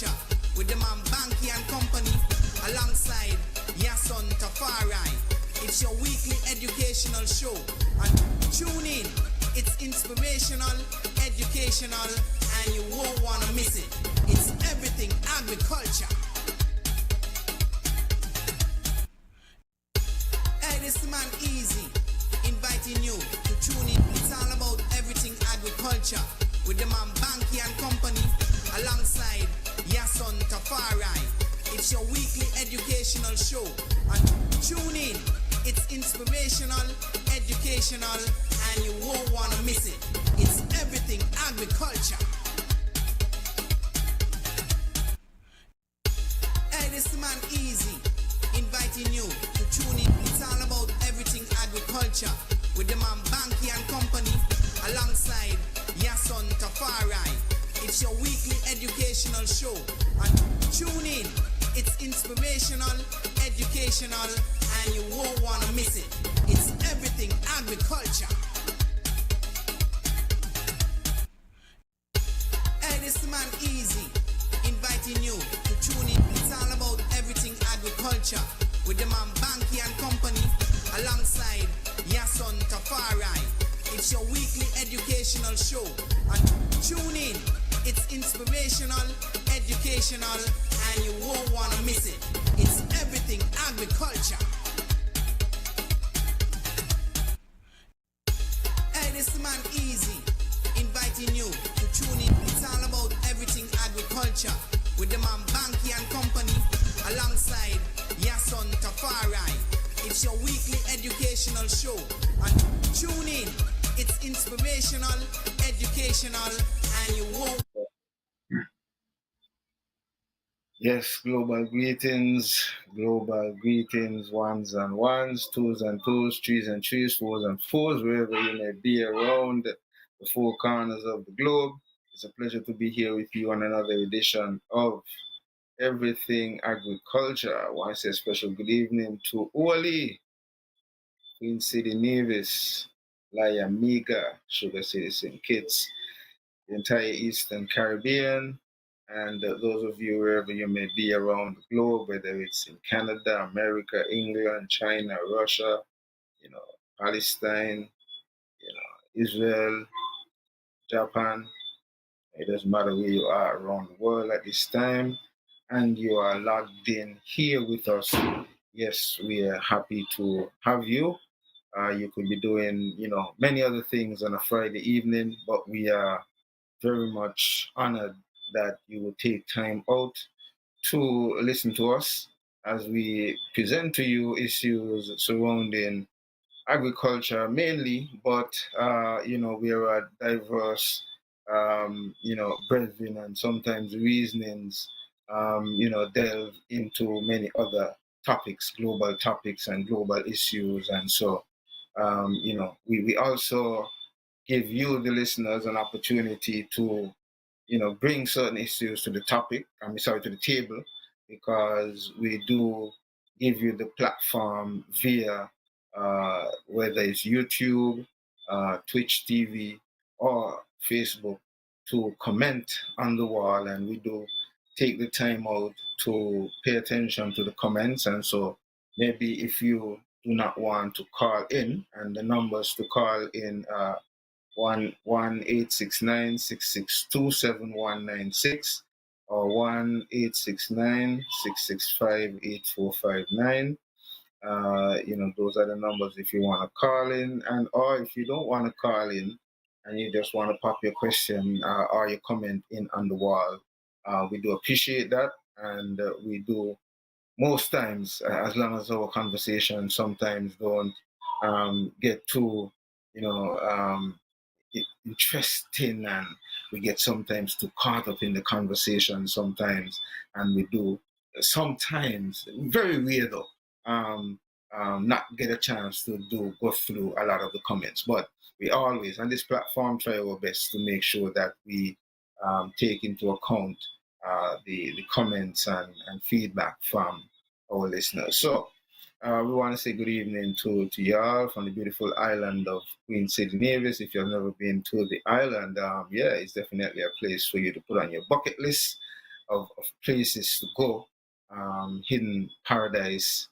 culture with the man Bankie and Company alongside Yahsonn Tafari. It's your weekly educational show, and tune in. It's inspirational, educational, and you won't want to miss it. It's everything agriculture. Hey, this man Easy inviting you to tune in. It's all about everything agriculture with the man Bankie and Company alongside Yahsonn Tafari. It's your weekly educational show, and tune in. It's inspirational, educational, and you won't want to miss it. It's everything agriculture. Hey, this man Easy inviting you to tune in. It's all about everything agriculture with the man Bankie and Company alongside Yahsonn Tafari. It's your weekly educational show, and tune in. It's inspirational, educational, and you won't want to miss it. It's everything agriculture. Hey, this man Easy inviting you to tune in. It's all about everything agriculture with the man Bankie and Company alongside Yahsonn Tafari. It's your weekly educational show, and tune in. It's inspirational, educational, and you won't want to miss it. It's everything agriculture. Hey, this man Easy inviting you to tune in. It's all about everything agriculture with the man Bankie and Company alongside Yahsonn Tafari. It's your weekly educational show, and tune in. It's inspirational, educational, and you won't. Yes, global greetings, ones and ones, twos and twos, threes and threes, fours and fours, wherever you may be around the four corners of the globe. It's a pleasure to be here with you on another edition of Everything Agriculture. I want to say a special good evening to Oli, Queen City Nevis, Layamiga, Sugar City St. Kitts, the entire Eastern Caribbean, and those of you wherever you may be around the globe, whether it's in Canada, America, England, China, Russia, Palestine, Israel, Japan. It doesn't matter where you are around the world at this time, and you are logged in here with us. Yes, we are happy to have you. You could be doing, many other things on a Friday evening, but we are very much honored that you will take time out to listen to us as we present to you issues surrounding agriculture mainly, but we are a diverse, brethren, and sometimes reasonings, delve into many other topics, global topics and global issues, and so we also give you, the listeners, an opportunity to, bring certain issues to the to the table, because we do give you the platform via whether it's YouTube, Twitch TV, or Facebook to comment on the wall, and we do take the time out to pay attention to the comments. And so maybe if you do not want to call in, and the numbers to call in 1-869-662-7196 or 1-869-665-8459. Those are the numbers if you want to call in, and or if you don't want to call in and you just want to pop your question or your comment in on the wall. We do appreciate that, and we do most times, as long as our conversations sometimes don't get too, interesting, and we get sometimes too caught up in the conversation sometimes, and we do sometimes, very rare though, not get a chance to go through a lot of the comments, but we always on this platform try our best to make sure that we take into account the comments and feedback from our listeners. So we want to say good evening to y'all from the beautiful island of Queen City Nevis. If you've never been to the island, it's definitely a place for you to put on your bucket list. of places to go, hidden paradise,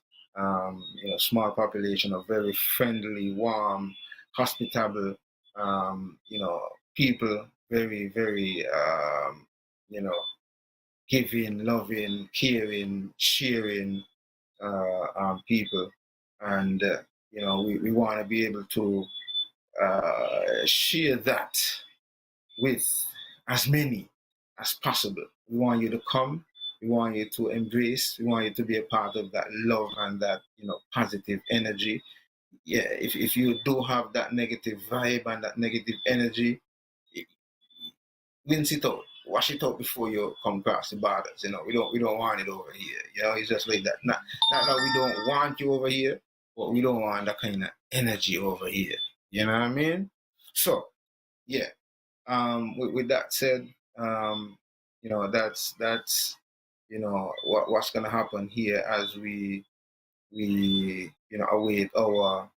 small population of very friendly, warm, hospitable, people, very, very, giving, loving, caring, sharing people. And, we want to be able to share that with as many as possible. We want you to come. We want you to embrace. We want you to be a part of that love and that positive energy. Yeah, if you do have that negative vibe and that negative energy, rinse it out, wash it out before you come across the borders. We don't want it over here. It's just like that. Not that we don't want you over here, but we don't want that kind of energy over here. You know what I mean? So yeah. With that said, that's what's gonna happen here as we await our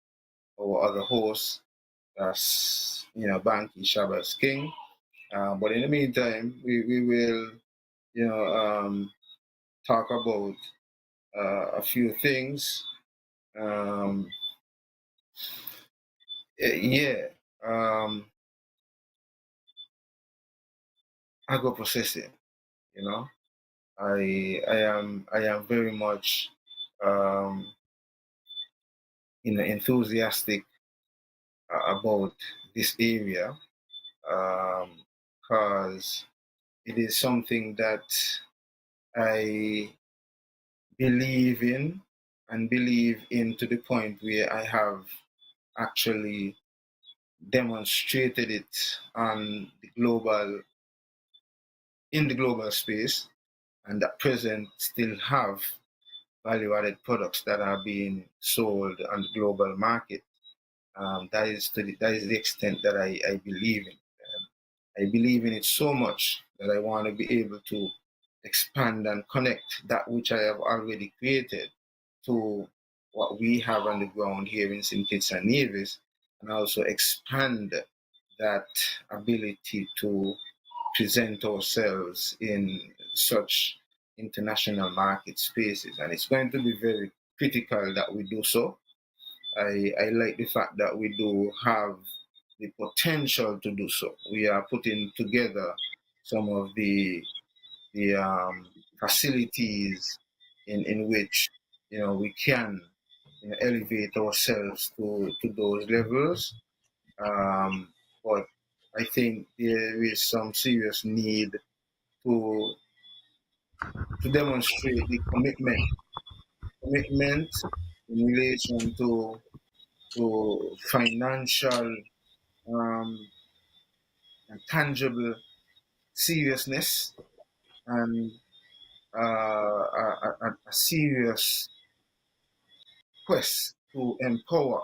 other host, that's Bankie Shabbos King. But in the meantime, we will talk about a few things. Um, yeah. Um, Agro processing. You know, I am very much um, enthusiastic about this area because it is something that I believe in and believe in to the point where I have actually demonstrated it on the global in the global space, and at present still have value-added products that are being sold on the global market. That is the extent that I believe in. I believe in it so much that I want to be able to expand and connect that which I have already created to what we have on the ground here in St. Kitts and Nevis, and also expand that ability to present ourselves in such international market spaces. And it's going to be very critical that we do so. I like the fact that we do have the potential to do so. We are putting together some of the facilities in which we can elevate ourselves to those levels. Um, but I think there is some serious need to demonstrate the commitment in relation to financial um, and tangible seriousness and a serious quest to empower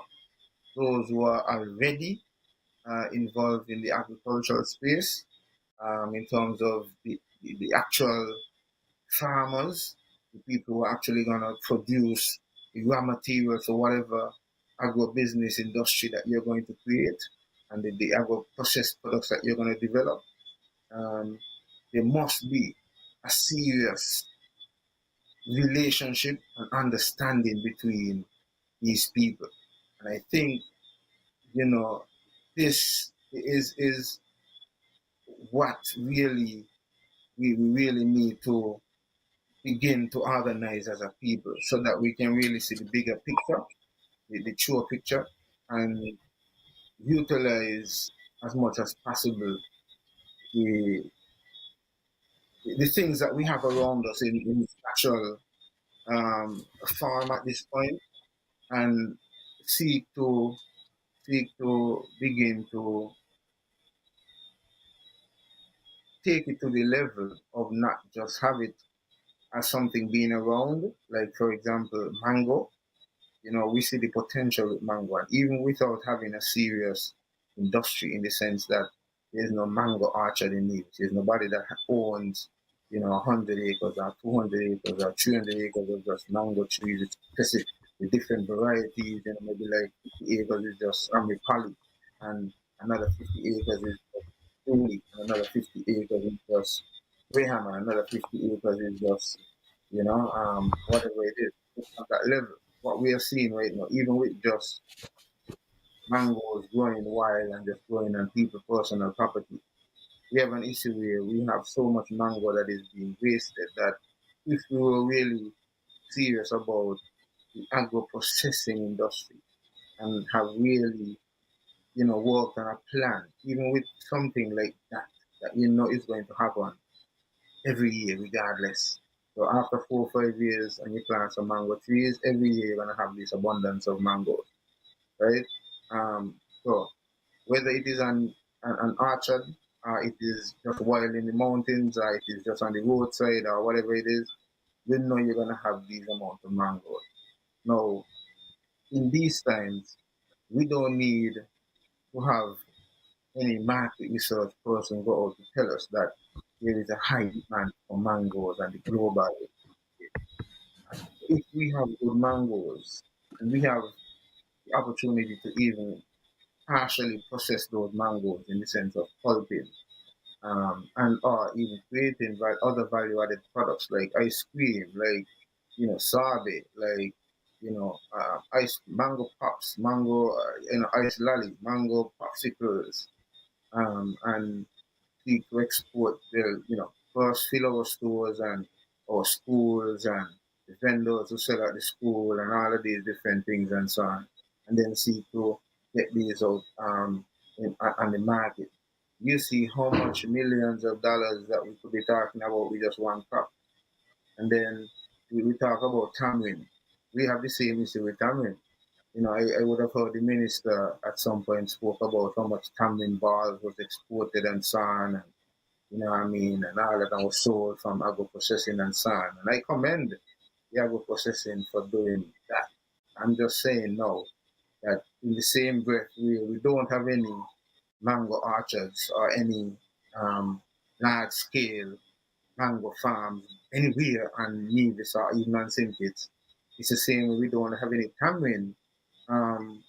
those who are already involved in the agricultural space in terms of the actual farmers, the people who are actually going to produce the raw materials for whatever agro-business industry that you're going to create and the agro-processed products that you're going to develop. Um, there must be a serious relationship and understanding between these people. And I think, this is what really we really need to begin to organize as a people so that we can really see the bigger picture, the truer picture, and utilize as much as possible the the things that we have around us in natural farm at this point, and seek to begin to take it to the level of not just have it as something being around, like for example mango. We see the potential with mango, and even without having a serious industry in the sense that there's no mango orchard in Nevis. There's nobody that owns, 100 acres or 200 acres or 300 acres of just mango trees with specific, with different varieties. Maybe like 50 acres is just Amripali, and another 50 acres is just Tuli, and another 50 acres is just Graham and another 50 acres is just, whatever it is, it's at that level. What we are seeing right now, even with just mangoes growing wild and just growing on people's personal property, we have an issue where we have so much mango that is being wasted that if we were really serious about the agro-processing industry and have really, worked on a plan, even with something like that, that you know is going to happen every year regardless. So after 4 or 5 years and you plant some mango trees, every year you're gonna have this abundance of mangoes, right? So whether it is an orchard, or it is just wild in the mountains, or it is just on the roadside, or whatever it is, you know you're gonna have these amount of mangoes. Now, in these times, we don't need to have any market research person go out to tell us that there is a high demand for mangoes and the global market. If we have good mangoes and we have the opportunity to even partially process those mangoes in the sense of pulping, and or even creating other value-added products like ice cream, like sorbet, like ice mango pops, mango ice lolly, mango popsicles, and seek to export the first fill our stores and our schools and the vendors who sell at the school and all of these different things and so on, and then seek to get these out on the market. You see how much millions of dollars that we could be talking about with just one crop. And then we talk about tamarind. We have the same issue with tamarind. I would have heard the minister at some point spoke about how much tamarind balls was exported and so on, and what I mean, and all of that was sold from agro processing and so on. And I commend the agro processing for doing that. I'm just saying now that in the same breath, we don't have any mango orchards or any large scale mango farms anywhere on Nevis or even on St. Kitts. It's the same way we don't have any tamarind um,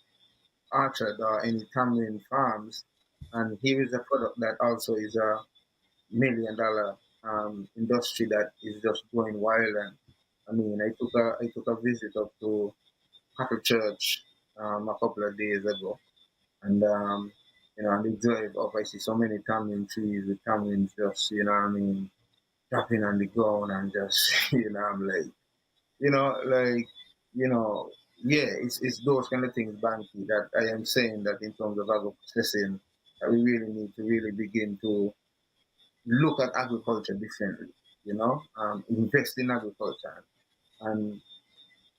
orchard or any tamarind farms. And here is a product that also is a $1 million industry that is just going wild. And I mean, I took a visit up to Cattle Church a couple of days ago, and on the drive up, I see so many tamarind trees with tamarinds just, dropping on the ground and just, I'm like, you know, like, you know, yeah, it's those kind of things, Banky, that I am saying that in terms of agro processing, that we really need to really begin to look at agriculture differently, invest in agriculture. And,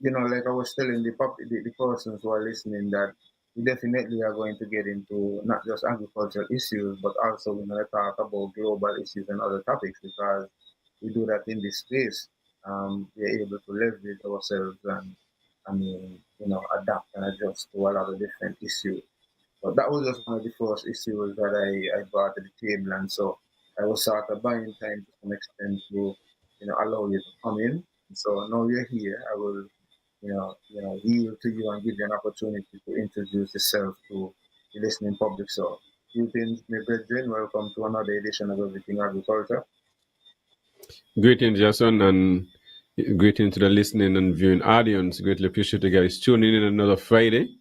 like I was telling the persons who are listening that we definitely are going to get into not just agricultural issues, but also we're going to talk about global issues and other topics because we do that in this space. We're able to leverage ourselves and, adapt and adjust to a lot of different issues. But that was just one of the first issues that I brought to the table. And so I was sort of buying time to some extent to, allow you to come in. And so now you're here, I will, yield to you and give you an opportunity to introduce yourself to the listening public. So, greetings, my brethren. Welcome to another edition of Everything Agriculture. Greetings, Yahsonn, and greetings to the listening and viewing audience. Greatly appreciate you guys tuning in another Friday.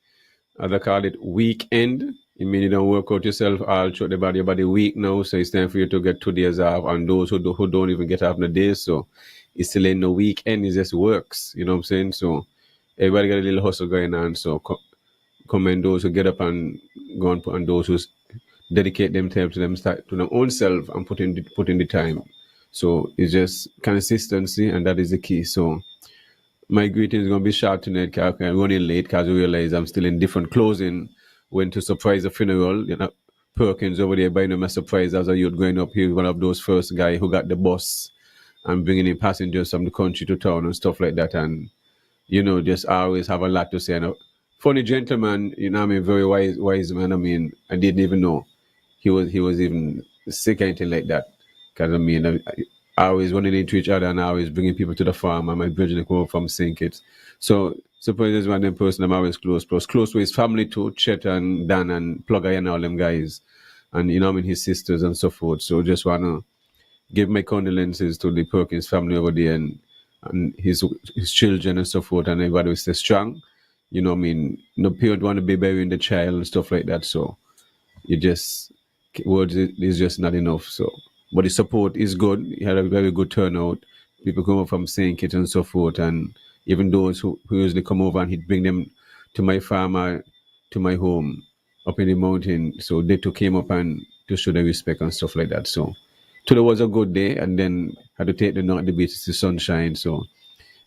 As I call it, weekend. You mean you don't work out yourself all throughout the body week now, so it's time for you to get 2 days off. And those who don't even get off in the days, so it's still in the weekend. It just works. You know what I'm saying? So everybody got a little hustle going on. So commend those who get up and go on, and those who dedicate themselves to their own self and put in the time. So it's just consistency, and that is the key. So my greeting is going to be short tonight because I'm running late because I realize I'm still in different clothing. Went to surprise the funeral. Perkins over there buying him a surprise as a youth growing up. He was one of those first guy who got the bus and bringing in passengers from the country to town and stuff like that. And, just always have a lot to say. And a funny gentleman, very wise man. I didn't even know he was even sick or anything like that. Because I always running into each other and I always bringing people to the farm, and my brother come from St. Kitts. So suppose there's one of them person I'm always close to his family too, Chet and Dan and Plugger and all them guys. And his sisters and so forth. So just wanna give my condolences to the Perkins family over there and his children and so forth, and everybody will stay strong. You know, what I mean, no parent want to be burying the child and stuff like that. So you just words is just not enough. So, but the support is good. He had a very good turnout. People come over from St. Kitts and so forth, and even those who usually come over, and he'd bring them to my farm or to my home up in the mountain. So they too came up and to show their respect and stuff like that. So today was a good day, and then had to take the night the beach to sunshine. So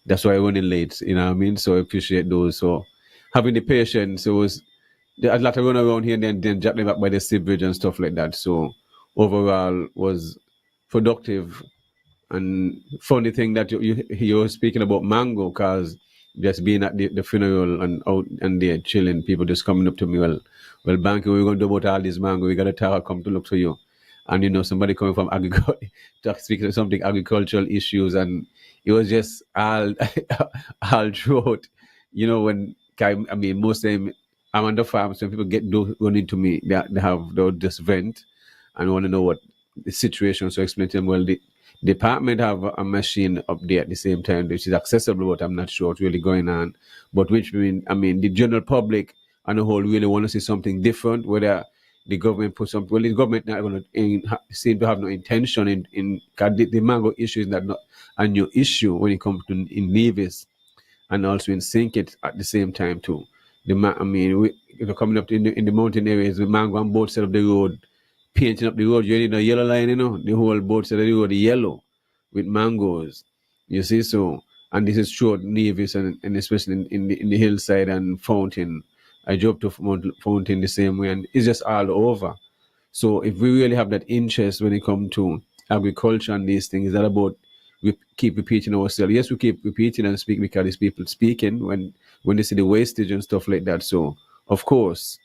that's why I running late. You know what I mean? So I appreciate those. So having the patience, it was a lot of run around here and then drop me back by the sea bridge and stuff like that. So overall was productive. And funny thing that you were speaking about mango, because just being at the funeral and out and there chilling, people just coming up to me, well, Bankie, we're going to do about all this mango. We got a tower come to look for you. And, somebody coming from agriculture, speaking of something, agricultural issues. And it was just all, all throughout, when, I mean, most of them, I'm on the farm, so people run into me, they'll just vent and want to know what the situation. So I explain to them, well, the department have a machine up there at the same time, which is accessible, but I'm not sure what's really going on. But which mean, the general public on the whole really want to see something different, whether the government put something, well, the government not going to seem to have no intention in the mango issue is not a new issue when it comes to in Nevis and also in St. Kitts at the same time too. If you're coming up in the mountain areas, the mango on both sides of the road, painting up the road, you need a yellow line, the whole both sides of the road, the yellow with mangoes. You see, so, and this is true at Nevis and especially in the hillside and Fountain. I drove to Fountain the same way, and it's just all over. So if we really have that interest when it comes to agriculture and these things, is that about we keep repeating ourselves? Yes, we keep repeating and speak because these people speaking when they see the wastage and stuff like that. So of course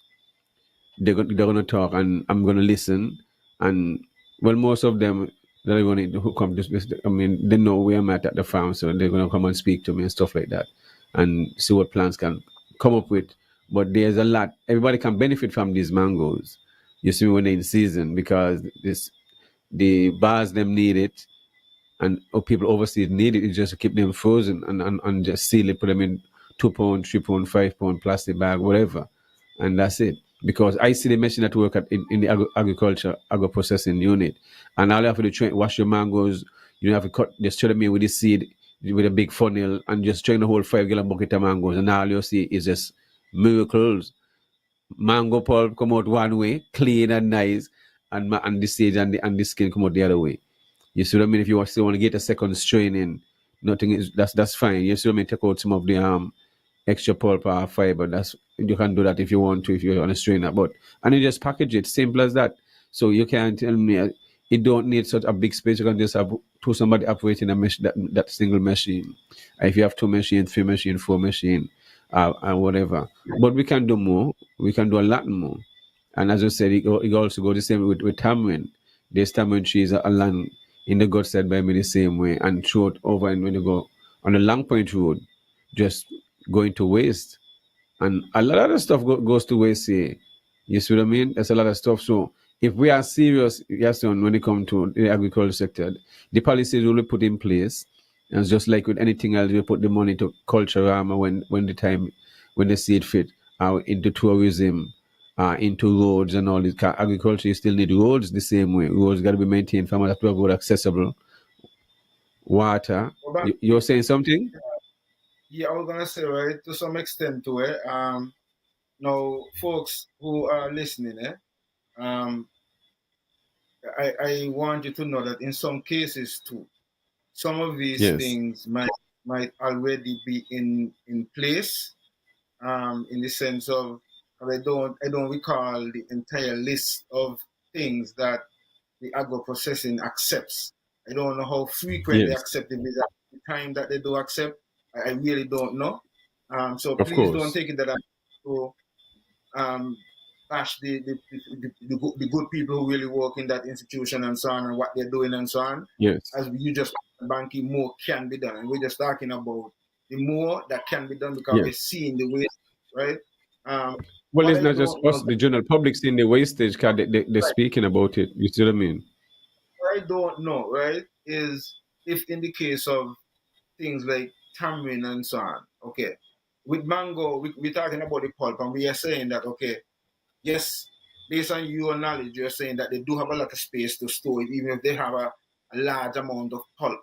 they're gonna talk, and I'm gonna listen. And well, most of them that are going to who come to this, they know where I'm at the farm, so they're gonna come and speak to me and stuff like that, and see what plans can come up with. But there's a lot. Everybody can benefit from these mangoes. You see, when they're in season, because the bars them need it, and people overseas need it. It's just to keep them frozen and just seal it, put them in 2 pound, 3 pound, 5 pound plastic bag, whatever, and that's it. Because I see the machine at work in the agriculture agro processing unit, and all you have to do wash your mangoes. You have to cut, just throw them in with the seed with a big funnel, and just train the whole 5 gallon bucket of mangoes, and all you see is just miracles. Mango pulp come out one way, clean and nice, and the seeds and the skin come out the other way. You see what I mean? If you still want to get a second strain in, nothing is that's fine. You see what I mean? Take out some of the extra pulp or fiber. You can do that if you want to, if you want to strain that. But and you just package it, simple as that. So you can't tell me it don't need such a big space. You can just have somebody operating a that single machine. If you have 2 machines, 3 machines, 4 machines, and whatever. But we can do more. We can do a lot more. And as I said, it also go the same with tamarind. There's tamarind trees are land in the gut side by me the same way, and throw it over, and when you go on the Long Point Road, just going to waste. And a lot of stuff goes to waste here. You see what I mean? There's a lot of stuff. So if we are serious, Yahsonn, when it comes to the agriculture sector, the policies will be put in place. And it's just like with anything else, we put the money to culture when they see it fit, into tourism, into roads and all this. Agriculture, you still need roads the same way. Roads got to be maintained, farmers have to have road accessible, water. Well, You're saying something? yeah, I was gonna say, right, to some extent to it. Now, folks who are listening, um, I want you to know that in some cases too, some of these Yes. things might already be in place. In the sense of, I don't recall the entire list of things that the agro processing accepts. I don't know how frequent they Yes. accept it, at the time that they do accept. I really don't know. So Of please don't course. take it that I to bash the good people who really work in that institution and so on, and what they're doing and so on. Yes. As you just Bankie, more can be done, and we're just talking about the more that can be done because we're Yes. seeing the waste, right? Well, What it's I not just don't us, know, the general public seeing the wastage, cause they're right, speaking about it. You see what I mean? I don't know, right, is if in the case of things like tamarind and so on, okay, with mango, we're talking about the pulp, and we are saying that, okay, yes, based on your knowledge, you're saying that they do have a lot of space to store it, even if they have a large amount of pulp.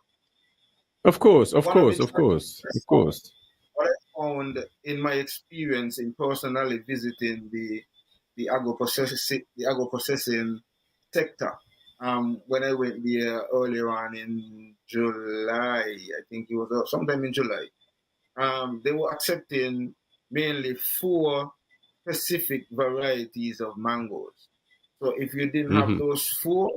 Of course, of One of the course, things of course, of course. what I found in my experience in personally visiting the agro processing sector, when I went there earlier on in July, I think it was sometime in July, they were accepting mainly 4 specific varieties of mangoes. So if you didn't have Hmm. those 4,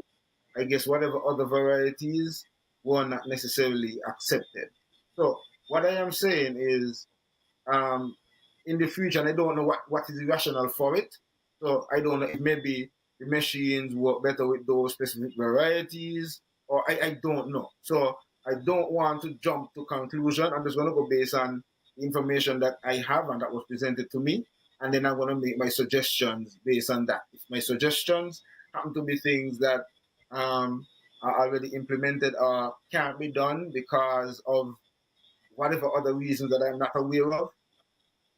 I guess whatever other varieties were not necessarily accepted. So what I am saying is, um, in the future, and I don't know what is the rationale for it. So I don't know if maybe the machines work better with those specific varieties, or I don't know. So I don't want to jump to conclusion. I'm just going to go based on the information that I have and that was presented to me, and then I'm going to make my suggestions based on that. If my suggestions happen to be things that are already implemented or can't be done because of whatever other reasons that I'm not aware of,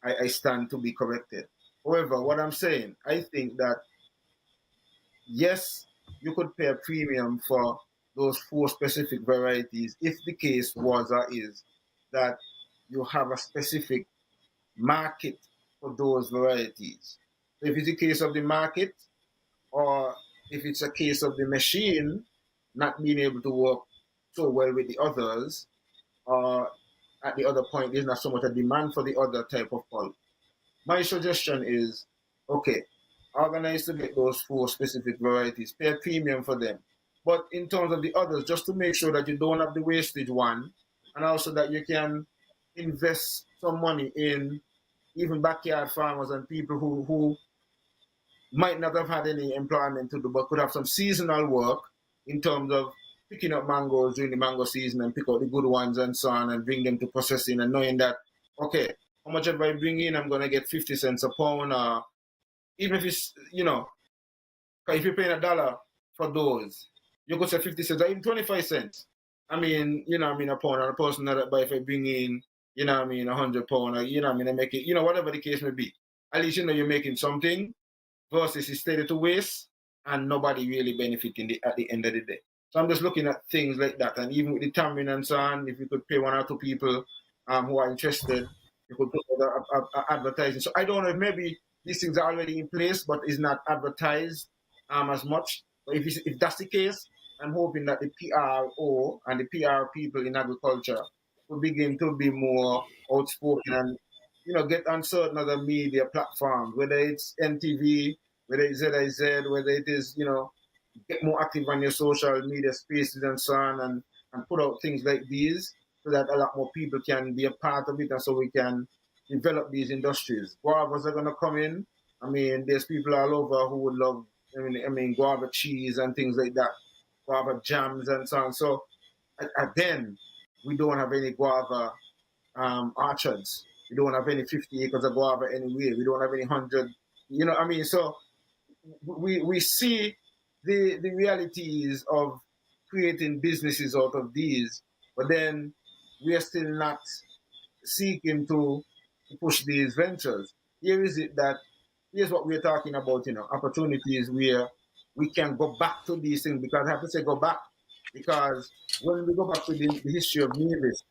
I stand to be corrected. However, what I'm saying, I think that yes, you could pay a premium for those 4 specific varieties if the case was or is that you have a specific market for those varieties. So if it's a case of the market, or if it's a case of the machine not being able to work so well with the others, or at the other point, there's not so much a demand for the other type of pulp. My suggestion is, okay, organize to get those 4 specific varieties, pay a premium for them. But in terms of the others, just to make sure that you don't have the wastage one, and also that you can invest some money in even backyard farmers and people who might not have had any employment to do, but could have some seasonal work in terms of picking up mangoes during the mango season and pick out the good ones and so on and bring them to processing, and knowing that, okay, how much if I bring in, I'm going to get 50 cents a pound, or even if it's, if you're paying $1 for those, you could say 50 cents or even 25 cents. I mean, a pound, and a person that, but if I bring in, 100 pound, or, I make it, whatever the case may be, at least, you're making something versus it's steady to waste and nobody really benefiting at the end of the day. So I'm just looking at things like that. And even with the tamarind and so on, if you could pay 1 or 2 people who are interested, you could put other advertising. So I don't know if maybe these things are already in place, but is not advertised as much. But if that's the case, I'm hoping that the PRO and the PR people in agriculture will begin to be more outspoken and get on certain other media platforms, whether it's NTV, whether it's ZIZ, whether it is, get more active on your social media spaces and so on, and put out things like these so that a lot more people can be a part of it, and so we can develop these industries. Guavas are going to come in. I mean, there's people all over who would love, guava cheese and things like that, guava jams and so on. So again, we don't have any guava orchards. We don't have any 50 acres of guava anywhere. We don't have any 100, So we see the realities of creating businesses out of these, but then we are still not seeking to push these ventures. Here is it that here's what we're talking about, opportunities where we can go back to these things, because I have to say go back, because when we go back to the history of Nevis,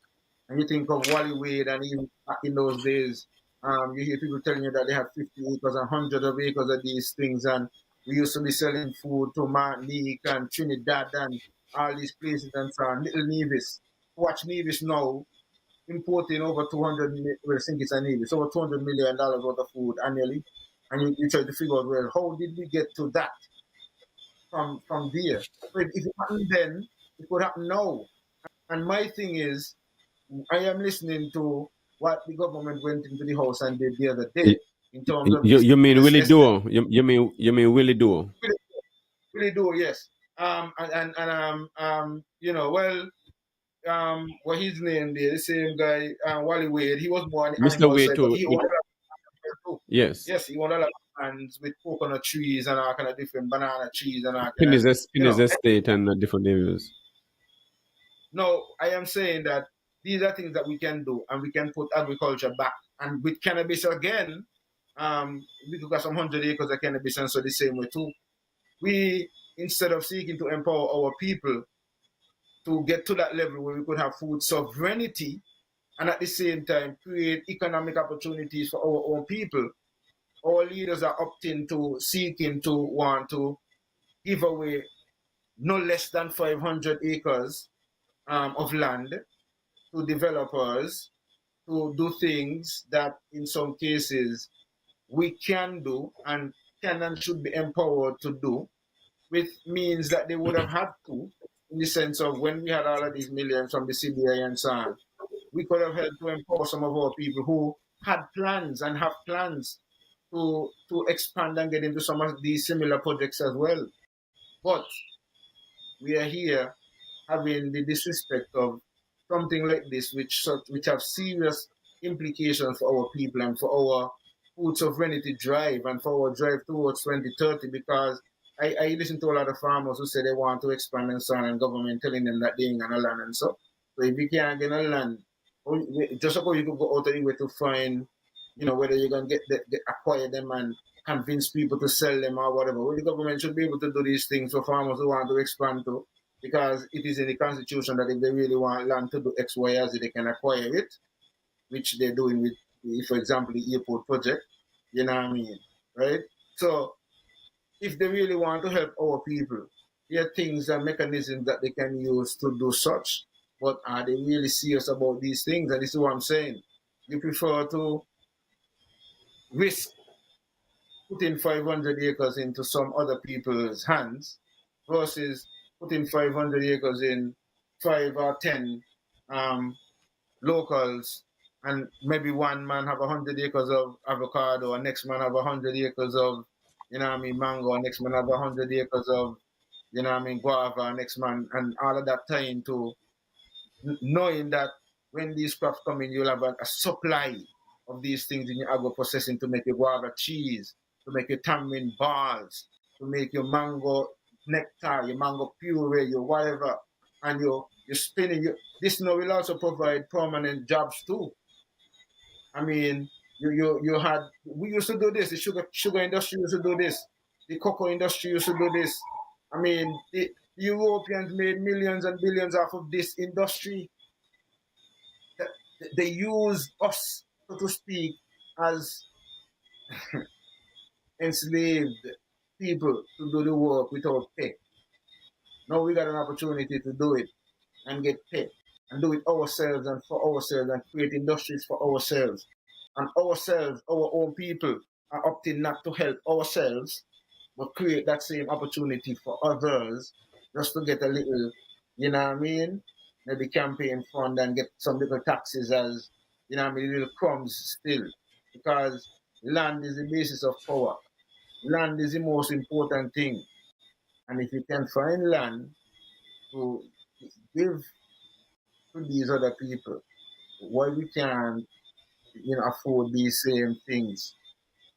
and you think of Wally Wade, and even back in those days, you hear people telling you that they have 50 acres and hundreds of acres of these things, and we used to be selling food to Martinique and Trinidad and all these places and so on. Little Nevis. Watch Nevis now importing over 200 million, well, I think it's a Nevis, over $200 million worth of food annually. And you try to figure out, well, how did we get to that from there? So if it happened then, it could happen now. And my thing is, I am listening to what the government went into the house and did the other day in terms of You mean Willie this Duo? You mean Willie Duo? really do, yes. What his name there, the same guy, Wally Wade, he was born on the Mr. animal Wade side, but too. he owned a lot of animals too. Yes. Yes, he owned a lot of lands with coconut trees and all kind of different banana trees and all In kind of, his estate and different areas. no, I am saying that these are things that we can do and we can put agriculture back. And with cannabis again, we could got some 100 acres of cannabis and so the same way too. We, instead of seeking to empower our people to get to that level where we could have food sovereignty and at the same time create economic opportunities for our own people, our leaders are opting to seeking to want to give away no less than 500 acres of land to developers to do things that in some cases we can do and can and should be empowered to do with means that they would have had to, in the sense of when we had all of these millions from the CBI and so on, we could have helped to empower some of our people who had plans and have plans to expand and get into some of these similar projects as well. But we are here having the disrespect of something like this, which have serious implications for our people and for our food sovereignty drive and for our drive towards 2030. Because I listen to a lot of farmers who say they want to expand and so on, and government telling them that they ain't gonna land and so. So if you can't get a land, just suppose you could go out of the way to find, whether you're gonna acquire them and convince people to sell them or whatever. Well, the government should be able to do these things for farmers who want to expand to, because it is in the constitution that if they really want land to do X, Y, or Z, they can acquire it, which they're doing with, for example, the airport project. You know what I mean, right? So if they really want to help our people, there are things and mechanisms that they can use to do such. But are they really serious about these things? And this is what I'm saying. You prefer to risk putting 500 acres into some other people's hands versus putting 500 acres in 5 or 10 locals, and maybe one man have 100 acres of avocado, and next man have 100 acres of, mango, and next man have 100 acres of, guava, next man, and all of that time to knowing that when these crops come in, you'll have a supply of these things in your agro processing to make your guava cheese, to make your tamarind balls, to make your mango nectar, your mango puree, your whatever, and you're spinning. This now will also provide permanent jobs too. I mean, we used to do this. The sugar industry used to do this. The cocoa industry used to do this. I mean, the Europeans made millions and billions off of this industry. They use us, so to speak, as enslaved people to do the work without pay. Now we got an opportunity to do it and get paid and do it ourselves and for ourselves and create industries for ourselves. And ourselves, our own people, are opting not to help ourselves, but create that same opportunity for others just to get a little, you know what I mean? Maybe campaign fund and get some little taxes as, little crumbs still. Because land is the basis of power. Land is the most important thing. And if you can find land to give to these other people, why we can't, afford these same things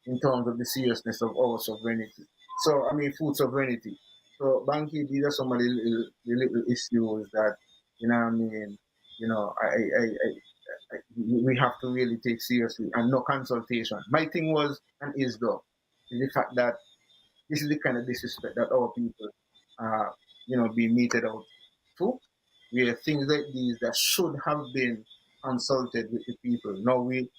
in terms of the seriousness of our sovereignty. So, food sovereignty. So, Bankie, these are some of the little issues that, we have to really take seriously, and no consultation. My thing was and is though, is the fact that this is the kind of disrespect that our people are, being meted out to. Where things like these that should have been consulted with the people. Now we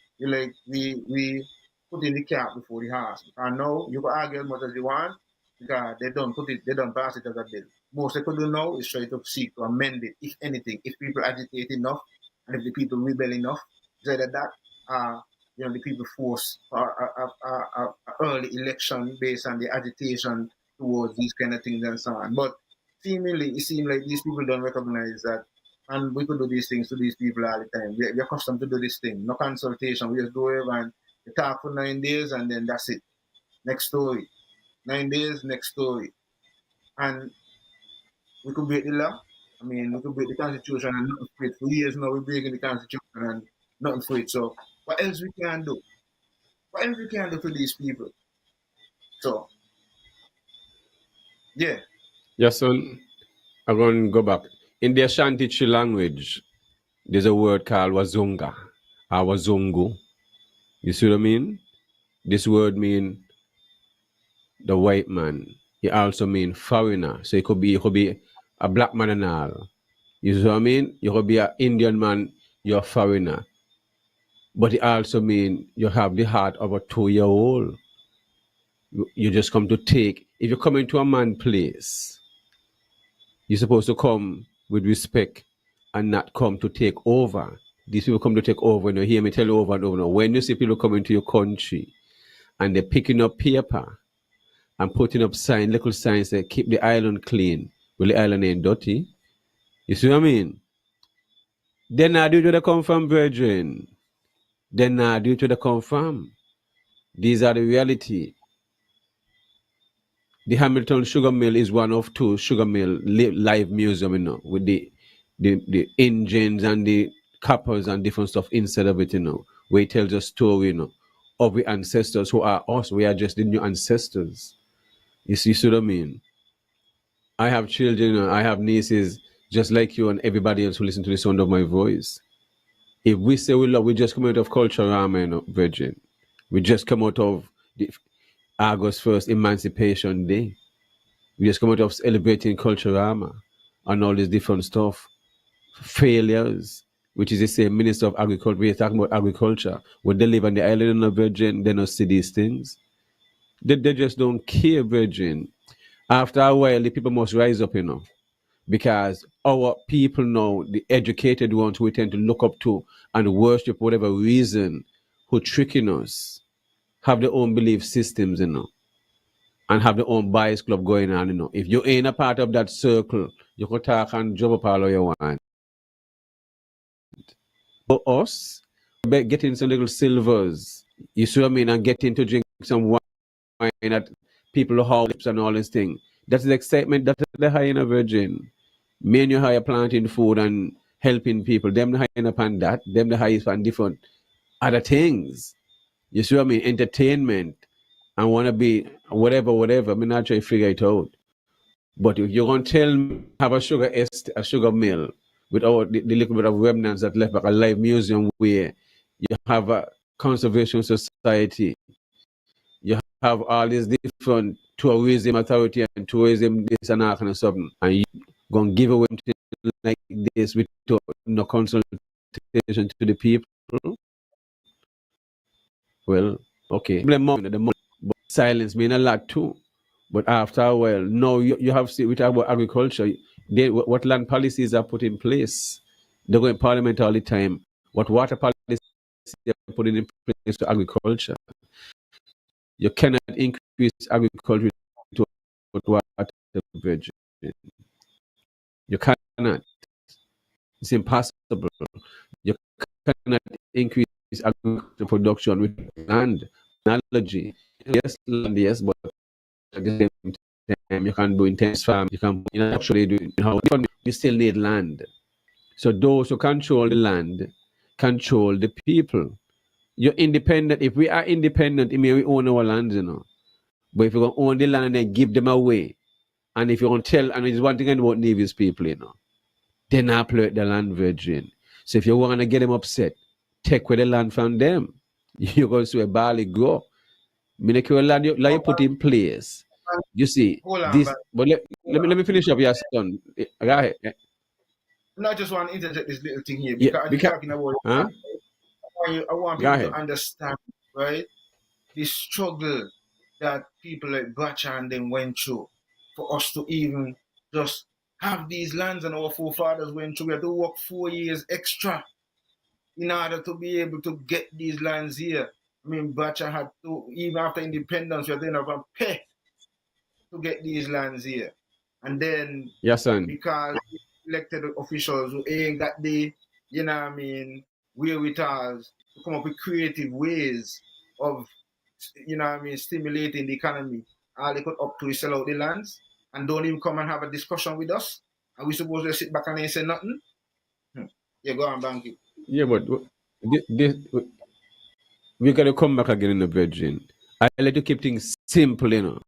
put in the cart before the horse. And now you can argue as much as you want because they don't pass it as a bill. Most they could do now is try to seek to amend it, if anything, if people agitate enough and if the people rebel enough, it's either that the people force a early election based on the agitation towards these kind of things and so on. But seemingly, it seems like these people don't recognize that, and we could do these things to these people all the time. We're accustomed to do this thing. No consultation. We just go over and we talk for 9 days, and then that's it. Next story. 9 days, next story. And we could break the law. We could break the constitution and nothing for it. For years now, we're breaking the constitution and nothing for it. So, what else we can do? What else we can do to these people? So, yeah. Yahsonn, I'm going to go back. In the Ashanti Chi language, there's a word called wazunga or wazungu. You see what I mean? This word means the white man. It also means foreigner. So it could be a black man and all. You see what I mean? You could be an Indian man, you're a foreigner. But it also means you have the heart of a 2-year-old. You just come to take. If you come into a man place, you're supposed to come with respect and not come to take over. These people come to take over, and you hear me tell you over and over. When you see people coming to your country and they're picking up paper and putting up little signs that keep the island clean, well, the island ain't dirty. You see what I mean? They're not due to the come from, brethren. They're not due to the come from. These are the reality. The Hamilton Sugar Mill is one of 2 sugar mill live museum, with the engines and the coppers and different stuff inside of it, where it tells a story, of the ancestors who are us. We are just the new ancestors. You see what I mean? I have children, I have nieces, just like you and everybody else who listen to the sound of my voice. If we say we love, we just come out of culture, Virgin. We just come out of the August 1st Emancipation Day. We just come out of celebrating Culturama and all this different stuff. Failures, which is the same Minister of Agriculture. We're talking about agriculture. When they live on the island of Virgin, they don't see these things. They just don't care, Virgin. After a while, the people must rise up, because our people now, the educated ones we tend to look up to and worship whatever reason, who tricking us, have their own belief systems, and have their own bias club going on, If you ain't a part of that circle, you can talk and jump up all you want. For us, getting some little silvers, you see what I mean, and getting to drink some wine at people house and all this thing. That's the excitement, that's the high in a virgin. Me and you higher planting food and helping people. Them the high upon that, them the highest on different other things. You see what I mean? Entertainment. And wanna be whatever. I mean, not try to figure it out. But if you're gonna tell me have a sugar mill with all the little bit of remnants that left back, a live museum where you have a conservation society, you have all these different tourism authority and tourism this and that kind of something, and you gonna give away like this with no consultation to the people. Well, okay. The money, but silence mean a lot too. But after a while, no, you have to see, we talk about agriculture. What land policies are put in place? They go in parliament all the time. What water policies are put in place to agriculture? You cannot increase agriculture to water bridge. You cannot. It's impossible. You cannot increase agriculture production with land. Analogy. Yes, land, yes, but at the same time, you can do intense farm. You can actually do you still need land. So those who control the land control the people. You're independent. If we are independent, it means we own our land, But if you're going to own the land and then give them away, and if you're going to tell, and it's one thing about Nevis people, they not play the land, Virgin. So if you want to get them upset, take away the land from them. You're going to see a barley grow. Make your land you put in place. You see Hold on, this, but let me finish up your son. Go ahead. I just want to interject this little thing here Yeah, because you're talking about. huh? I want Go people to ahead. understand, right? The struggle that people like Bacha and them went through for us to even just have these lands, and our forefathers went through. We had to work 4 years extra in order to be able to get these lands here. I mean, Bacha had to, even after independence, we had to have a pay to get these lands here. And then, Yahsonn. because elected officials who ain't got the, wherewithal to come up with creative ways of, stimulating the economy, all they could up to is sell out the lands and don't even come and have a discussion with us. Are we supposed to sit back and ain't say nothing? Yeah, go on, Bankie. Yeah, but we got to come back again in the Virgin. I like to keep things simple, you know.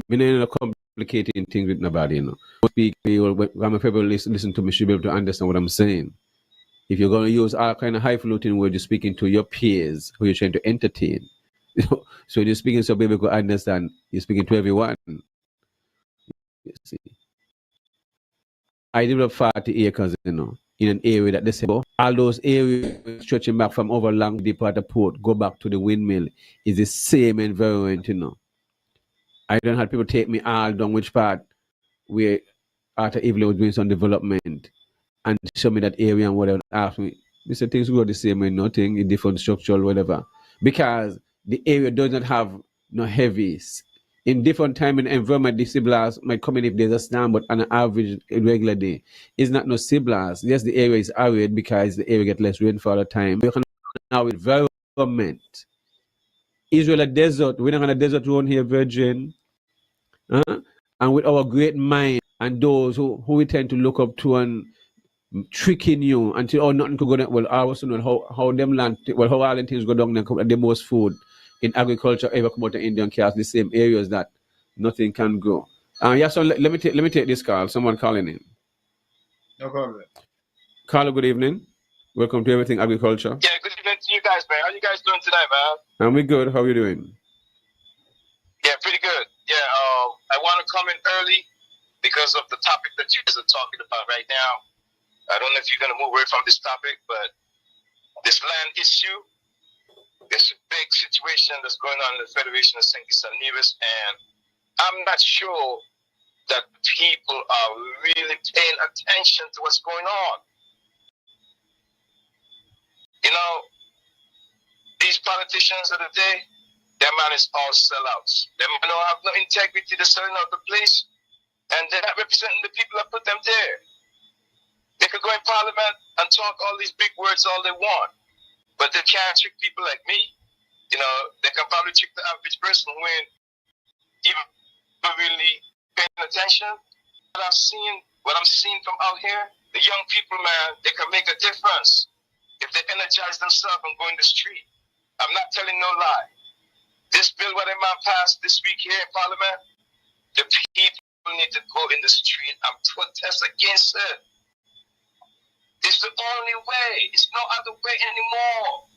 Me not complicating things with nobody, you know. Speak, when people listen to me, should be able to understand what I'm saying. If you're going to use all kind of highfalutin words, you're speaking to your peers who you're trying to entertain. So you're speaking so people could understand. You're speaking to everyone. You see. I developed 40 acres, you know, in an area that they say, all those areas stretching back from over long deep at the port, go back to the windmill, is the same environment, you know. I don't have people take me all down which part where Arthur Evelyn was doing some development and show me that area and whatever, ask me. They say things go the same way, nothing, in different structural, whatever. Because the area does not have no heavies. In different time and environment, the sea blast might come in if there's a storm, but on an average, regular day, it's not no sea blast. Yes, the area is arid because the area get less rainfall all the time. We can now environment. Israel a desert. We're not on a desert around here, Virgin. And with our great mind and those who we tend to look up to and tricking you until nothing could go down. Well, I was know how them land, well, how all the things go down there, the most food in agriculture ever come out of Indian cast, the same areas that nothing can grow. Yeah, so let me take this call. Someone calling in. No problem. Carlo, good evening. Welcome to Everything Agriculture. Yeah, good evening to you guys, man. How you guys doing today, man? And we good. How are you doing? Yeah, pretty good. Yeah, I want to come in early because of the topic that you guys are talking about right now. I don't know if you're going to move away from this topic, but this land issue, there's a big situation that's going on in the Federation of St. Kitts and Nevis, and I'm not sure that people are really paying attention to what's going on. You know, these politicians of the day, their man is all sellouts. They don't have no integrity. They're selling out the place, and they're not representing the people that put them there. They could go in parliament and talk all these big words all they want, but they can't trick people like me. You know, they can probably trick the average person who ain't even really paying attention. What I'm seeing from out here, the young people, man, they can make a difference if they energize themselves and go in the street. I'm not telling no lie. This bill what a man passed this week here in Parliament, the people need to go in the street and protest against it. It's the only way. It's no other way anymore.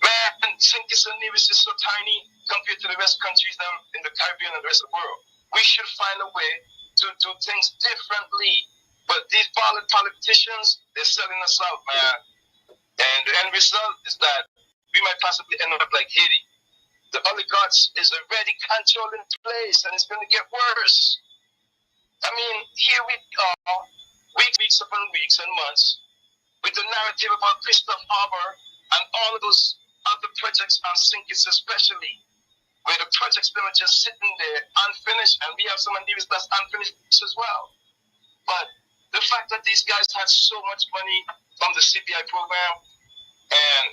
Man, St. Kitts and Nevis is so tiny compared to the rest countries in the Caribbean and the rest of the world. We should find a way to do things differently. But these politicians, they're selling us out, man. And the end result is that we might possibly end up like Haiti. The oligarchs is already controlling the place, and it's going to get worse. I mean, here we are, weeks upon weeks and months, with the narrative about Christophe Harbour and all of those other projects on St. Kitts especially, where the projects are just sitting there unfinished, and we have some of these that's unfinished as well. But the fact that these guys had so much money from the CPI program and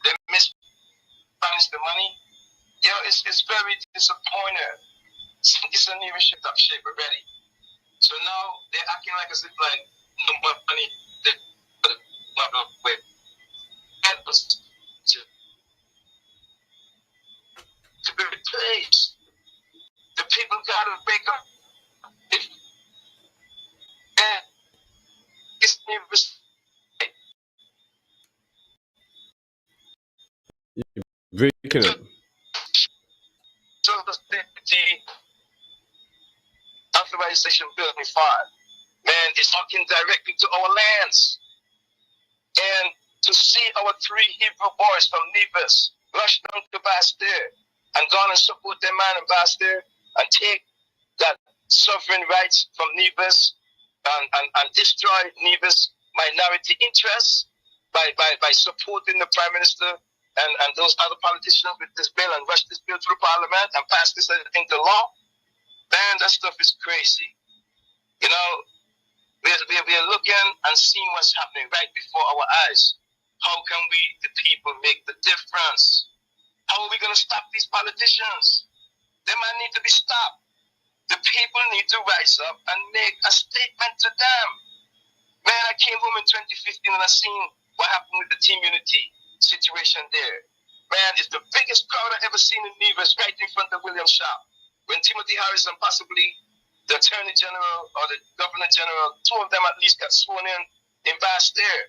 they mismanaged the money, you know, it's very disappointing. St. Kitts and Nevis shipped up shape already. So now they're acting like as if like no more money to be replaced. The people gotta wake up. It's Nevis. Breaking up. So the authorization bill 25, man, it's talking directly to our lands. And to see our 3 Hebrew boys from Nevis rush down to Bastille and go and support their man in Bastille and take that sovereign rights from Nevis and destroy Nevis minority interests by supporting the Prime Minister and those other politicians with this bill and rush this bill through Parliament and pass this into law, man, that stuff is crazy. You know, we're looking and seeing what's happening right before our eyes. How can we, the people, make the difference? How are we going to stop these politicians? They might need to be stopped. The people need to rise up and make a statement to them. Man, I came home in 2015 and I seen what happened with the team unity situation there. Man, it's the biggest crowd I've ever seen in Nevis, right in front of William shop. When Timothy Harris and possibly the Attorney General or the Governor General, two of them at least got sworn in Bastille.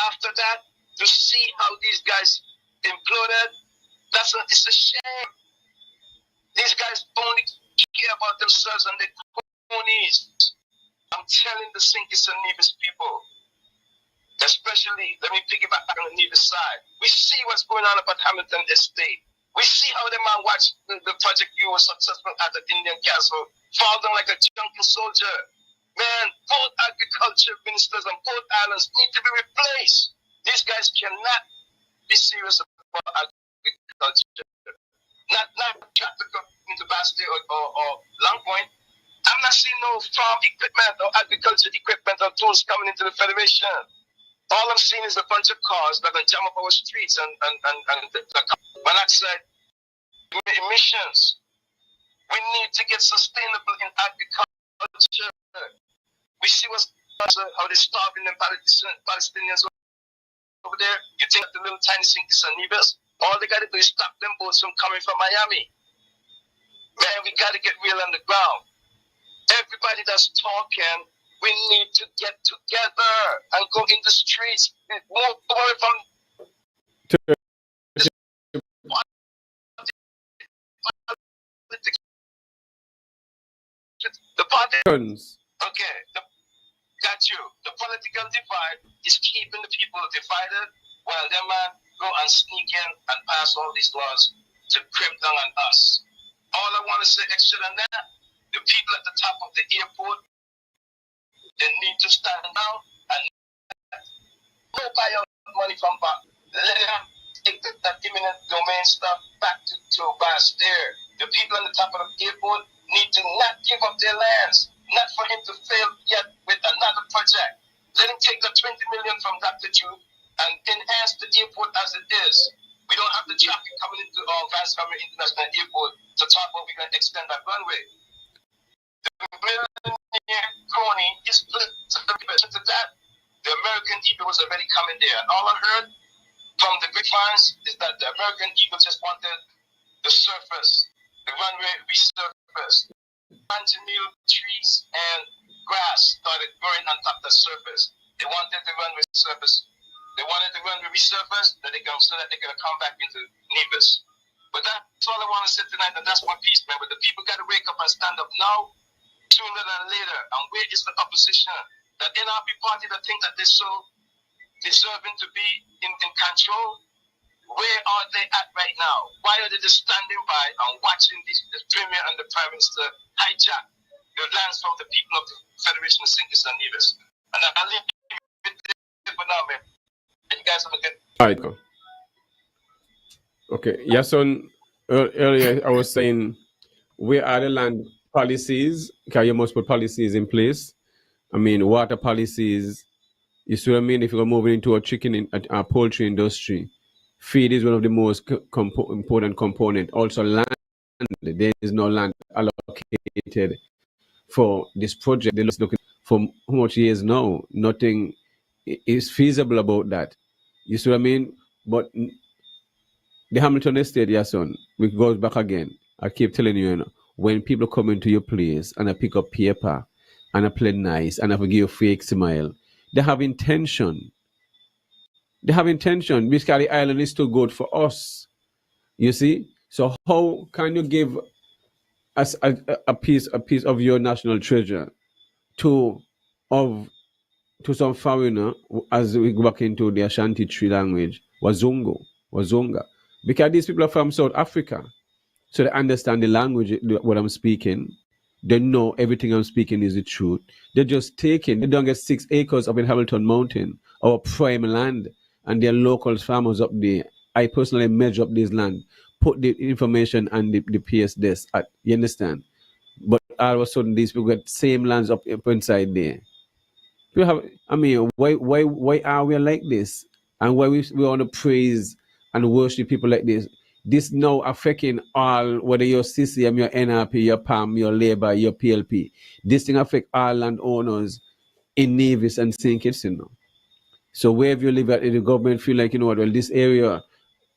After that, to see how these guys imploded, it's a shame. These guys only care about themselves and their cronies. I'm telling the Sinkis and Nevis people, especially, let me piggyback on the Nevis side. We see what's going on about Hamilton Estate. We see how the man watched the project you was successful at the Indian Castle, fall down like a junkie soldier. Man, both agriculture ministers on both islands need to be replaced. These guys cannot be serious about agriculture. Not traffic into Bastille or Long Point. I'm not seeing no farm equipment or agriculture equipment or tools coming into the Federation. All I'm seeing is a bunch of cars that are jam up our streets and the monoxide emissions. We need to get sustainable in agriculture. We see how they're starving the Palestinians over there. You think the little tiny Sinkis and Nevis, all they got to do is stop them boats from coming from Miami. Man, we got to get real on the ground. Everybody that's talking, we need to get together and go in the streets. Move away from the party. Okay, got you. The political divide is keeping the people divided, while them man go and sneak in and pass all these laws to crimp down on us. All I want to say extra than that, the people at the top of the airport, they need to stand down and go buy out money from back. Let them take that imminent domain stuff back to Bastille. The people on the top of the airport need to not give up their lands, not for him to fail yet with another project. Let him take the 20 million from Dr. Drew and enhance the airport as it is. We don't have the traffic coming into Vance Hammer International Airport to talk about we're going to extend that runway. The millionaire crony is split to that. The American Eagle was already coming there. And all I heard from the grapevines is that the American Eagle just wanted the surface, the runway resurfaced. New trees and grass started growing on top of the surface. They wanted the runway surface. They wanted the runway resurfaced so that they could come back into Nevis. But that's all I want to say tonight, and that's my piece, man. But the people got to wake up and stand up now, sooner than later. And where is the opposition? That NRP party that think that they're so deserving to be in control, where are they at right now? Why are they just standing by and watching the Premier and the Prime Minister hijack the lands from the people of the Federation of Sinkis and Nevis? And I'll leave it there for now, man. And you guys have a good... All right, go. Okay, Yahsonn, earlier I was saying, where are the land policies? Because you must put policies in place. I mean, water policies. You see what I mean? If you're moving into a poultry industry, feed is one of the most important component. Also, land. There is no land allocated for this project. They're looking for how much years now. Nothing is feasible about that. You see what I mean? But the Hamilton Estate, Yahsonn, we goes back again. I keep telling you, when people come into your place and I pick up paper and I play nice and I give you a fake smile, they have intention. They have intention. Biscayne Island is too good for us. You see? So how can you give us a piece of your national treasure to some foreigner, as we go back into the Ashanti Tree language, Wazunga? Because these people are from South Africa. So they understand the language, what I'm speaking. They know everything I'm speaking is the truth. They're just taking, they don't get 6 acres up in Hamilton Mountain, our prime land, and their local farmers up there. I personally measure up this land, put the information and the PS desk at, you understand? But all of a sudden, these people get same lands up inside there. We have, I mean, why are we like this? And why we want to praise and worship people like this? This now affecting all, whether you're CCM, your NRP, your PAM, your Labour, your PLP. This thing affect all landowners in Nevis and St. Kitts, you know. So wherever you live at, the government feel like, you know what, well, this area,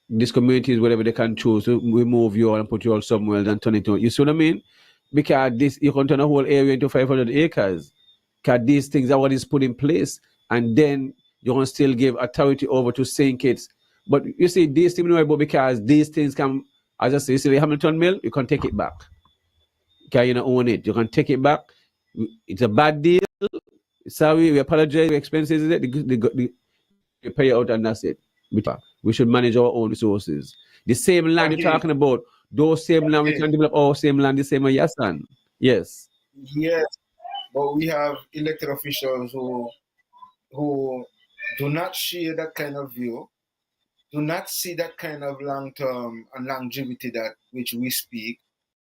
these communities, whatever they can choose to remove you all and put you all somewhere else and turn it on. You see what I mean? Because this you can turn a whole area into 500 acres. Because these things are what is put in place, and then you can still give authority over to St. Kitts. But you see, these things about because these things can, as I say, you see the Hamilton Mill, you can take it back. Because you don't own it. You can take it back. It's a bad deal. Sorry, we apologize. The expenses is it. You pay out and that's it. We should manage our own resources. The same land you're talking about, those same land we can develop our same land, the same as Yahsonn. Yes. Yes, but we have elected officials who do not share that kind of view, do not see that kind of long-term and longevity that which we speak,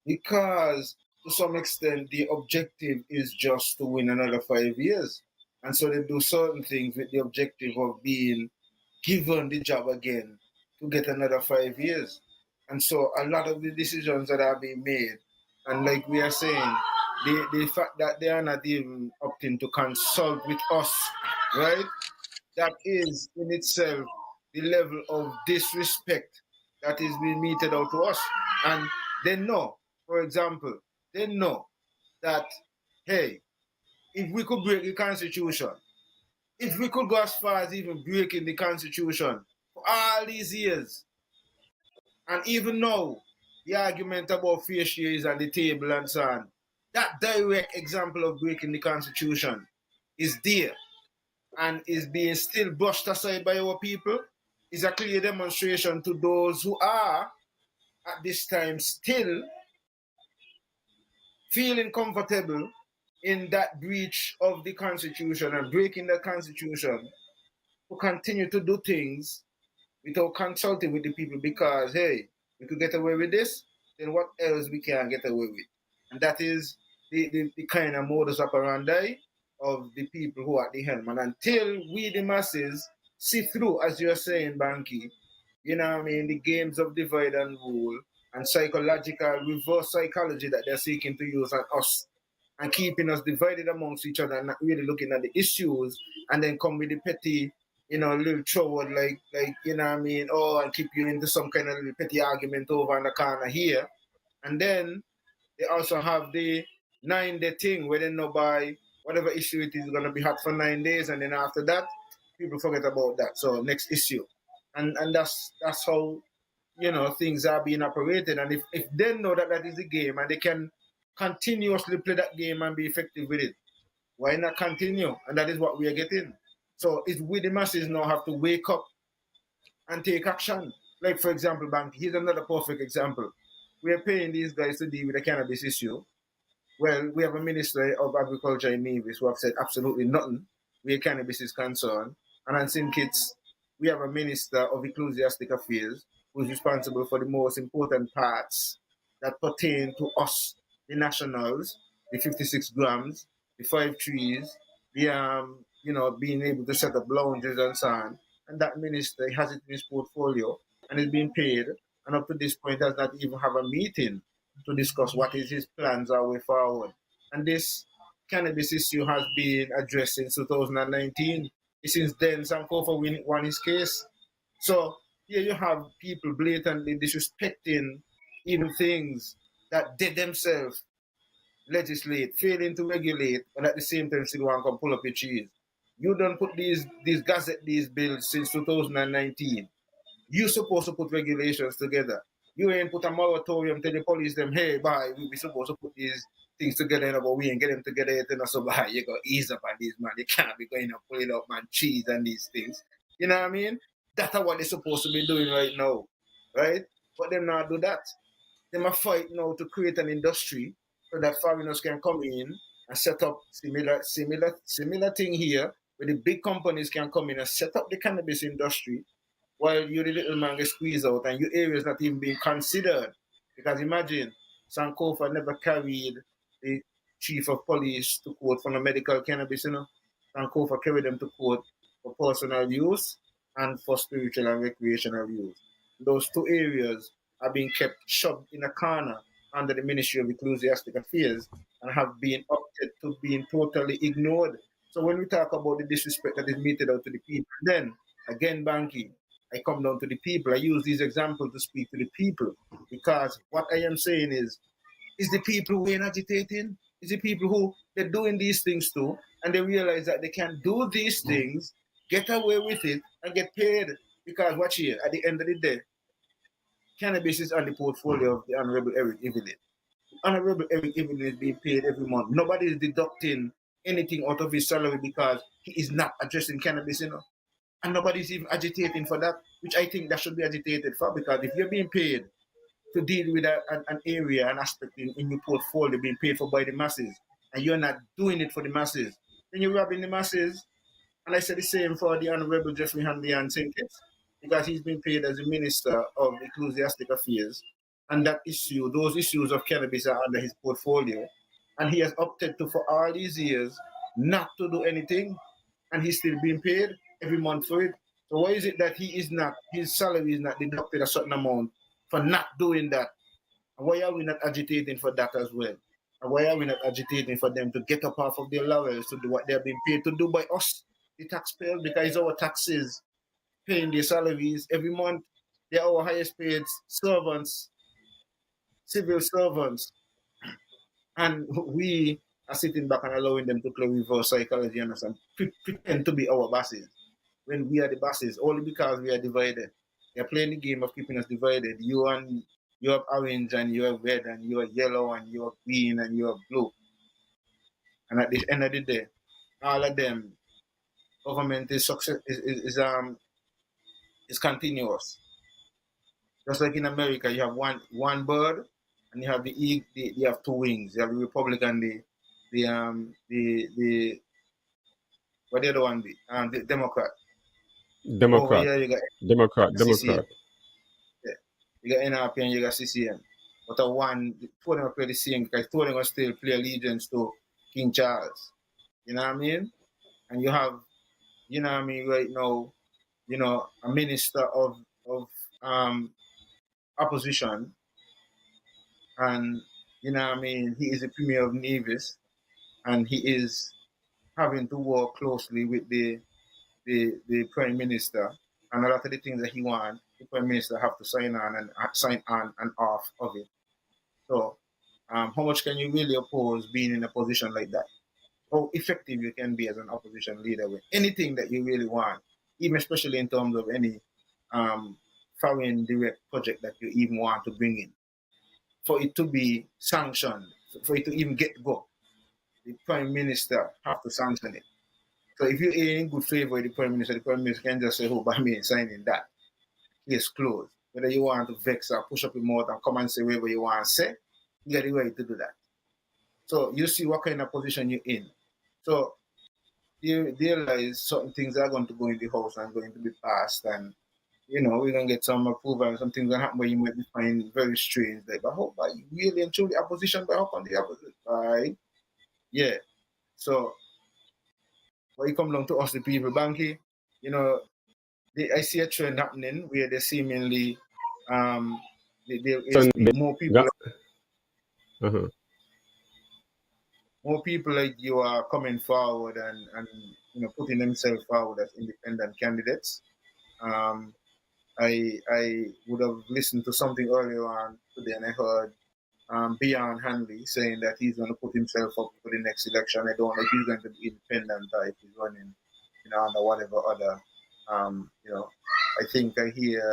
because to some extent the objective is just to win another 5 years. And so they do certain things with the objective of being given the job again to get another 5 years. And so a lot of the decisions that are being made, and like we are saying, the fact that they are not even opting to consult with us, right? That is in itself the level of disrespect that is being meted out to us. And they know, for example, they know that, hey, if we could break the Constitution, if we could go as far as even breaking the Constitution for all these years, and even now, the argument about fair share is on the table and so on, that direct example of breaking the Constitution is there and is being still brushed aside by our people, is a clear demonstration to those who are at this time still feeling comfortable in that breach of the Constitution and breaking the Constitution, to continue to do things without consulting with the people, because, hey, we could get away with this, then what else we can get away with? And that is the kind of modus operandi of the people who are at the helm. And until we, the masses, see through, as you're saying, Bankie, you know what I mean, the games of divide and rule and psychological reverse psychology that they're seeking to use on us and keeping us divided amongst each other and not really looking at the issues, and then come with the petty, little trouble like, you know what I mean, and keep you into some kind of little petty argument over in the corner here. And then they also have the 9-day thing where they know by whatever issue it is going to be hot for 9 days, and then after that, people forget about that. So next issue. And that's how, things are being operated. And if they know that that is the game and they can continuously play that game and be effective with it, why not continue? And that is what we are getting. So it's we the masses now have to wake up and take action. Like, for example, Bank, here's another perfect example. We are paying these guys to deal with the cannabis issue. Well, we have a Minister of Agriculture in Nevis who have said absolutely nothing where cannabis is concerned. And on St. Kitts, we have a Minister of Ecclesiastic Affairs who is responsible for the most important parts that pertain to us, the nationals, the 56 grams, the 5 trees, the being able to set up lounges and so on. And that minister has it in his portfolio and is being paid, and up to this point does not even have a meeting to discuss what is his plans our way forward. And this cannabis issue has been addressed since 2019. Since then, Sankofa won his case. So here you have people blatantly disrespecting even things that they themselves legislate, failing to regulate, and at the same time still want to come pull up your cheese. You don't put these bills since 2019. You're supposed to put regulations together. You ain't put a moratorium to the police them, hey, bye, we supposed to put these things together, but we ain't get them together yet, so bye, you go ease up on these, man. They can't be going to pull it up, man, cheese and these things. You know what I mean? That's what they're supposed to be doing right now, right? But them not do that. They must fight now to create an industry so that foreigners can come in and set up similar thing here, where the big companies can come in and set up the cannabis industry, while you the little man get squeezed out and your area is not even being considered. Because imagine, Sankofa never carried the chief of police to court for the medical cannabis, Sankofa carried them to court for personal use and for spiritual and recreational use. Those two areas are being kept shoved in a corner under the Ministry of Ecclesiastic Affairs and have been opted to being totally ignored. So when we talk about the disrespect that is meted out to the people, then again, Bankie, I come down to the people. I use these examples to speak to the people, because what I am saying is the people who ain't agitating, is the people who they're doing these things too, and they realize that they can do these things, get away with it, and get paid. Because watch here, at the end of the day, cannabis is on the portfolio of the Honorable Eric Evelyn. Honorable Eric Evelyn is being paid every month. Nobody is deducting anything out of his salary because he is not addressing cannabis, and nobody's even agitating for that, which I think that should be agitated for, because if you're being paid to deal with an area, an aspect in your portfolio being paid for by the masses, and you're not doing it for the masses, then you're robbing the masses. And I said the same for the Honorable Jeffrey Hanley and Sinkis, because he's been paid as a Minister of Ecclesiastic Affairs, and those issues of cannabis are under his portfolio, and he has opted to, for all these years, not to do anything, and he's still being paid every month for it. So why is it that his salary is not deducted a certain amount for not doing that? And why are we not agitating for that as well? And why are we not agitating for them to get up off of their laurels to do what they're being paid to do by us, the taxpayers? Because it's our taxes paying their salaries every month. They're our highest paid servants, civil servants. And we are sitting back and allowing them to play reverse psychology and pretend to be our bosses when we are the bosses, only because we are divided. They're playing the game of keeping us divided. You have orange, and you have red, and you have yellow, and you have green, and you have blue. And at the end of the day, all of them, government is continuous. Just like in America, you have one bird, and you have you have two wings. You have the Republican, the what the other one be? The Democrat. Over here you got Democrat. CCM. Yeah. You got NRP and you got CCM. But two of them play the same, because two of them will still play allegiance to King Charles. You know what I mean? And you have, you know what I mean, right now, a minister of opposition, and you know what I mean, he is the premier of Nevis, and he is having to work closely with the prime minister, and a lot of the things that he wants, the prime minister have to sign on and off of it. So, how much can you really oppose being in a position like that? How effective you can be as an opposition leader with anything that you really want, even especially in terms of any foreign direct project that you even want to bring in, for it to be sanctioned, for it to even get go, the prime minister have to sanction it. So if you're in good favor with the prime minister can just say, "Oh, by me signing that, case closed." Whether you want to vex or push up your mouth and come and say whatever you want to say, you got the right to do that. So you see what kind of position you're in. So you realize certain things are going to go in the house and going to be passed, and we're gonna get some approval and some things gonna happen where you might be finding very strange. Like, but how about really and truly opposition, but how come the opposite? Right? Yeah. So when you come down to us, the people, Bankie, I see a trend happening where they seemingly there is more people. Uh-huh. More people like you are coming forward and putting themselves forward as independent candidates. I would have listened to something earlier on today, and I heard Beyond Hanley saying that he's going to put himself up for the next election. I don't know if he's going to be independent or if he's running, under whatever other, I think I hear,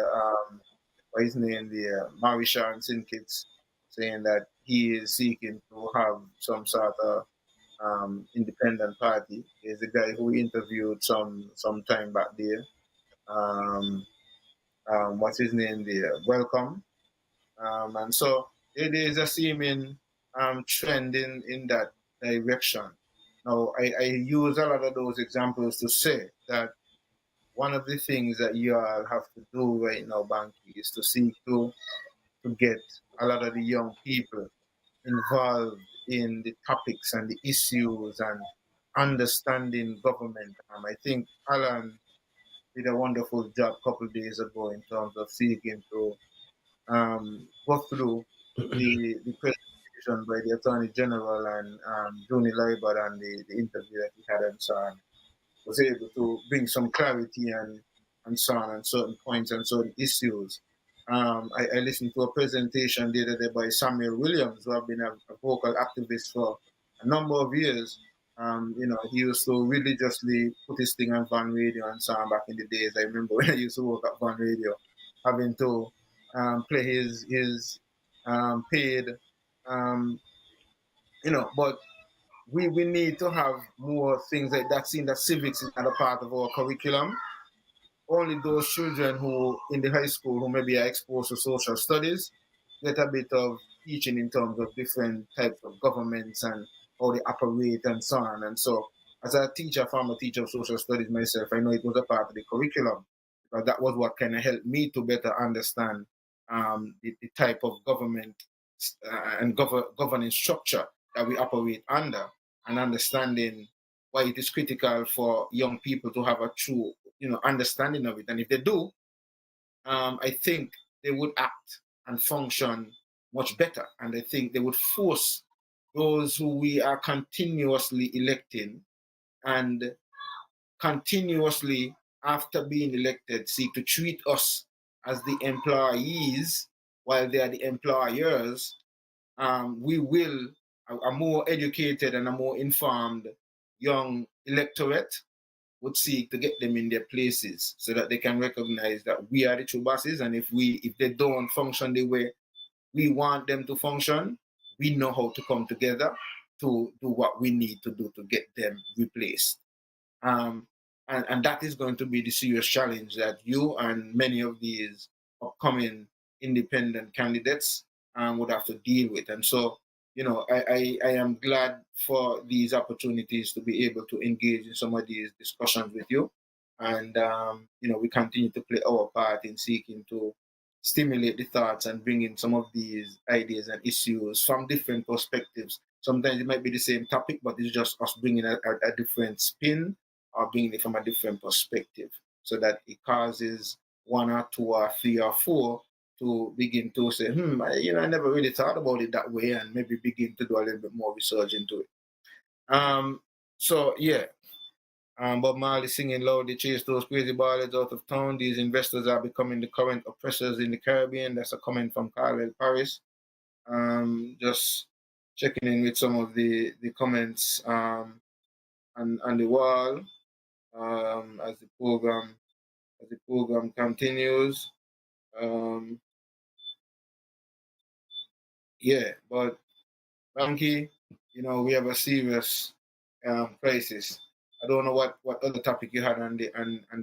what his name, the Marisha and Sinkits, saying that he is seeking to have some sort of independent party. He's the guy who we interviewed some time back there. What's his name there? Welcome. And so it is a seeming trend in that direction. Now, I use a lot of those examples to say that one of the things that you all have to do right now, Bankie, is to seek to get a lot of the young people involved in the topics and the issues and understanding government. I think Alan did a wonderful job a couple of days ago in terms of seeking to go through the presentation by the Attorney General and Juni Leiber and the interview that he had and so on. Was able to bring some clarity and and so on, and certain points and certain issues. I listened to a presentation the other day by Samuel Williams, who have been a vocal activist for a number of years. He used to religiously put his thing on Van Radio and so on back in the days. I remember when I used to work at Van Radio, having to play his paid, but we need to have more things like that, seeing that civics is not a part of our curriculum. Only those children who in the high school who maybe are exposed to social studies get a bit of teaching in terms of different types of governments and how they operate and so on. And so as a teacher, former teacher of social studies myself, I know it was a part of the curriculum, because that was what kind of helped me to better understand the type of government and governing structure that we operate under, and understanding why it is critical for young people to have a true understanding of it. And if they do, I think they would act and function much better. And I think they would force those who we are continuously electing and continuously, after being elected, seek to treat us as the employees while they are the employers. We will, a more educated and a more informed young electorate would seek to get them in their places so that they can recognize that we are the true bosses. And if they don't function the way we want them to function, we know how to come together to do what we need to do to get them replaced. And that is going to be the serious challenge that you and many of these upcoming independent candidates would have to deal with. And so, I am glad for these opportunities to be able to engage in some of these discussions with you. And, we continue to play our part in seeking to stimulate the thoughts and bring in some of these ideas and issues from different perspectives. Sometimes it might be the same topic, but it's just us bringing a different spin or bringing it from a different perspective, so that it causes one or two or three or four to begin to say, I never really thought about it that way, and maybe begin to do a little bit more research into it. So yeah, Bob Marley singing loudly, chase those crazy ballets out of town. These investors are becoming the current oppressors in the Caribbean. That's a comment from Carlisle Paris. Just checking in with some of the comments on the wall as the program continues. Yeah, but Bankie, we have a serious crisis. I don't know what other topic you had on the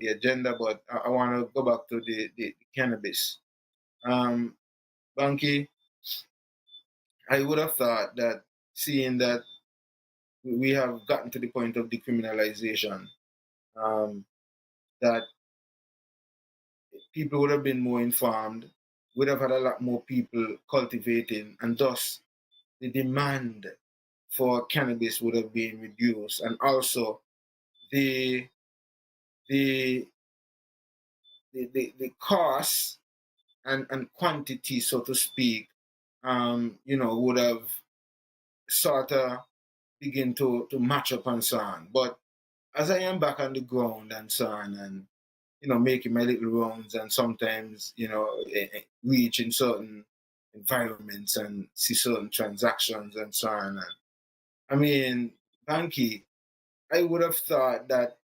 agenda, but I want to go back to the cannabis. Bankie, I would have thought that, seeing that we have gotten to the point of decriminalization, that people would have been more informed, would have had a lot more people cultivating, and thus the demand for cannabis would have been reduced, and also the cost and quantity, so to speak, would have sort of begin to match up and so on. But as I am back on the ground and so on, and making my little rounds, and sometimes reach in certain environments and see certain transactions and so on. And I mean, Bankie, I would have thought that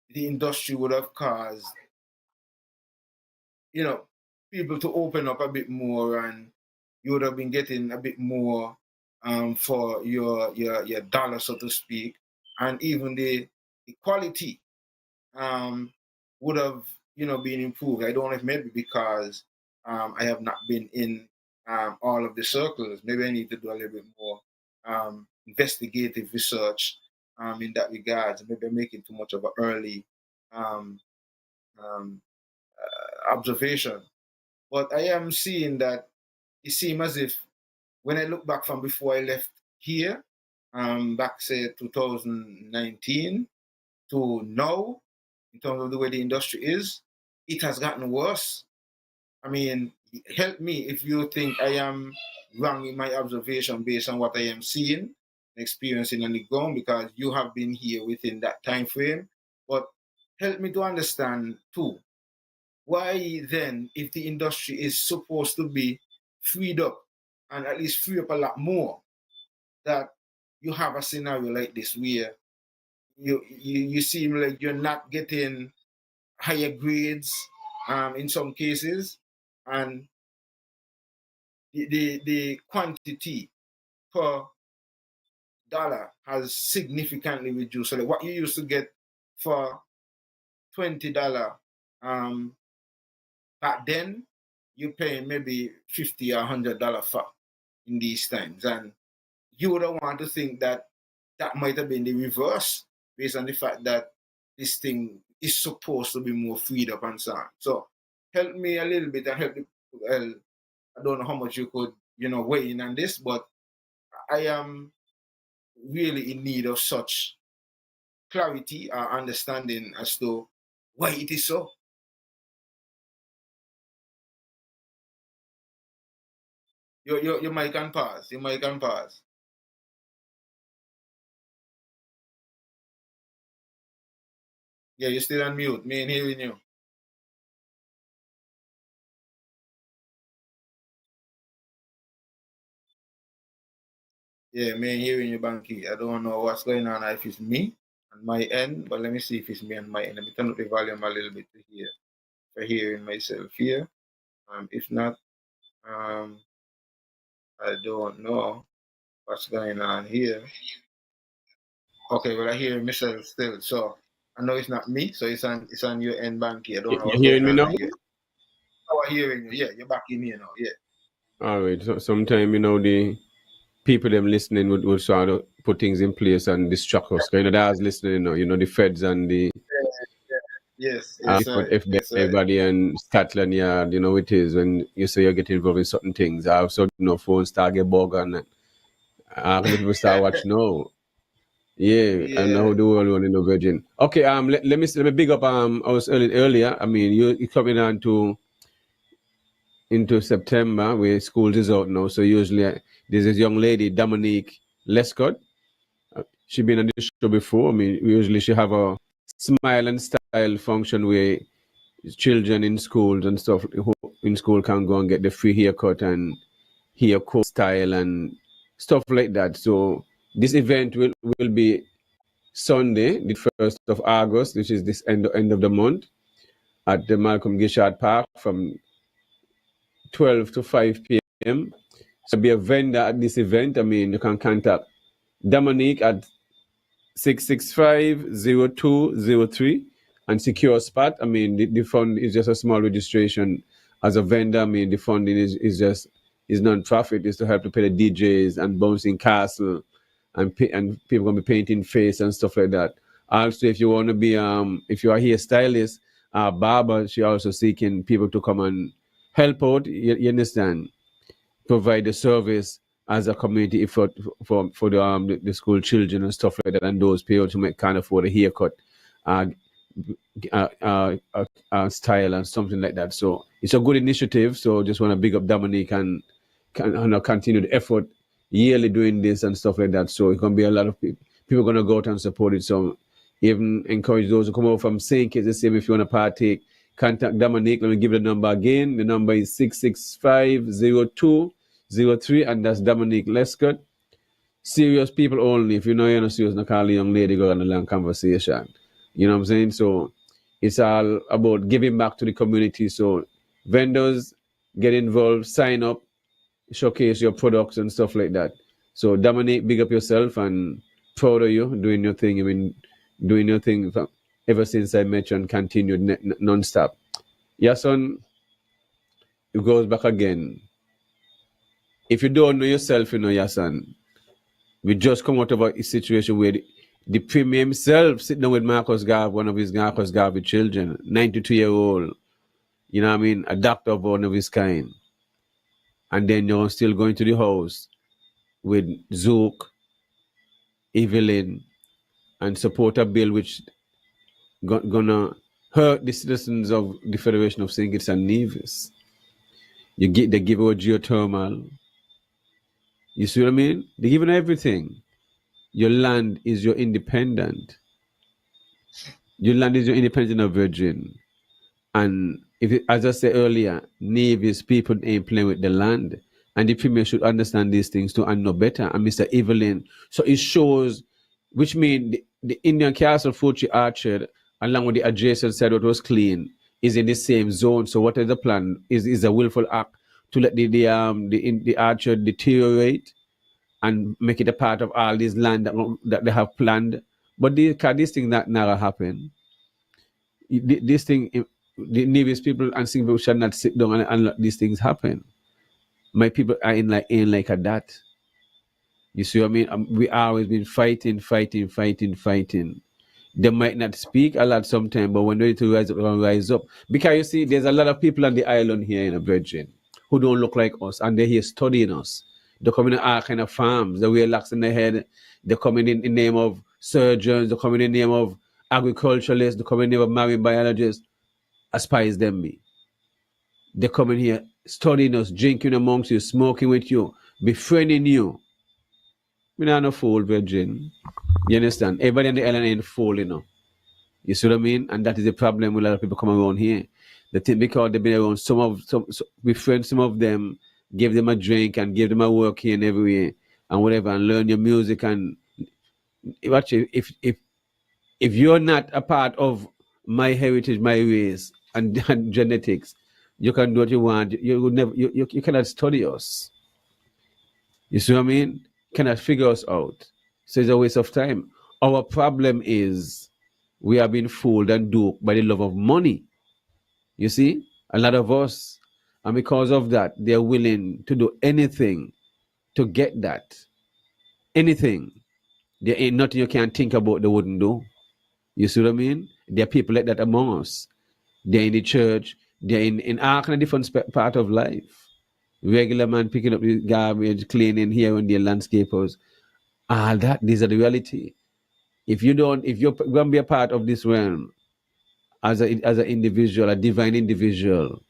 the industry would have caused people to open up a bit more, and you would have been getting a bit more for your dollar, so to speak, and even the quality would have been improved. I don't know if maybe because I have not been in all of the circles. Maybe I need to do a little bit more investigative research in that regard. Maybe I'm making too much of an early um, observation. But I am seeing that it seems as if, when I look back from before I left here, back say 2019 to now, in terms of the way the industry is, it has gotten worse. I mean, help me if you think I am wrong in my observation based on what I am seeing, experiencing on the ground, because you have been here within that time frame. But help me to understand too, why then, if the industry is supposed to be freed up and at least free up a lot more, that you have a scenario like this where you seem like you're not getting higher grades in some cases, and the quantity per dollar has significantly reduced. So like what you used to get for $20 back then, you're paying maybe $50 or $100 for in these times. And you would want to think that that might have been the reverse based on the fact that this thing is supposed to be more freed up and so on. So help me a little bit and help me. Well, I don't know how much you could, weigh in on this, but I am really in need of such clarity or understanding as to why it is so. Your mic can pause. Your mic can pause. Yeah, you're still on mute. Me ain't hearing you. Yeah, me ain't hearing you, Bankie. I don't know what's going on, if it's me on my end, but let me see if it's me on my end. Let me turn up the volume a little bit to hear. For hearing myself here. If not, I don't know what's going on here. Okay, well I hear myself still. So I know it's not me, so it's on your end, Bankie. I don't know You what's hearing going me on now? here. Oh, I'm hearing you. Yeah, you're back in here now. Yeah. All right. So sometimes, the people them listening would sort of put things in place and distract us. That's listening, the feds and the Yes, yes, sir. if Yes, sir. everybody and Scotland Yard, it is when you say you get involved in certain things. All of a sudden, phones start get bug and the people start watching. No, yeah, I Yeah. know the world running no virgin. Okay, let me big up. I was earlier. I mean, you coming on to into September where school is out now. So usually there's this young lady, Dominique Lescott. She been on this show before. I mean, usually she have a smile and style function where children in schools and stuff who in school can go and get the free haircut and haircut style and stuff like that. So this event will be Sunday, the 1st of August, which is this end of the month, at the Malcolm Gishard Park from 12 to 5 p.m. So be a vendor at this event. I mean, you can contact Dominique at 665-0203 and secure a spot. I mean, the fund is just a small registration as a vendor. I mean, the funding is non-profit. Is to help to pay the DJs and bouncing castle and people gonna be painting face and stuff like that. Also, if you want to be if you are here stylist, barber, she also seeking people to come and help out. You understand? Provide the service as a community effort for the school children and stuff like that, and those people to can't afford a haircut, uh, style and something like that. So it's a good initiative. So just want to big up Dominique and continue the effort yearly doing this and stuff like that. So it can be a lot of people going to go out and support it. So even encourage those who come over from St. Kitts the same if you want to partake. Contact Dominique. Let me give the number again. The number is 665-0203, and that's Dominique Lescott. Serious people only. If you know you're not serious, not call a young lady, go on a long conversation. You know what I'm saying? So it's all about giving back to the community. So vendors get involved, sign up, showcase your products and stuff like that. So Dominique, big up yourself and proud of you doing your thing. You've been doing your thing ever since I met you and continued non-stop. Yahsonn, it goes back again. If you don't know yourself, Yahsonn, we just come out of a situation where the premier himself sitting down with Marcus Garvey, one of his Marcus Garvey children, 92-year-old, you know what I mean, a doctor of one of his kind. And then you're still going to the house with Zook, Evelyn, and support a bill which gonna hurt the citizens of the Federation of St. Kitts and Nevis. They give away geothermal. You see what I mean? They give everything. Your land is your independent. Your land is your independent of virgin. And as I said earlier, navies people ain't playing with the land. And the premier should understand these things too and know better. And Mr. Evelyn. So it shows, which means the Indian Castle Fuji Orchard, along with the adjacent side what was clean, is in the same zone. So what is the plan? Is a willful act to let the orchard deteriorate and make it a part of all this land that they have planned. But this thing that never happen. This thing, the Nevis people and Singapore shall not sit down and let these things happen. My people are in like a that. You see what I mean? We always been fighting. They might not speak a lot sometimes, but when they're ready to rise up, they're gonna rise up. Because you see, there's a lot of people on the island here in the Virgin who don't look like us, and they're here studying us. They're coming in all kind of farms. They wear locks in their head. They're coming in the name of surgeons. They're coming in the name of agriculturalists. They're coming in the name of marine biologists. As far as them be. They're coming here, studying us, drinking amongst you, smoking with you, befriending you. We're not no fool, Virgin. You understand? Everybody on the island ain't fool, you know. You see what I mean? And that is the problem with a lot of people come around here. They think because they've been around befriend some of them, give them a drink and give them a work here and everywhere and whatever, and learn your music. And actually, if you're not a part of my heritage, my race, and genetics, you can do what you want. You would never. You cannot study us. You see what I mean? Cannot figure us out. So it's a waste of time. Our problem is we are being fooled and duped by the love of money. You see, a lot of us, and because of that, they're willing to do anything to get that. Anything. There ain't nothing you can think about they wouldn't do. You see what I mean? There are people like that among us. They're in the church. They're in all kind of different part of life. Regular man picking up the garbage, cleaning here and there, landscapers. All that, these are the reality. If you're going to be a part of this realm as an individual, a divine individual,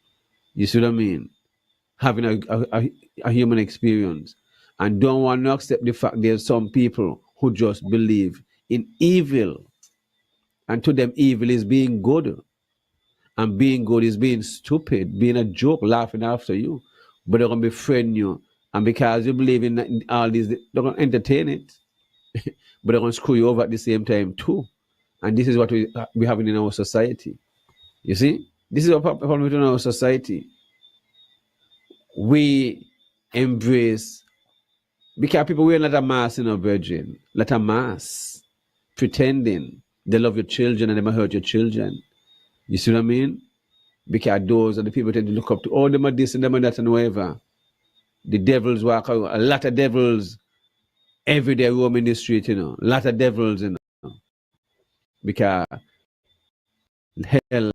you see what I mean? Having a human experience, and don't want to accept the fact there's some people who just believe in evil, and to them evil is being good. And being good is being stupid, being a joke, laughing after you. But they're going to befriend you. And because you believe in all these, they're going to entertain it. But they're going to screw you over at the same time too. And this is what we have in our society. You see? This is what problem in our society. We embrace, because people wear not a mask in a virgin. Not a mask. Pretending they love your children and they might hurt your children. You see what I mean? Because those are the people tend to look up to. Oh, them are this and them are that and whatever. The devils walk out. A lot of devils every day roaming the street, you know. A lot of devils, you know. Because hell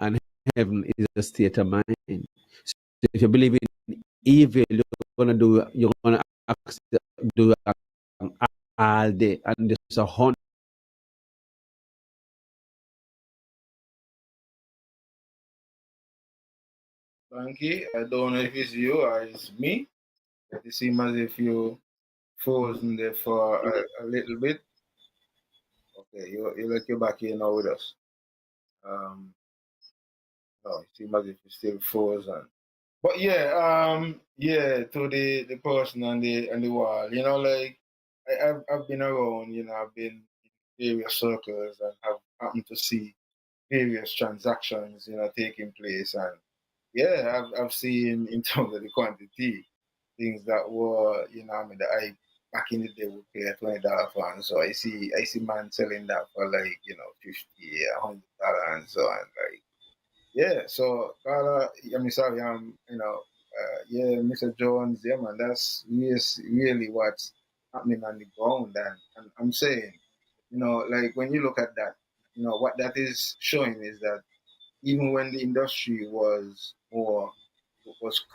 and heaven is a state of mind. So if you believe in evil, you're gonna do all day, and there's a hunt. Banky, I don't know if it's you or it's me. It seems as if you frozen there for a little bit. Okay, you let you back here now with us. Um, no, it seems as if you're still frozen. But yeah, to the person on the wall, you know, like I've been around, you know, I've been in various circles and have happened to see various transactions, you know, taking place, and yeah, I've seen in terms of the quantity things that were, you know, I mean, that I back in the day would pay a $20 for, and so I see man selling that for like, you know, 50, $100, and so on, like. Yeah, so I mean, sorry, yeah, Mr. Jones, yeah, man, that's really what's happening on the ground, and I'm saying, you know, like when you look at that, you know, what that is showing is that even when the industry was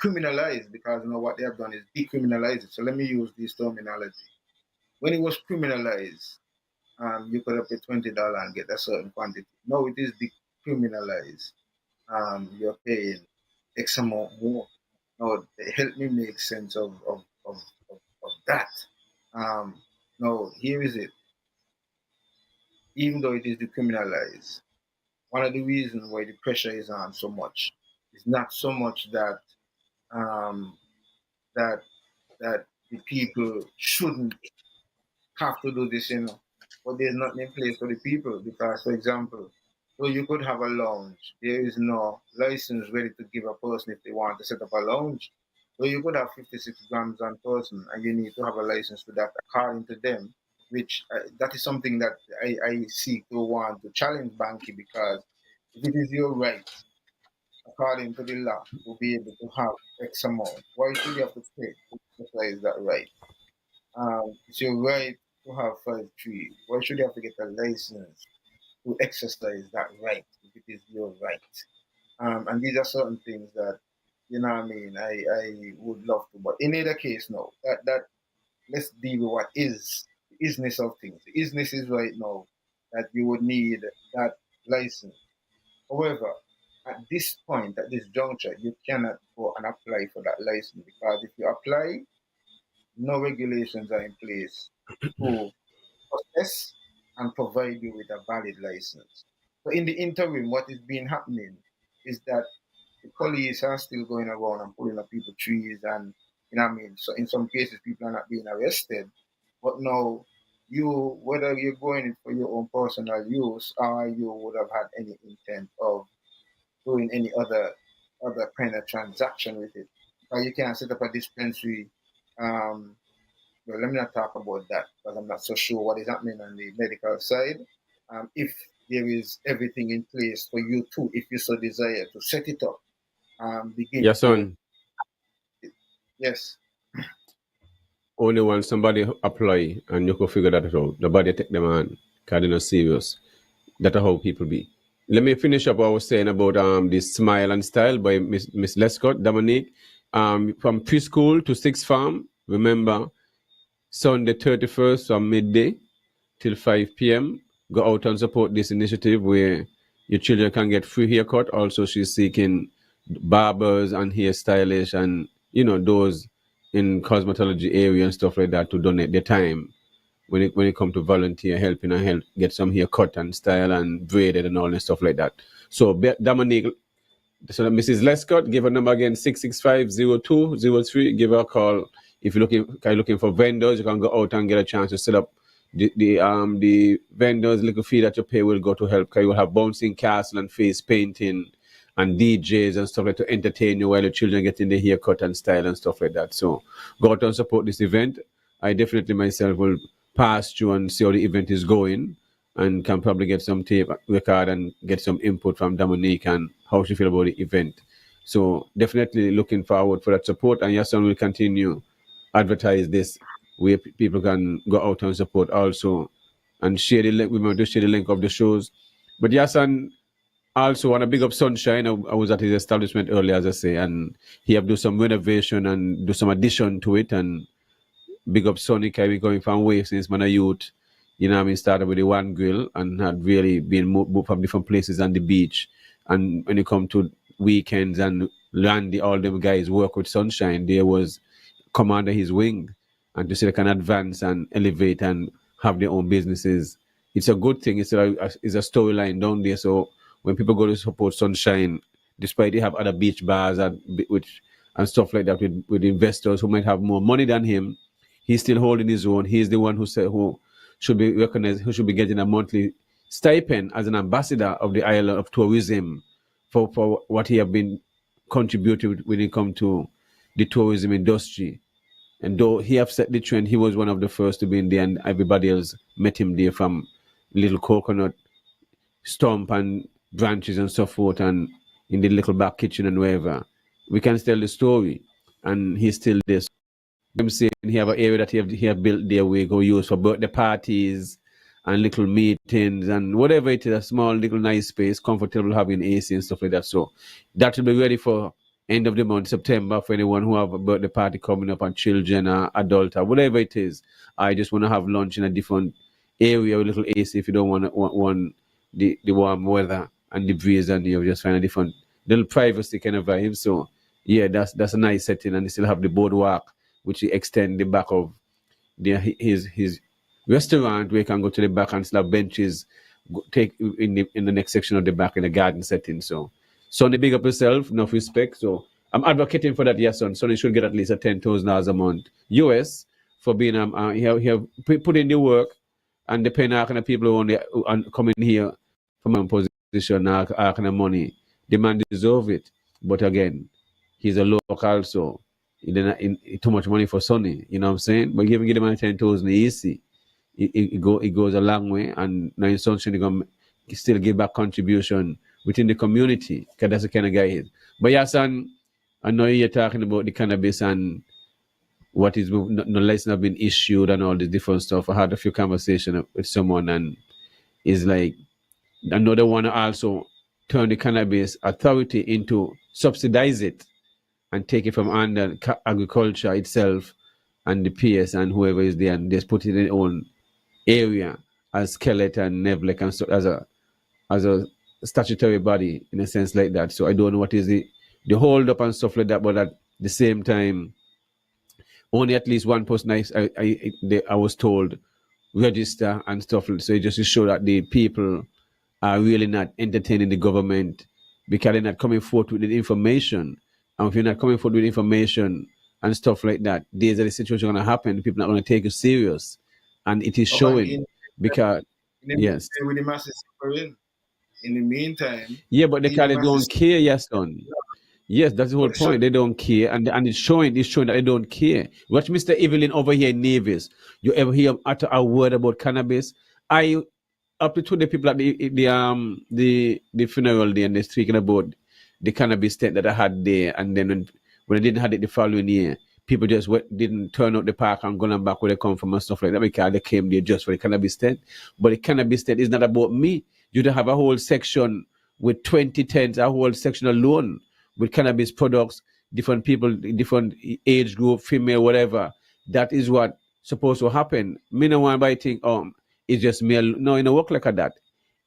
criminalized, because you know what they have done is decriminalize it. So let me use this terminology. When it was criminalized, you could have paid $20 and get a certain quantity. No, it is decriminalized. You're paying X amount more. Now, help me make sense of that. Now, here is it. Even though it is decriminalized, one of the reasons why the pressure is on so much is not so much that um, that that the people shouldn't have to do this, but there's nothing in place for the people because, for example, so you could have a lounge. There is no license ready to give a person if they want to set up a lounge. So you could have 56 grams on person, and you need to have a license for that according to them. Which that is something that I seek to want to challenge Banky because if it is your right, according to the law, to be able to have X amount, why should you have to pay to exercise that right? It's your right to have 5 trees. Why should you have to get a license to exercise that right if it is your right? And these are certain things that, you know what I mean, I would love to. But in either case, no, that let's deal with what is the isness of things. The isness is right now that you would need that license. However, at this point, at this juncture, you cannot go and apply for that license because if you apply, no regulations are in place to process and provide you with a valid license. So in the interim, what is been happening is that the police are still going around and pulling up people trees and you know what I mean. So in some cases, people are not being arrested, but now you whether you're going it for your own personal use or you would have had any intent of doing any other kind of transaction with it. But you can't set up a dispensary. Well, let me not talk about that because I'm not so sure what is happening on the medical side. If there is everything in place for you too, if you so desire to set it up, begin Your to son, yes, only when somebody apply and you can figure that out. Nobody take them on because they're not serious. That's how people be. Let me finish up what I was saying about the Smile and Style by Miss Lescott, Dominique. From preschool to sixth farm, remember, Sunday 31st from midday till 5 p.m. Go out and support this initiative where your children can get free haircut. Also, she's seeking barbers and hairstylists and, those in cosmetology area and stuff like that to donate their time when it come to volunteer helping and help get some hair cut and style and braided and all that stuff like that. So Dominique, so Mrs. Lescott, give her number again 665-0203. Give her a call. If you're looking for vendors, you can go out and get a chance to set up the vendors. Little fee that you pay will go to help. Because you will have bouncing castle and face painting and DJs and stuff like that to entertain you while the children getting their haircut and style and stuff like that. So go out and support this event. I definitely myself will pass through and see how the event is going and can probably get some tape record and get some input from Dominique and how she feel about the event. So definitely looking forward for that support, and Yahsonn will continue advertise this where people can go out and support also and share the link. We might just share the link of the shows. But Yahsonn also want to big up Sunshine. I was at his establishment earlier, as I say, and he have do some renovation and do some addition to it. And big up Sonic, I be going from way since when I youth. You know what I mean? Started with the one grill and had really been moved from different places on the beach. And when it come to weekends and Landy, all them guys work with Sunshine, there was come under his wing and to see they can advance and elevate and have their own businesses. It's a good thing. It's a storyline down there. So when people go to support Sunshine, despite they have other beach bars and stuff like that with investors who might have more money than him, he's still holding his own. He's the one who should be recognized, who should be getting a monthly stipend as an ambassador of the island of tourism for what he have been contributing when it comes to the tourism industry. And though he have set the trend, he was one of the first to be in there, and everybody else met him there from little coconut stump and branches and so forth, and in the little back kitchen and wherever. We can tell the story, and he's still there. I'm saying he have an area that he have built there where he go use for birthday parties and little meetings and whatever it is, a small little nice space, comfortable having AC and stuff like that. So that will be ready for end of the month, September, for anyone who have a birthday party coming up and children or adult or whatever it is. I just want to have lunch in a different area with little AC if you don't want the warm weather and the breeze, and you just find a different little privacy kind of vibe. So yeah, that's a nice setting, and they still have the boardwalk which he extend the back of his restaurant where you can go to the back and still have benches take in the next section of the back in the garden setting. So Sonny, big up yourself, enough respect. So I'm advocating for that, yes, son. Sonny should get at least a $10,000 a month US for being he have put in the work, and depending on kind of people who only coming here from a position kind of money, the man deserve it. But again, he's a local, so he didn't too much money for Sonny. You know what I'm saying? But give him a 10,000 easy. It goes a long way, and now in Sunshine, going to still give back contribution within the community, because that's the kind of guy he is. But Yahsonn, I know you're talking about the cannabis and what is no license have been issued and all this different stuff. I had a few conversations with someone, and it's like another one also turn the cannabis authority into subsidize it and take it from under agriculture itself and the PS and whoever is there, and just put it in their own area as skeleton, Nevlek, and so as a statutory body in a sense like that. So I don't know what is the hold up and stuff like that, but at the same time, only at least one person I was told register and stuff. So just to show that the people are really not entertaining the government because they're not coming forth with the information. And if you're not coming forth with information and stuff like that, these are the situations going to happen. People are not going to take you serious. And it is showing because, yes. With the masses suffering. In the meantime, yeah, but they don't care, yes, son. Yes, that's the whole point. They don't care, and it's showing that they don't care. Watch Mr. Evelyn over here in Nevis. You ever hear him utter a word about cannabis? Up to the people at the funeral day, and they're speaking about the cannabis tent that I had there, and then when I didn't have it the following year, people just didn't turn out the park and go back where they come from and stuff like that because they came there just for the cannabis tent. But the cannabis tent is not about me. You don't have a whole section with 20 tents, a whole section alone with cannabis products, different people, different age group, female, whatever. That is what supposed to happen. Me no one by think, it's just me. No, it don't work like that.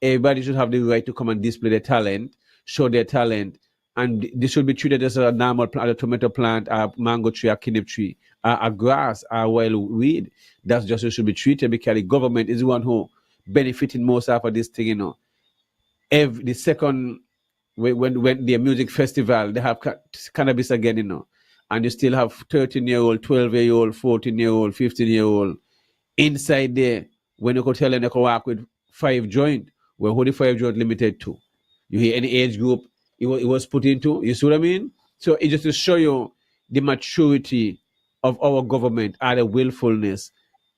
Everybody should have the right to come and display their talent, show their talent, and they should be treated as a normal plant, a tomato plant, a mango tree, a kidney tree, a grass, a wild weed. That's just how it should be treated because the government is the one who benefiting most out of this thing, you know. The second, when the music festival, they have cannabis again, you know, and you still have 13-year-old, 12-year-old, 14-year-old, 15-year-old inside there. When you could tell them they could work with 5 joint, well, who the 5 joint limited to? You hear any age group it was put into? You see what I mean? So it just to show you the maturity of our government and the willfulness,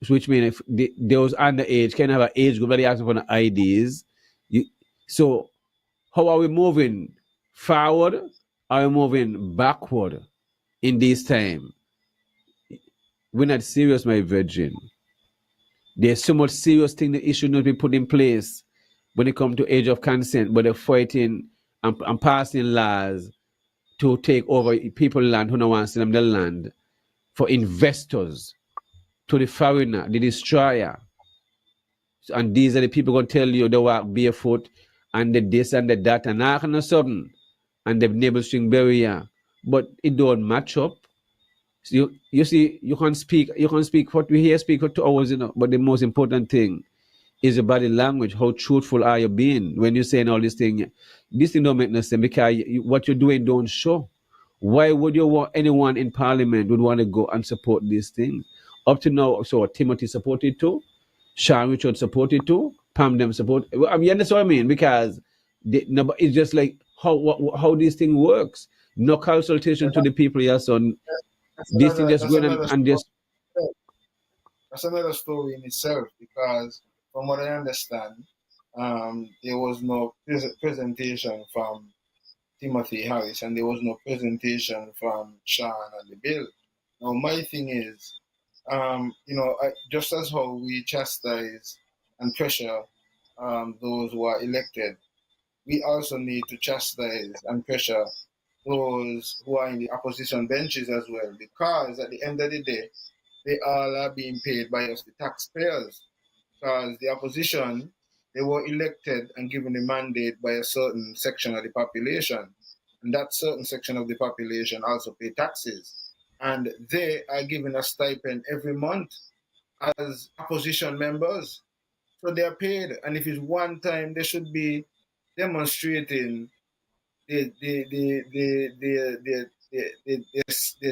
which means if those underage can have an age group that they ask for the IDs. So how are we moving forward? Are we moving backward in this time? We're not serious, my virgin. There's so much serious thing that it should not be put in place when it comes to age of consent, but they're fighting and passing laws to take over people land who don't want to sell them the land for investors, to the foreigner, the destroyer. And these are the people going to tell you they walk barefoot and the this and the that and all kind of something, and the navel string barrier, but it don't match up. So you see, you can speak what we hear, speak for 2 hours, you know, but the most important thing is your body language. How truthful are you being when you're saying all these things? This thing don't make no sense because what you're doing don't show. Why would you want anyone in parliament would want to go and support these things? Up to now, so Timothy supported too, Sean Richard supported too, Pam them support. I mean, you understand what I mean? Because it's just like how this thing works. No consultation to the people. Yes, on this thing just going and just. That's another story in itself because, from what I understand, there was no presentation from Timothy Harris and there was no presentation from Sean and the bill. Now, my thing is, just as how we chastise and pressure those who are elected, we also need to chastise and pressure those who are in the opposition benches as well, because at the end of the day, they all are being paid by us, the taxpayers, because the opposition, they were elected and given the mandate by a certain section of the population. And that certain section of the population also pay taxes. And they are given a stipend every month as opposition members. So they are paid, and if it's one time, they should be demonstrating their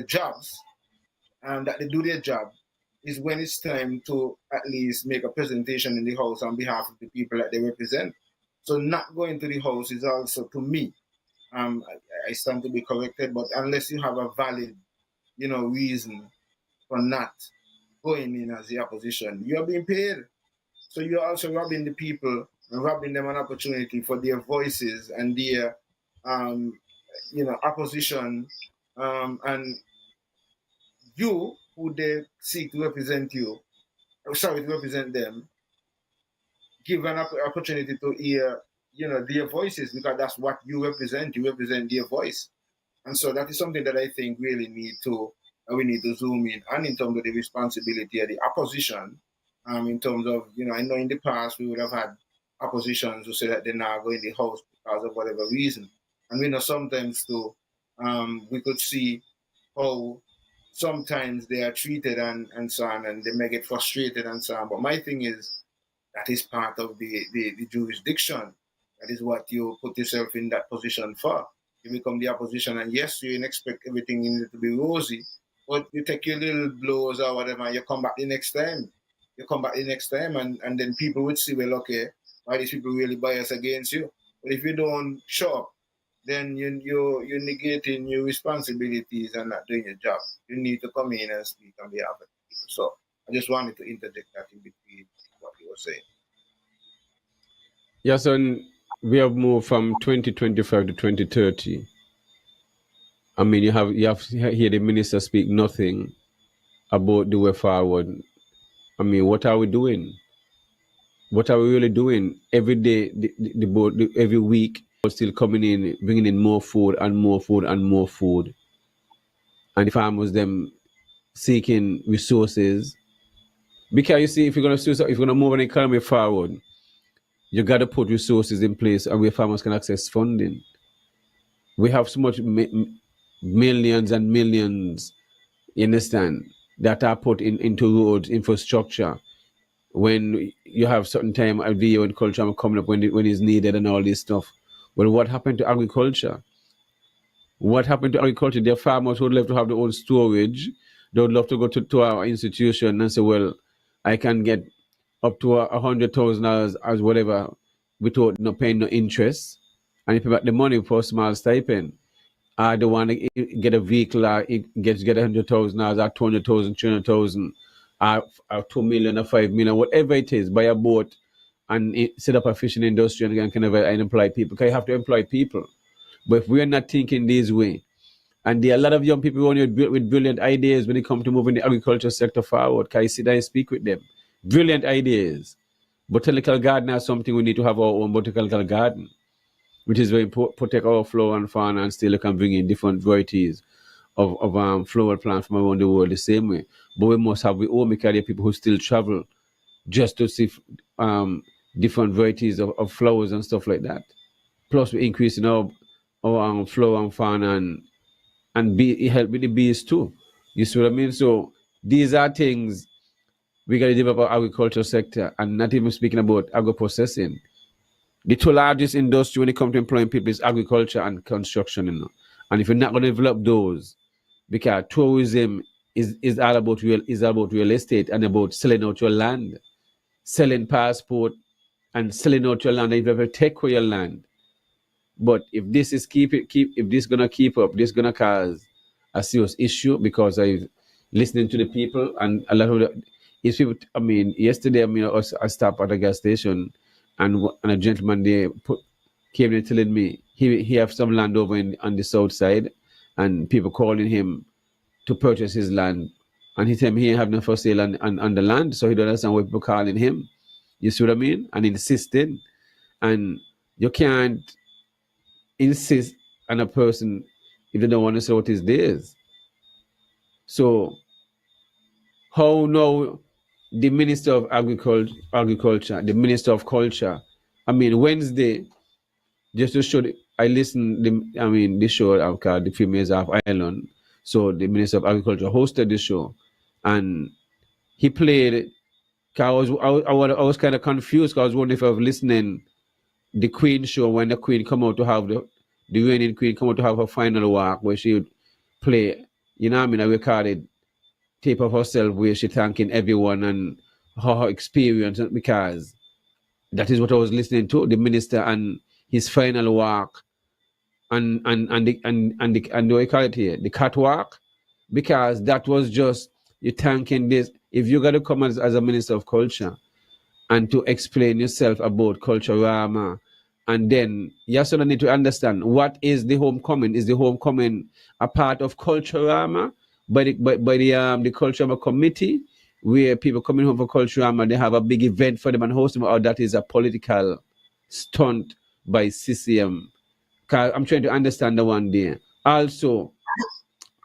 jobs, and that they do their job, is when it's time to at least make a presentation in the house on behalf of the people that they represent. So not going to the house is also, to me, I stand to be corrected, but unless you have a valid, reason for not going in as the opposition, you are being paid. So you're also robbing the people and robbing them an opportunity for their voices and their, opposition, and you, who they seek to represent to represent them, give an opportunity to hear, their voices, because that's what you represent. You represent their voice. And so that is something that I think really we need to zoom in, and in terms of the responsibility of the opposition, in terms of, I know in the past we would have had oppositions who say that they're not going to the house because of whatever reason. And we know sometimes too, we could see how sometimes they are treated and so on, and they may get frustrated and so on. But my thing is, that is part of the jurisdiction. That is what you put yourself in that position for. You become the opposition, and yes, you expect everything in it to be rosy, but you take your little blows or whatever, and you come back the next time. And then people would see, well, okay, why these people really bias against you? But if you don't show up, then you're negating your responsibilities and not doing your job. You need to come in and speak on behalf of the people. So I just wanted to interject that in between what you were saying. Yes, and we have moved from 2025 to 2030. I mean, you have hear the minister speak nothing about the way forward. I mean, what are we doing? What are we really doing? Every day, the boat, every week, still coming in, bringing in more food and more food and more food. And the farmers, them seeking resources. Because you see, if you're gonna move an economy forward, you got to put resources in place and where farmers can access funding. We have so much millions and millions, you understand, that are put into roads, infrastructure. When you have certain time a video and culture coming up when it's needed and all this stuff. Well, what happened to agriculture? What happened to agriculture? There are farmers who would love to have their own storage. They would love to go to our institution and say, well, I can get up to $100,000 as whatever without no paying no interest. And if you pay back the money for a small stipend, I don't want to get a vehicle, get $100,000 or 200,000, 300,000, or 2 million or 5 million, whatever it is, buy a boat and set up a fishing industry and kind of employ people. Because you have to employ people. But if we're not thinking this way, and there are a lot of young people with brilliant ideas when it comes to moving the agriculture sector forward, can you sit down and speak with them? Brilliant ideas. Botanical garden is something we need to have our own botanical garden, which is very important. Protect our flora and fauna, and still can bring in different varieties of flower plants from around the world the same way. But we must have, we all make idea people who still travel just to see different varieties of flowers and stuff like that. Plus, we increase our flora and fauna and help with the bees too. You see what I mean? So these are things we got to develop our agriculture sector, and not even speaking about agro-processing. The two largest industry when it comes to employing people is agriculture and construction, And if you're not going to develop those, because tourism is all about real estate and about selling out your land, selling passport and selling out your land, and if you ever take away your land. But if this is if this gonna keep up, this gonna cause a serious issue, because I've listening to the people and a lot of these people. I mean, yesterday, I stopped at a gas station, and a gentleman there came in telling me he have some land over on the south side, and people calling him to purchase his land, and he told me he have no for sale on the land, so he don't understand why people calling him. You see what I mean? And insisting, and you can't insist on a person if they don't want to say what is theirs. So how now the Minister of Agriculture, the Minister of Culture, Wednesday, just to show, I listened, the show called The Females of Ireland. So the Minister of Agriculture hosted the show, and he played Cause I was kind of confused. Cause I was wondering if I was listening the Queen show when the Queen come out to have the reigning Queen come out to have her final walk where she would play, you know what I mean, a recorded tape of herself where she thanking everyone and her experience, because that is what I was listening to, the minister and his final walk and what you call it here, the catwalk, because that was just you thanking this. If you got to come as a minister of culture and to explain yourself about Culturama, and then you also need to understand what is the homecoming. Is the homecoming a part of Culturama by the Culturama committee, where people coming home for Culturama, they have a big event for them and host them, or that is a political stunt by CCM? I'm trying to understand the one there. Also,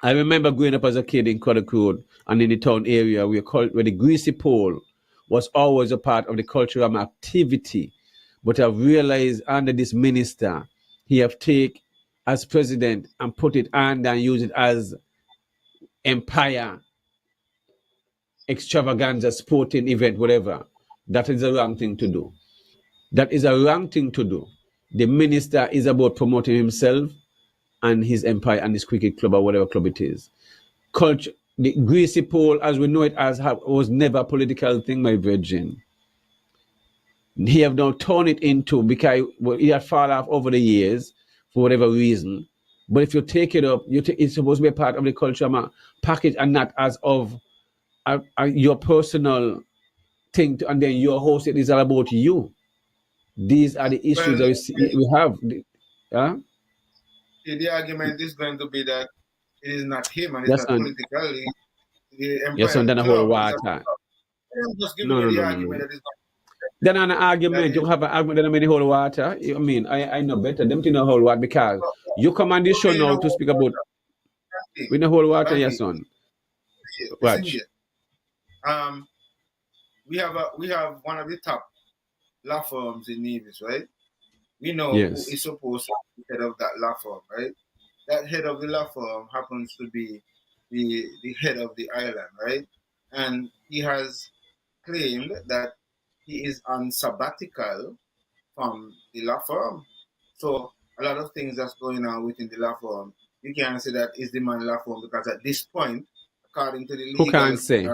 I remember growing up as a kid in Kodak Road and in the town area where the greasy pole was always a part of the cultural activity. But I've realized under this minister, he have taken as president and put it under and use it as empire, extravaganza, sporting event, whatever. That is a wrong thing to do. That is a wrong thing to do. The minister is about promoting himself and his empire and his cricket club or whatever club it is. Culture, the greasy pole, as we know it as, was never a political thing, my virgin. He have now turned it into, because it had fallen off over the years for whatever reason. But if you take it up, it's supposed to be a part of the culture package and not as of your personal thing. And then your host, it is all about you. These are the issues that we have. Yeah? The argument is going to be that it is not him and it's not politically. Yes, and then a whole water. I'm just giving you the argument that is not. Then an argument, you have an argument that I'm in the whole water. I mean, I know better. Them thing the whole water, because you come on this show now to speak about with the whole water, yes, son. Watch. We have one of the top law firms in Nevis, right? We know who is supposed to be the head of that law firm, right? That head of the law firm happens to be the head of the island, right? And he has claimed that he is on sabbatical from the law firm. So a lot of things that's going on within the law firm, you can't say that is the man law firm, because at this point, according to the legal... Who can't say?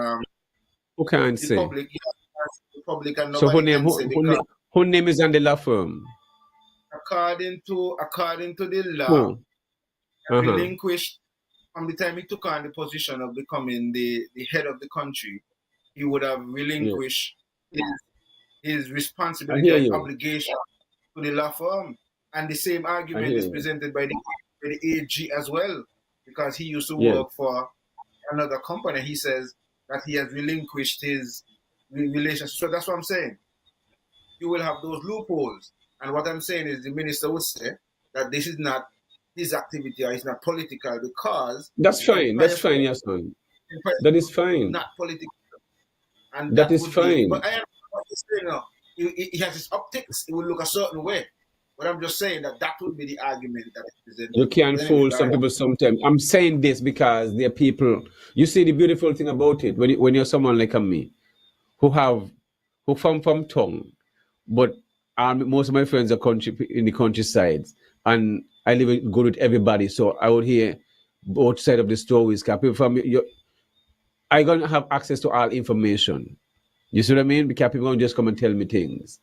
Who can't say? The public and so who name is on the law firm? According to the law, relinquished from the time he took on the position of becoming the head of the country, he would have relinquished his responsibility and obligation to the law firm. And the same argument is presented by the AG as well, because he used to work for another company. He says that he has relinquished his relationship. So that's what I'm saying. You will have those loopholes. And what I'm saying is the minister would say that this is not his activity or it's not political, because... That's fine. That's fine, Yahsonn. That is fine. Not political. And that is fine. But I am what you're saying now. He has his optics. It will look a certain way. But I'm just saying that would be the argument that is presented. You can't fool some people sometimes. I'm saying this because there are people... You see, the beautiful thing about it, when you're someone like me, who from town, but most of my friends are in the countryside, and I live good with everybody, so I would hear both sides of the stories. People from I gonna have access to all information. You see what I mean? Because people don't just come and tell me things.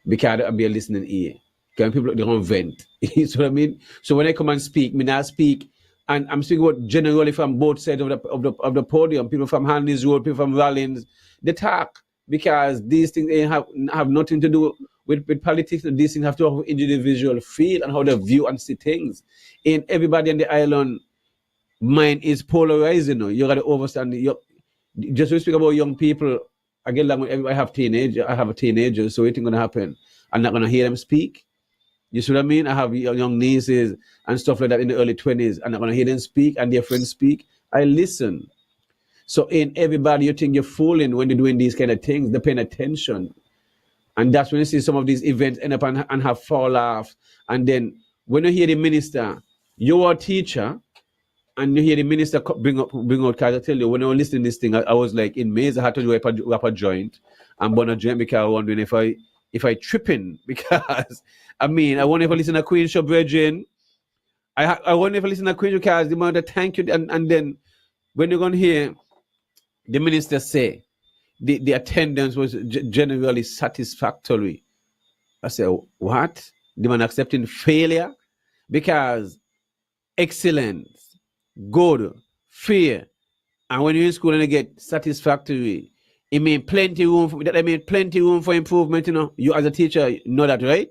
Because I'll be a listening ear. Because people they don't vent. You see what I mean? So when I come and speak, I speak, and I'm speaking about generally from both sides of the podium. People from Hanley's Road, people from Rollins, they talk, because these things they have nothing to do with politics. These things have to do with individual feel and how they view and see things. And everybody on the island mind is polarized. You got to understand. Just to speak about young people, again, I have a teenager, so anything gonna happen, I'm not gonna hear them speak. You see what I mean? I have young nieces and stuff like that in the early 20s, and I'm gonna hear them speak and their friends speak. I listen. So in everybody, you think you're fooling when you're doing these kind of things. They're paying attention. And that's when you see some of these events end up and have fall off. And then when you hear the minister, you're a teacher, and you hear the minister bring out cards. I tell you, when I was listening to this thing, I was like in maze. I had to do a joint and burn a joint because I was wondering if I tripping because I mean I won't ever listen to Queen Show Virgin. I won't ever listen to Queen Show because the amount of thank you and then when you're gonna hear the minister say the attendance was generally satisfactory. I said, what? The man accepting failure because excellence, good, fair. And when you're in school and you get satisfactory, it means plenty room for improvement, you know. You as a teacher know that, right?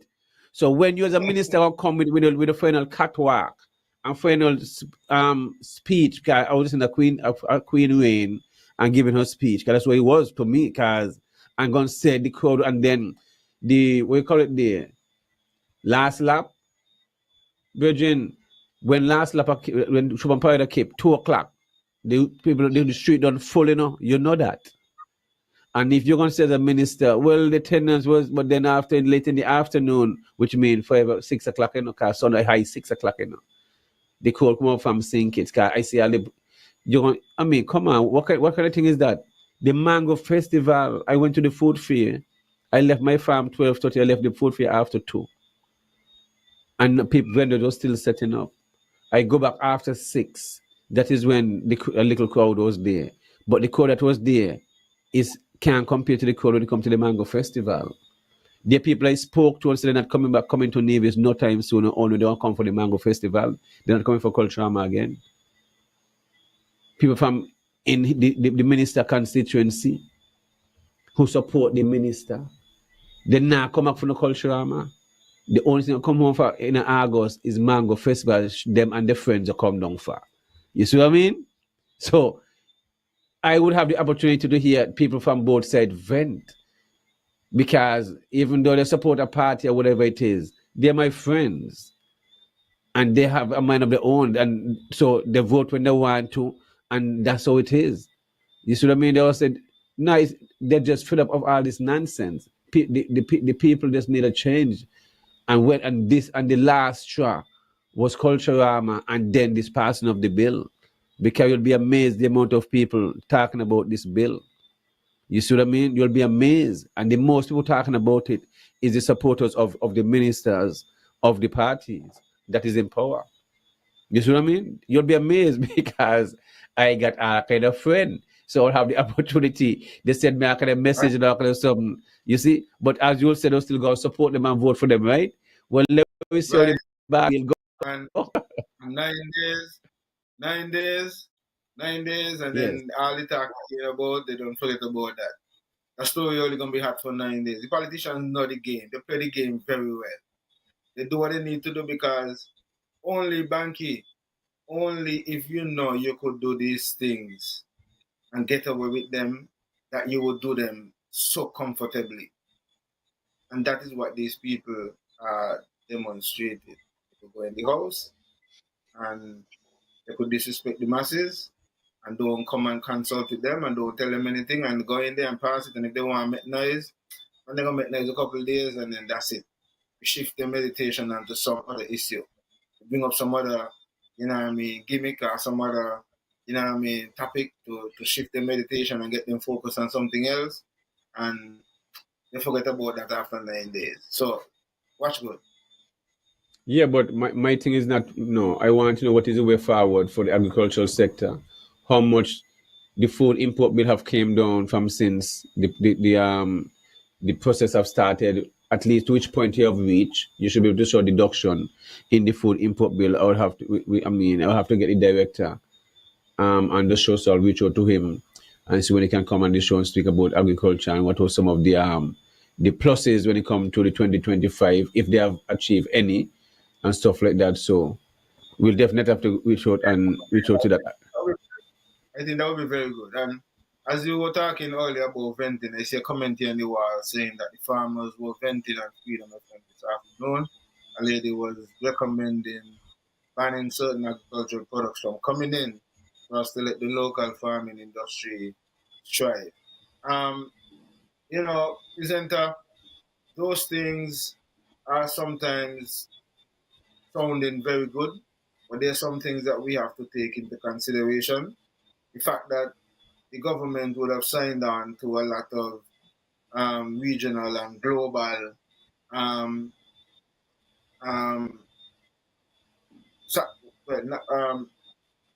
So when you as a minister will come with a final catwalk and final speech, because I was listening to Queen Rain and giving her speech, because that's what it was to me, because I'm gonna say the crowd and then the what you call it the last lap, Virgin, when Shubham Parada kept 2 o'clock, the people in the street don't full, you know that. And if you're gonna say the minister, well, the attendance was, but then after late in the afternoon, which means 6 o'clock, cause Sunday high 6 o'clock, the crowd come up from St. Kitts, cause I see all the, I mean, come on, what kind of thing is that? The Mango Festival, I went to the food fair. I left my farm 12:30. I left the food fair after 2. And people vendors were still setting up. I go back after 6. That is when a little crowd was there. But the crowd that was there can't compare to the crowd when it comes to the Mango Festival. The people I spoke to said they're not coming to Nevis no time soon. Only they don't come for the Mango Festival. They're not coming for Culturama again. People from in the minister constituency who support the minister, they now come up for the Culturama. The only thing that come home for in August is Mango Festival. Them and their friends will come down for. You see what I mean? So I would have the opportunity to hear people from both sides vent. Because even though they support a party or whatever it is, they're my friends. And they have a mind of their own. And so they vote when they want to. And that's how it is. You see what I mean? They all said, no, they're just fed up of all this nonsense. The people just need a change. And the last straw was Culturama and then this passing of the bill. Because you'll be amazed the amount of people talking about this bill. You see what I mean? You'll be amazed. And the most people talking about it is the supporters of the ministers of the parties that is in power. You see what I mean? You'll be amazed because I got a kind of friend. So I'll have the opportunity. They send me a kind of message and all kind of something. You see? But as you said, they'll still go support them and vote for them, right? Well, let me see how the back will go. And 9 days, and then all the talk here about, they don't forget about that. The story only gonna be hot for 9 days. The politicians know the game. They play the game very well. They do what they need to do because only if you know you could do these things and get away with them, that you would do them so comfortably. And that is what these people demonstrated. They could go in the house and they could disrespect the masses and don't come and consult with them and don't tell them anything and go in there and pass it. And if they want to make noise, and they're going to make noise a couple of days and then that's it. We shift their meditation onto some other issue. We bring up some other, gimmick or some other, topic to shift their meditation and get them focused on something else. And they forget about that after 9 days. So, watch good. Yeah, but my thing is not, no, I want to know what is the way forward for the agricultural sector. How much the food import bill have came down from since the process have started, at least to which point you have reached. You should be able to show deduction in the food import bill. I would have to, I would have to get the director on the show, so I'll reach out to him and see when he can come on the show and speak about agriculture and what was some of the pluses when it comes to the 2025, if they have achieved any and stuff like that. So we'll definitely have to reach out to that. I think that would be very good. And as you were talking earlier about venting, I see a comment here on the wall saying that the farmers were venting on Freedom FM this afternoon. A lady was recommending banning certain agricultural products from coming in for us to let the local farming industry thrive. Presenter, those things are sometimes sounding very good, But there's some things that we have to take into consideration. The fact that the government would have signed on to a lot of regional and global um, um, so, well,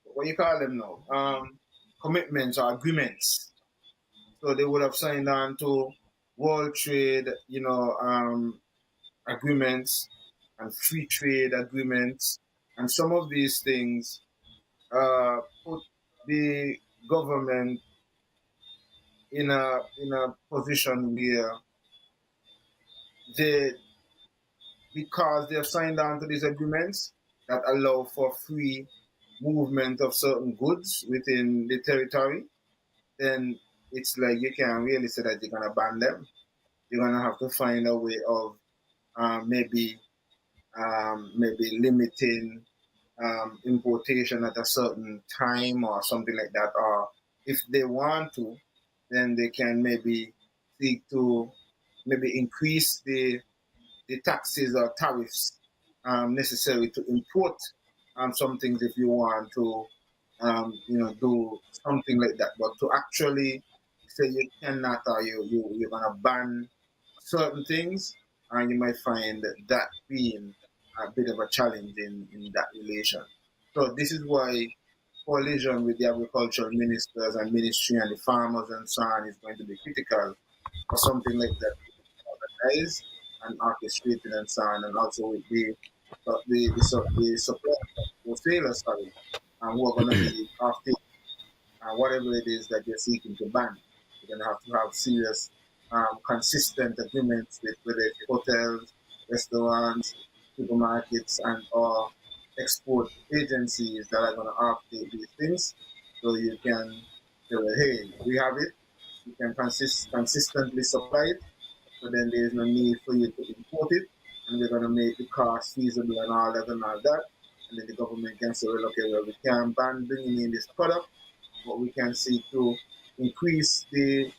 what you call them now? Commitments or agreements. So they would have signed on to world trade, agreements and free trade agreements, and some of these things put the government in a position where they, because they have signed on to these agreements that allow for free movement of certain goods within the territory, then it's like you can't really say that you're gonna ban them. You're gonna have to find a way of maybe limiting importation at a certain time or something like that. Or if they want to, then they can maybe seek to maybe increase the taxes or tariffs necessary to import some things if you want to, do something like that. But to actually say you cannot or you're going to ban certain things, and you might find that being a bit of a challenge in that relation. So this is why coalition with the agricultural ministers and ministry and the farmers and so on is going to be critical for something like that organized and orchestrated and so on, and also with the supply wholesalers, sorry, who are going to be after whatever it is that they're seeking to ban. You're going to have serious, consistent agreements with whether it's hotels, restaurants, supermarkets, and or export agencies that are going to update these things. So you can say, well, hey, we have it. You can consistently supply it. So then there is no need for you to import it, and we're going to make the cost feasible and all that and all that. And then the government can say, well, okay, well, we can ban bringing in this product, but we can seek to increase the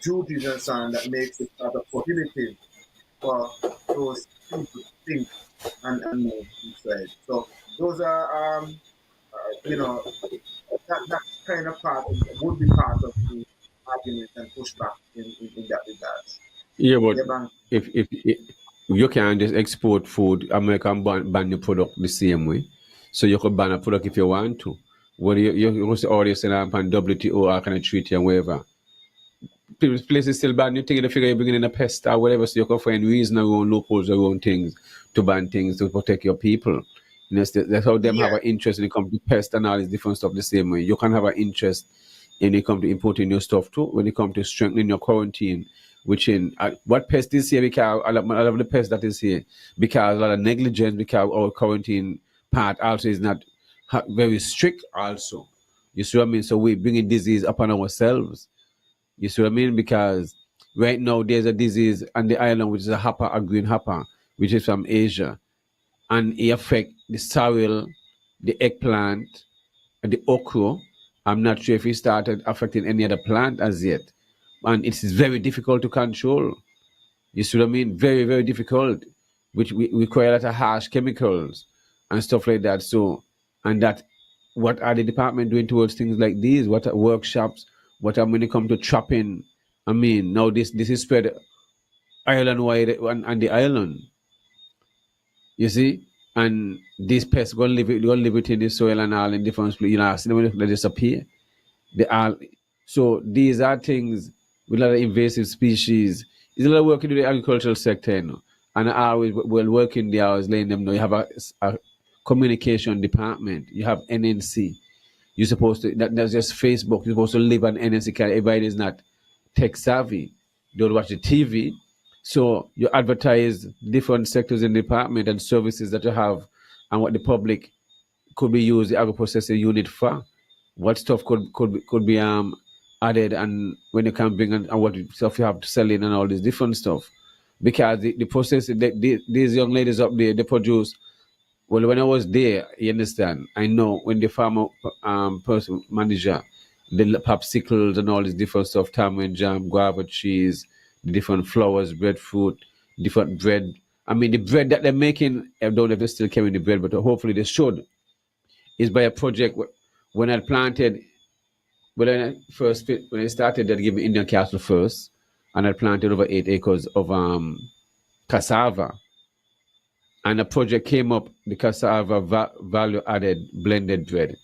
duties and so on that makes it sort of prohibitive for those people to think and move inside. So those are, that's kind of would be part of the argument and pushback in that regard. Yeah, but Yeah, if you can just export food, America can ban the product the same way. So you could ban a product if you want to. What you must already send up on WTO or kind of treaty and whatever. Places still ban you think the figure you bring in a pest or whatever, so you can find reason around loopholes around things to ban things to protect your people. You know, that's how them have yeah, an interest when it comes to pest and all this different stuff the same way. You can have an interest when it comes to importing new stuff too, when it comes to strengthening your quarantine, which in what pest is here, because a lot of the pest that is here, because a lot of negligence, because our quarantine part also is not very strict also. You see what I mean? So we bringing disease upon ourselves. You see what I mean? Because right now there's a disease on the island which is a hopper, a green hopper, which is from Asia, and it affect the soil, the eggplant, and the okra. I'm not sure if it started affecting any other plant as yet, and it is very difficult to control. You see what I mean? Very, very difficult, which we require a lot of harsh chemicals and stuff like that. So, and that, what are the department doing towards things like these? What are workshops? What are when it come to trapping? I mean, now this is spread island wide on the island. You see, and these pests gonna live within the soil and all in different places. You know, I see them they disappear. They are so these are things with a lot of invasive species. It's a lot of work in the agricultural sector, you know. And I always while working there, I was letting them know you have a communication department, you have NNC. You're supposed to that's just Facebook. You're supposed to live on NNC because everybody is not tech savvy. Don't watch the TV. So you advertise different sectors in the department and services that you have and what the public could be used the agro processing unit for. What stuff could be added and when you can bring and what stuff you have to sell in and all this different stuff. Because the process these young ladies up there they produce well when I was there, you understand, I know when the farmer person manager the popsicles and all this different stuff, tamarind jam, guava cheese, the different flowers, breadfruit, different bread. I mean the bread that they're making, I don't know if they're still carrying the bread, but hopefully they should is by a project when I planted. When I started, they gave me Indian cattle first, and I planted over 8 acres of cassava. And a project came up, the cassava value added blended bread.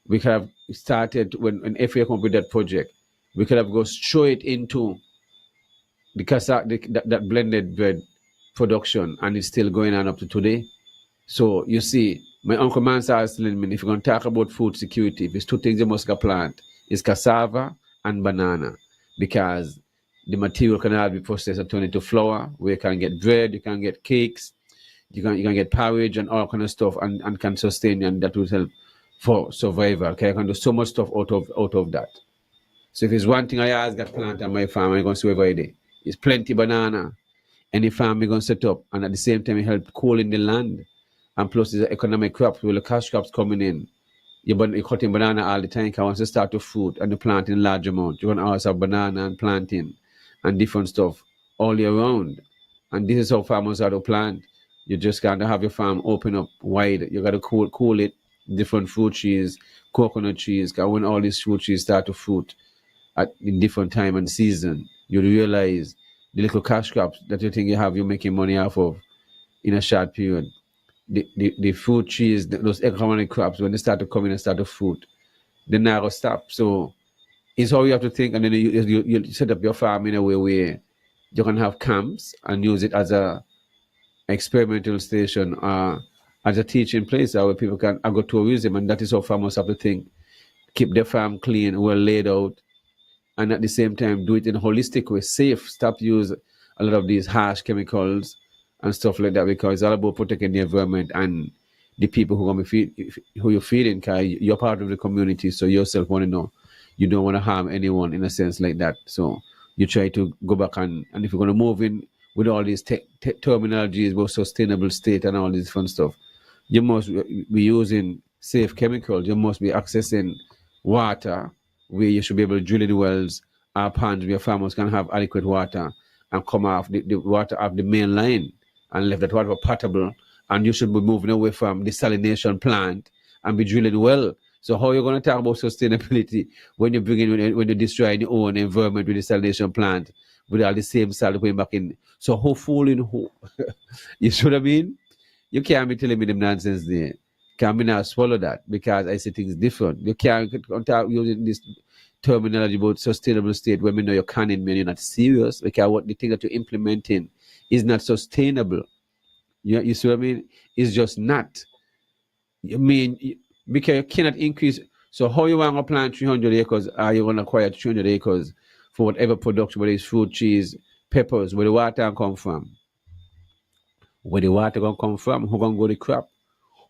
We could have started when if we come up with that project, we could have go straight into the cassava, that blended bread production, and it's still going on up to today. So you see, my uncle man started telling me, if you're going to talk about food security, if it's two things you must plant, it's cassava and banana, because the material can all be processed and turned into flour, where you can get bread, you can get cakes, you can get porridge and all kind of stuff, and can sustain you, and that will help for survival. Okay, I can do so much stuff out of that. So if it's one thing I always got plant on my farm, I'm going to see every day. It's plenty banana. Any farm we're going to set up, and at the same time, it help cooling the land. And plus, it's an economic crop with the cash crops coming in. You're cutting banana all the time, because once you start to fruit and you plant in large amount, you're going to also have banana and planting and different stuff all year round. And this is how farmers are to plant. You just got to have your farm open up wide. You got to cool it, different fruit trees, coconut trees, because when all these fruit trees start to fruit in different time and season, you realize the little cash crops that you think you have, you're making money off of in a short period. The fruit trees, those economic crops, when they start to come in and start to fruit, they never stop. So it's how you have to think, and then you set up your farm in a way where you can have camps and use it as a experimental station, as a teaching place where people can go tourism, and that is how farmers have to think. Keep their farm clean, well laid out, and at the same time do it in a holistic way, safe. Stop use a lot of these harsh chemicals and stuff like that, because it's all about protecting the environment and the people who gonna who you're feeding. Because you're part of the community, so you yourself want to know you don't want to harm anyone in a sense like that. So you try to go back and if you're gonna move in with all these terminologies about sustainable state and all this fun stuff, you must be using safe chemicals. You must be accessing water where you should be able to drill the wells or ponds where farmers can have adequate water and come off the water off the main line and left that water potable. And you should be moving away from desalination plant and be drilling well. So how are you going to talk about sustainability when you when you destroy your own environment with desalination plant with all the same salt going back in? So who fooling who? You see what I mean? You can't be telling me them nonsense there. Can me not swallow that, because I see things different. You can't start using this terminology about sustainable state when we know you're canning me and you're not serious, because what the thing that you're implementing is not sustainable. You see what I mean? It's just not. You mean because you cannot increase. So how you want to plant 300 acres? Are you going to acquire 300 acres for whatever production, whether it's fruit, cheese, peppers, where the water come from? Where the water gonna come from? Who gonna go the crop?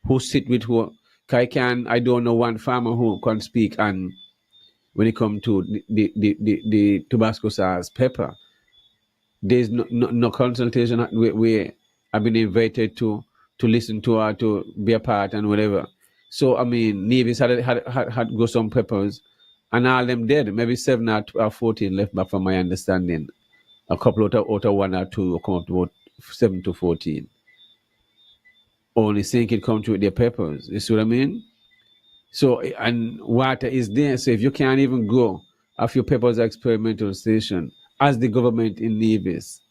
Who sit with who? I don't know one farmer who can speak, and when it comes to the Tabasco sauce pepper, there's no consultation where I've been invited to listen to or to be a part and whatever. So I mean, Nevis had go some peppers, and all them dead. Maybe 7 or 14 left back from my understanding. A couple out of 1 or 2 will come up to about 7 to 14. Only thing can come through with their peppers. You see what I mean? So, and water is there. So if you can't even grow a few peppers experimental station, as the government in Nevis,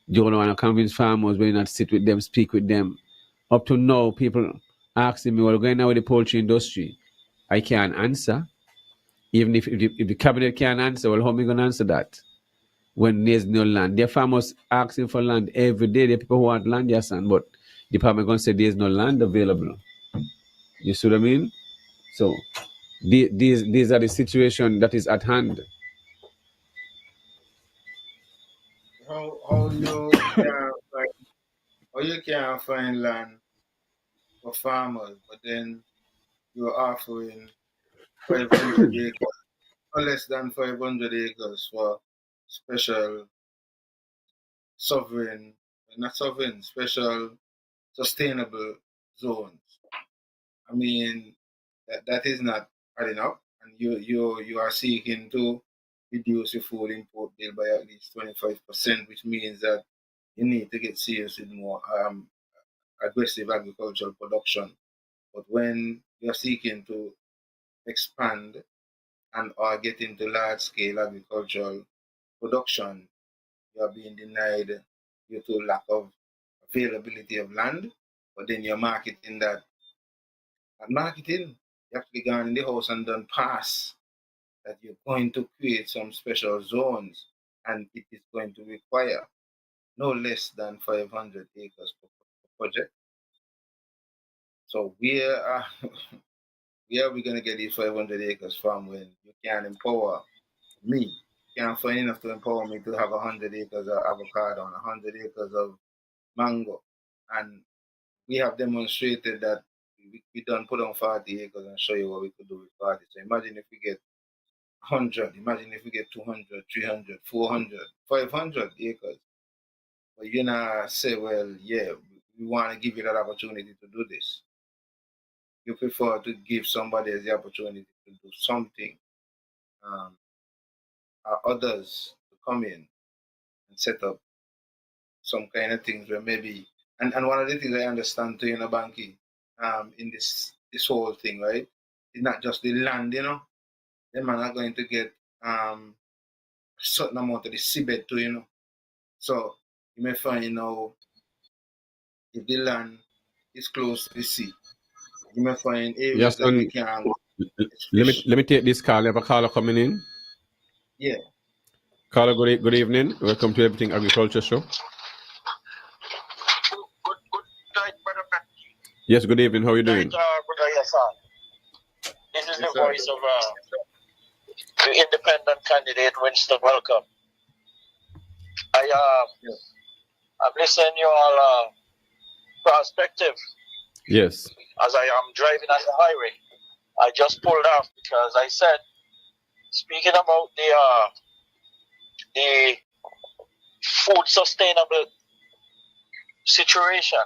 you don't want to convince farmers when you not sit with them, speak with them. Up to now, people asking me, well, going on with the poultry industry. I can't answer. Even if the cabinet can't answer, well, how am I going to answer that? When there's no land. There are farmers asking for land every day. There are people who want land, yes, but the department going to say there's no land available. You see what I mean? So these are the situation that is at hand. How you can find land for farmers, but then you're offering 500 acres or less than 500 acres for special sovereign, not sovereign, special sustainable zones. I mean, that is not adding up, and you are seeking to reduce your food import bill by at least 25%, which means that you need to get serious with more aggressive agricultural production But when you're seeking to expand and or get into large scale agricultural production, you are being denied due to lack of availability of land. But then you're marketing that. And marketing, you actually gone in the house and done pass that you're going to create some special zones, and it is going to require no less than 500 acres per project. So where are, where are we going to get these 500 acres from when you can't empower me? You can't find enough to empower me to have 100 acres of avocado and 100 acres of mango. And we have demonstrated that we done put on 40 acres and show you what we could do with 40. So imagine if we get 100, imagine if we get 200, 300, 400, 500 acres. But you know, say, well, yeah, we want to give you that opportunity to do this. You prefer to give somebody else the opportunity to do something, um, or others to come in and set up some kind of things where maybe, and one of the things I understand too, Bankie, in this whole thing, right? It's not just the land, Them man are going to get a certain amount of the seabed too, So you may find, if the land is close to the sea, you may find areas Yes, that you and can go let me fish. let me take this call. You have a caller coming in. Yeah. Caller, good evening. Welcome to Everything Agriculture Show. Good night, Brother Bankie. Yes, good evening. How are you Good doing? night, Brother Yahsonn. This is Yes, the sir. voice of the independent candidate, Winston. Welcome. I'm listening to your perspective Yes. as I am driving on the highway. I just pulled off because I said, speaking about the food sustainable situation,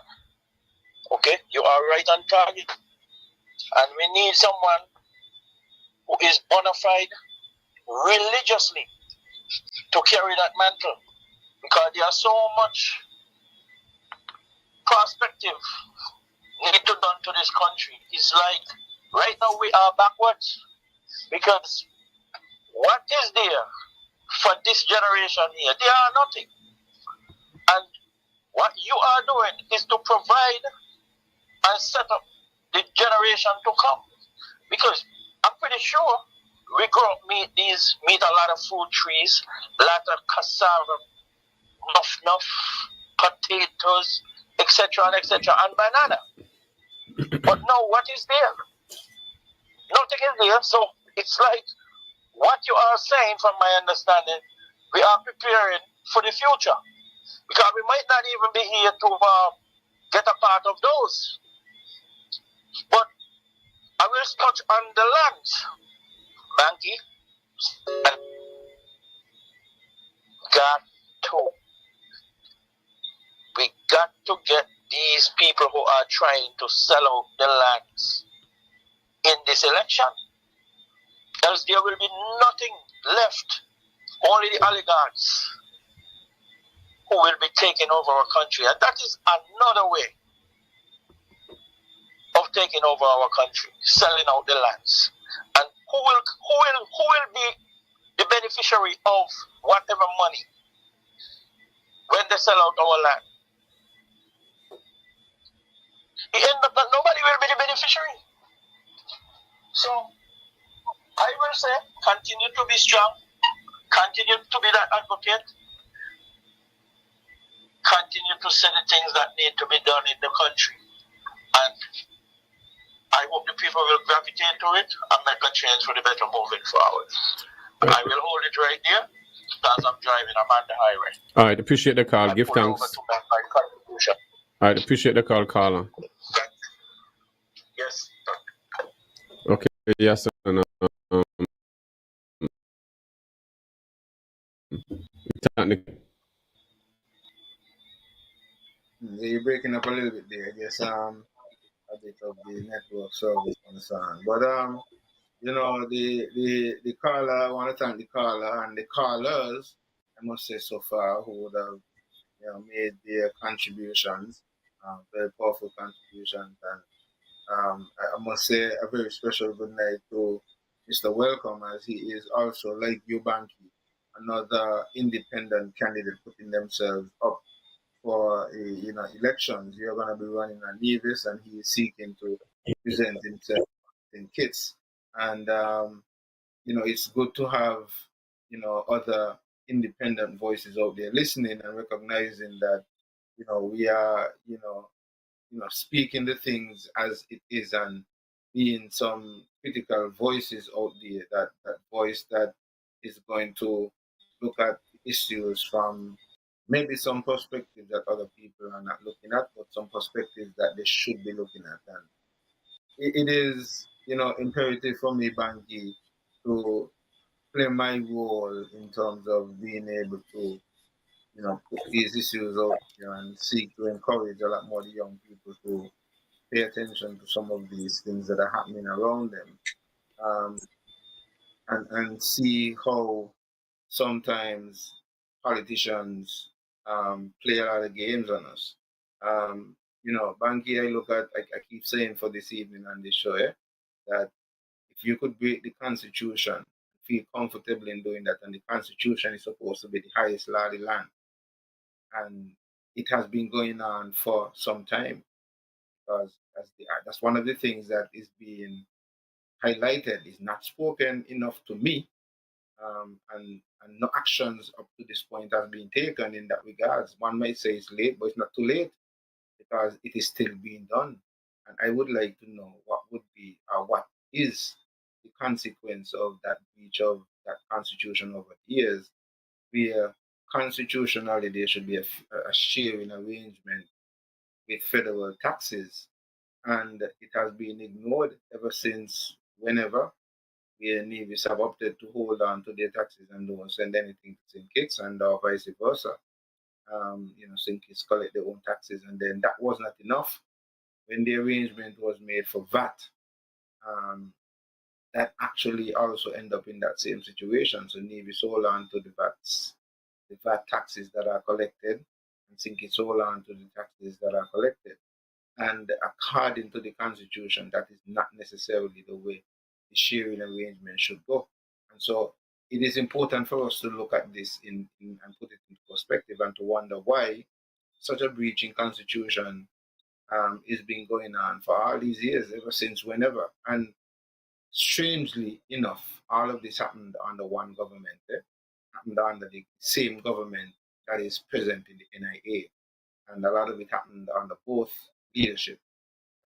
okay, you are right on target, and we need someone who is bona fide religiously to carry that mantle, because there's so much perspective need to done to this country. It's like right now we are backwards, because what is there for this generation here? There are nothing. And what you are doing is to provide and set up the generation to come. Because I'm pretty sure we grow up meet a lot of fruit trees, a lot of cassava, nuff, potatoes, etc., and banana. But now what is there? Nothing is there. So it's like what you are saying, from my understanding, we are preparing for the future. Because we might not even be here to get a part of those. But I will touch on the land, Bankie. We got to get these people who are trying to sell out the lands in this election. Else there will be nothing left. Only the oligarchs who will be taking over our country. And that is another way of taking over our country, selling out the lands. And who will be the beneficiary of whatever money when they sell out our land? It end up that nobody will be the beneficiary. So I will say, continue to be strong, continue to be that advocate, continue to say the things that need to be done in the country. And I hope the people will gravitate to it and make a change for the better moving forward. I will hold it right there because I'm driving. I'm on the highway. All right, appreciate the call. Give thanks. Over to my contribution. All right, appreciate the call, caller. Yes. Okay, yes. You're breaking up a little bit there. I guess a bit of the network service concern. But the caller, I want to thank the caller and the callers, I must say, so far, who would have made their contributions, very powerful contributions, and I must say a very special good night to Mr. Welcome, as he is also, like you, Bankie, another independent candidate putting themselves up for elections. You're going to be running on Nevis, and he is seeking to present himself in Kits. And it's good to have other independent voices out there listening and recognizing that we are speaking the things as it is, and being some critical voices out there, that voice that is going to look at issues from maybe some perspectives that other people are not looking at, but some perspectives that they should be looking at. And it is imperative for me, Banky, to play my role in terms of being able to put these issues out there and seek to encourage a lot more the young people to pay attention to some of these things that are happening around them, um, and see how sometimes politicians play a lot of games on us. Banky, I keep saying for this evening on this show, that if you could break the Constitution, feel comfortable in doing that, and the Constitution is supposed to be the highest law of the land, and it has been going on for some time, because that's one of the things that is being highlighted, is not spoken enough to me, and no actions up to this point has been taken in that regards. One might say it's late, but it's not too late, because it is still being done. And I would like to know what would be, or what is the consequence of that breach of that constitution over the years, where constitutionally there should be a sharing arrangement with federal taxes, and it has been ignored ever since whenever where navies have opted to hold on to their taxes and don't send anything to St. Kitts, and vice versa. St. Kitts collect their own taxes, and then that was not enough. When the arrangement was made for VAT, um, that actually also end up in that same situation. So navies hold on to the VAT taxes that are collected, and St. Kitts hold on to the taxes that are collected. And according to the Constitution, that is not necessarily the way the sharing arrangement should go. And so it is important for us to look at this and put it into perspective, and to wonder why such a breach in Constitution is been going on for all these years, ever since whenever. And strangely enough, all of this happened under one government, happened under the same government that is present in the NIA. And a lot of it happened under both leadership.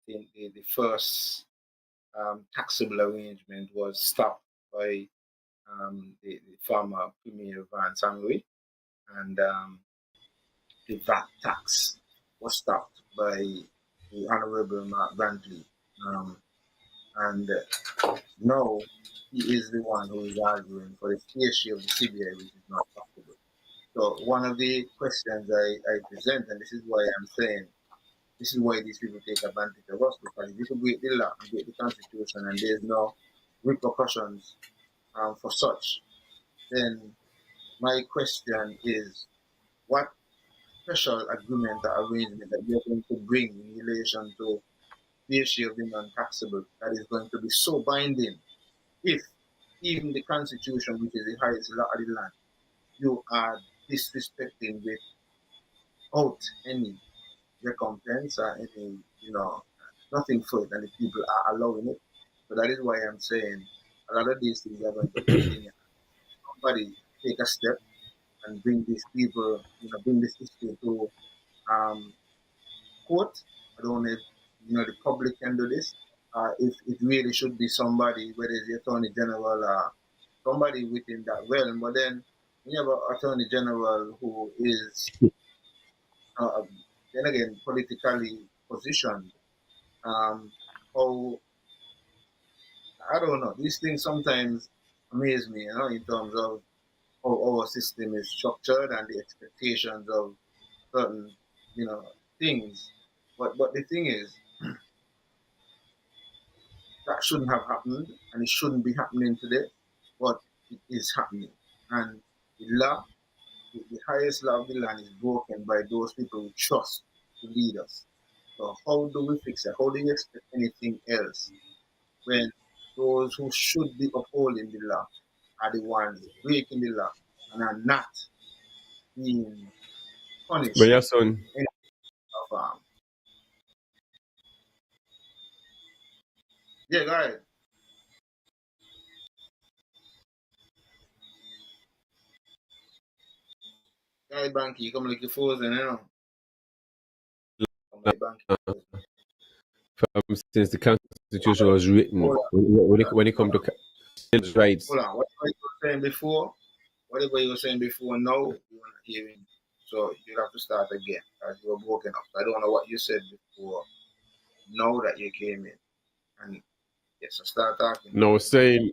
I think the first taxable arrangement was stopped by the former Premier Van Samui, and the VAT tax was stopped by the Honorable Mark Brantley. And now he is the one who is arguing for the fair of the CBI, which is not possible. So one of the questions I present, and this is why I'm saying, this is why these people take advantage of us, because if you can break the law and break the Constitution, and there's no repercussions for such, then my question is, what special agreement or arrangement that you're going to bring in relation to fair share of the non-taxable that is going to be so binding, if even the Constitution, which is the highest law of the land, you are disrespecting without any recompense or any, nothing for it, and the people are allowing it. So that is why I'm saying a lot of these things are going to continue. Somebody take a step and bring these people, bring this issue to um, court. I don't know if the public can do this. If it really should be somebody, whether it's the Attorney General or somebody within that realm. But then when you have an Attorney General who is uh, then again politically positioned, how, I don't know, these things sometimes amaze me, in terms of how our system is structured and the expectations of certain, things. But the thing is, that shouldn't have happened, and it shouldn't be happening today, but it is happening. And the law, the highest law of the land, is broken by those people who trust to lead us. So how do we fix it? How do you expect anything else when those who should be upholding the law are the ones breaking the law and are not being But punished Yahsonn, in of yeah, go ahead. Go ahead, Banky. You come like you're frozen, you know. Come like Banky. since the Constitution was written, Hold on, when it hold comes to on, citizens' rights, hold on. Whatever you were saying before, whatever you were saying before, now you're not hearing. So you have to start again as you were broken up. I don't know what you said before. Now that you came in, and yes, so start talking. and I was saying,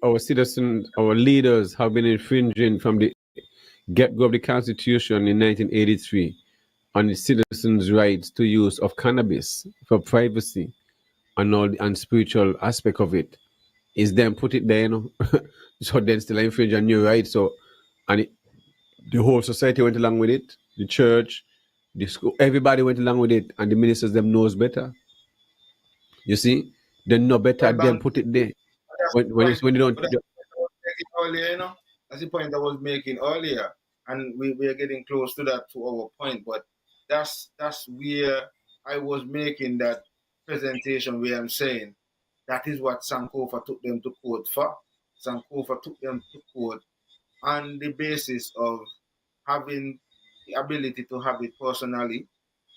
our citizens, our leaders have been infringing from the get-go of the Constitution in 1983 on the citizens' rights to use of cannabis for privacy and all and spiritual aspect of it. Is them put it there, so then still infringe on your rights. So, and the whole society went along with it. The church, the school, everybody went along with it, and the ministers them knows better. You see, they know better. Well, Them Banky, put it there that's the when point. it's when you don't. That's the point I was making earlier, you know. That's the point I was making earlier, and we are getting close to that to our point. But that's where I was making that presentation where I'm saying that is what Sankofa took them to court for. Sankofa took them to court on the basis of having the ability to have it personally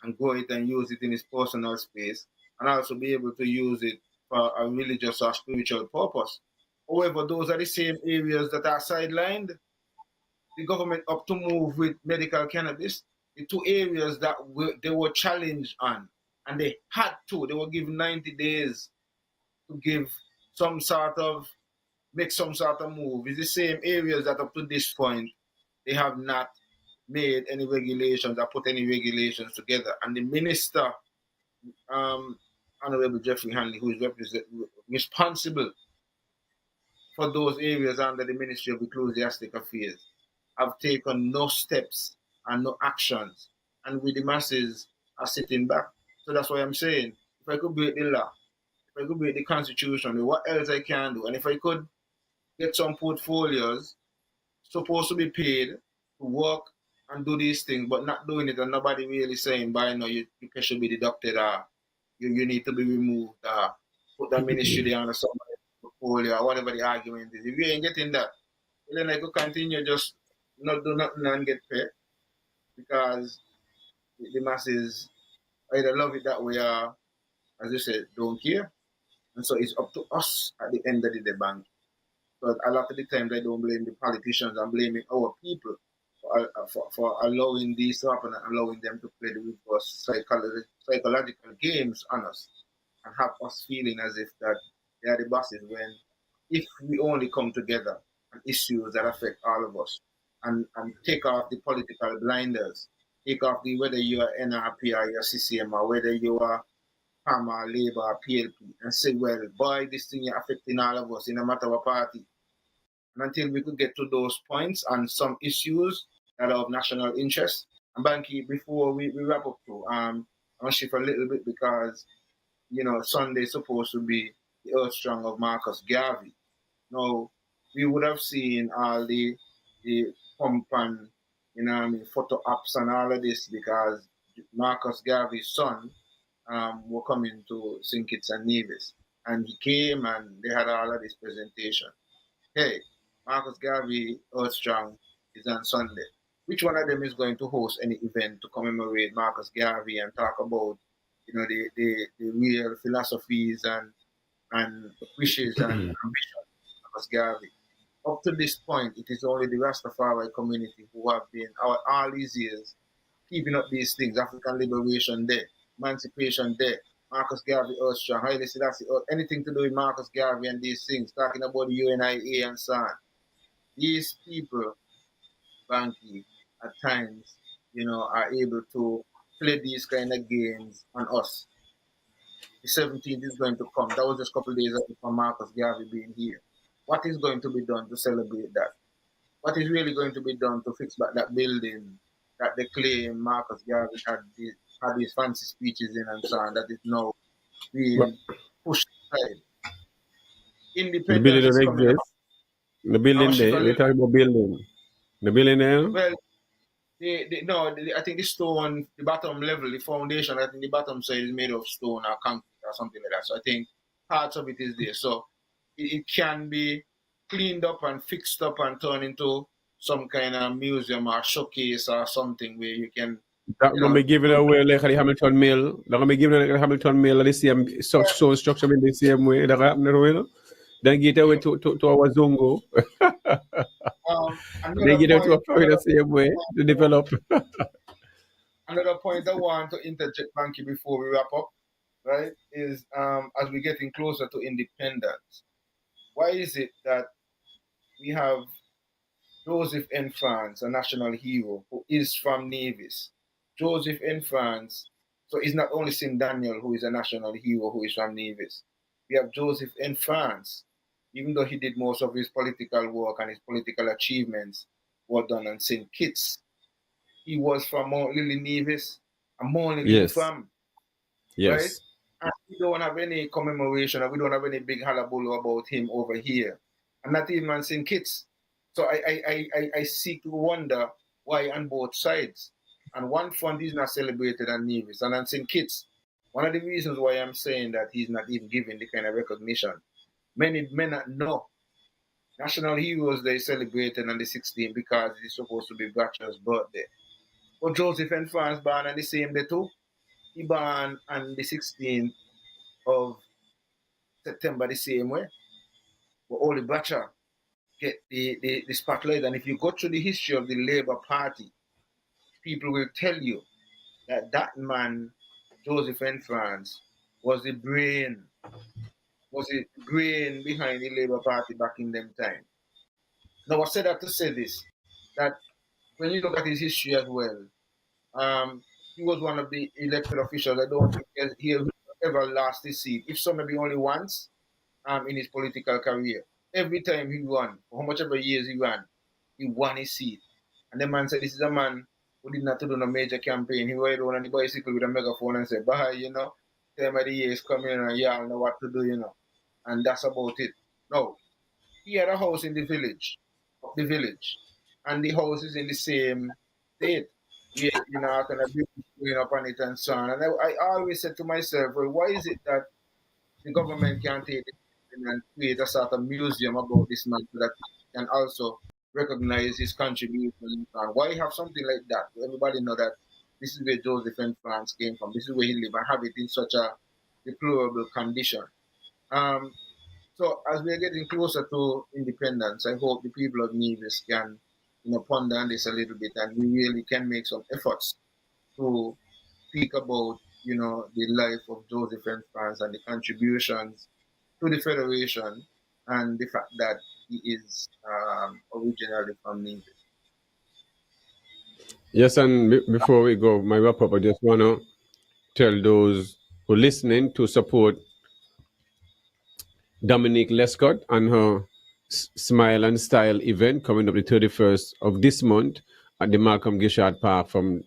and go it and use it in his personal space and also be able to use it for a religious or spiritual purpose. However, those are the same areas that are sidelined. The government up to move with medical cannabis, the two areas that they were challenged on, and they were given 90 days to give some sort of, make some sort of move. It's the same areas that up to this point, they have not made any regulations or put any regulations together. And the minister, um, Honorable Jeffrey Hanley, who is responsible for those areas under the Ministry of Ecclesiastic Affairs, have taken no steps and no actions. And we, the masses, are sitting back. So that's why I'm saying, if I could break the law, if I could break the Constitution, what else I can do? And if I could get some portfolios supposed to be paid to work and do these things, but not doing it, and nobody really saying, by now, you should be deducted, or you need to be removed, or put that ministry there under somebody's portfolio, or whatever the argument is. If you ain't getting that, then I could continue just not do nothing and get paid, because the masses either love it that way or, as you said, don't care. And so it's up to us at the end of the day, bank. But a lot of the times I don't blame the politicians, I'm blaming our people for allowing these to happen and allowing them to play the reverse psychological games on us and have us feeling as if that they are the bosses, when if we only come together on issues that affect all of us and take off the political blinders, take off the whether you are NRP or your CCM or whether you are PAM or Labour or PLP, and say, well, boy, this thing is affecting all of us in a matter of party. And until we could get to those points and some issues that are of national interest. And Banky, before we wrap up too, I want to shift a little bit because, Sunday is supposed to be the Earth Strong of Marcus Garvey. Now, we would have seen all the pump and, photo apps and all of this because Marcus Garvey's son were coming to St. Kitts and Nevis. And he came and they had all of this presentation. Hey, Marcus Garvey Earthstrong is on Sunday. Which one of them is going to host any event to commemorate Marcus Garvey and talk about, the real philosophies and wishes and ambitions of Marcus Garvey? Up to this point, it is only the Rastafari community who have been all these years keeping up these things: African Liberation Day, Emancipation Day, Marcus Garvey Earthstrong, Haile Selassie, anything to do with Marcus Garvey and these things, talking about the UNIA and so on. These people, Banky, at times, are able to play these kind of games on us. The 17th is going to come. That was just a couple of days after Marcus Garvey being here. What is going to be done to celebrate that? What is really going to be done to fix back that building that they claim Marcus Garvey had these fancy speeches in and so on, that is now being pushed aside. The Independence building is don't coming up. exist. The building Shift a there. We're little. talking about building. The building there. Well, I think the stone, the bottom level, the foundation, I think the bottom side is made of stone or concrete or something like that. So I think parts of it is there. So it can be cleaned up and fixed up and turned into some kind of museum or showcase or something where you can, That you gonna know, be given look. away like the Hamilton Mill. That gonna be given like the Hamilton Mill the same so structure in the same way. That happen, you know. Then get away to our Zongo. Then Another get away to point, our Florida the same way to develop. another point I want to interject, Banky, before we wrap up, right, is as we're getting closer to independence, why is it that we have Joseph N. France, a national hero, who is from Nevis? Joseph N. France, so it's not only St. Daniel who is a national hero who is from Nevis. We have Joseph N. France, even though he did most of his political work and his political achievements were done on St. Kitts. He was from Mount Lily Nevis, a Mount Lily Yes. fam, right? Yes. And we don't have any commemoration, or we don't have any big hullabaloo about him over here, and not even on St. Kitts. So I seek to wonder why on both sides. And one front is not celebrated on Nevis, and on St. Kitts. One of the reasons why I'm saying that he's not even given the kind of recognition, many may not know. National Heroes Day celebrated on the 16th because it's supposed to be Bratcher's birthday. But Joseph and France born on the same day too. He born on the 16th of September the same way. But only Bratcher get the spotlight. And if you go through the history of the Labour Party, people will tell you that that man, Joseph N. France, was the brain behind the Labour Party back in them time. Now I said that to say this, that when you look at his history as well, he was one of the elected officials. I don't think he ever lost his seat. If so, maybe only once in his political career. Every time he won, for how much ever years he won his seat. And the man said, this is a man who did not do no major campaign. He rode on the bicycle with a megaphone and said, bye, time of the year is coming and y'all know what to do. And that's about it. No, he had a house in the village, and the house is in the same state. Yeah, kind of going up on it and so on. And I always said to myself, well, why is it that the government can't take it and create a sort of museum about this man so that we can also recognize his contribution? And why have something like that? Everybody know that this is where Joseph and France came from. This is where he lived, and have it in such a deplorable condition. So as we are getting closer to independence, I hope the people of Nevis can, ponder on this a little bit, and we really can make some efforts to speak about, the life of Joseph and France and the contributions to the Federation and the fact that he is originally from Nevis. Yes, and before we go, my wrap up, I just wanna tell those who are listening to support Dominique Lescott and her Smile and Style event coming up the 31st of this month at the Malcolm Gishard Park from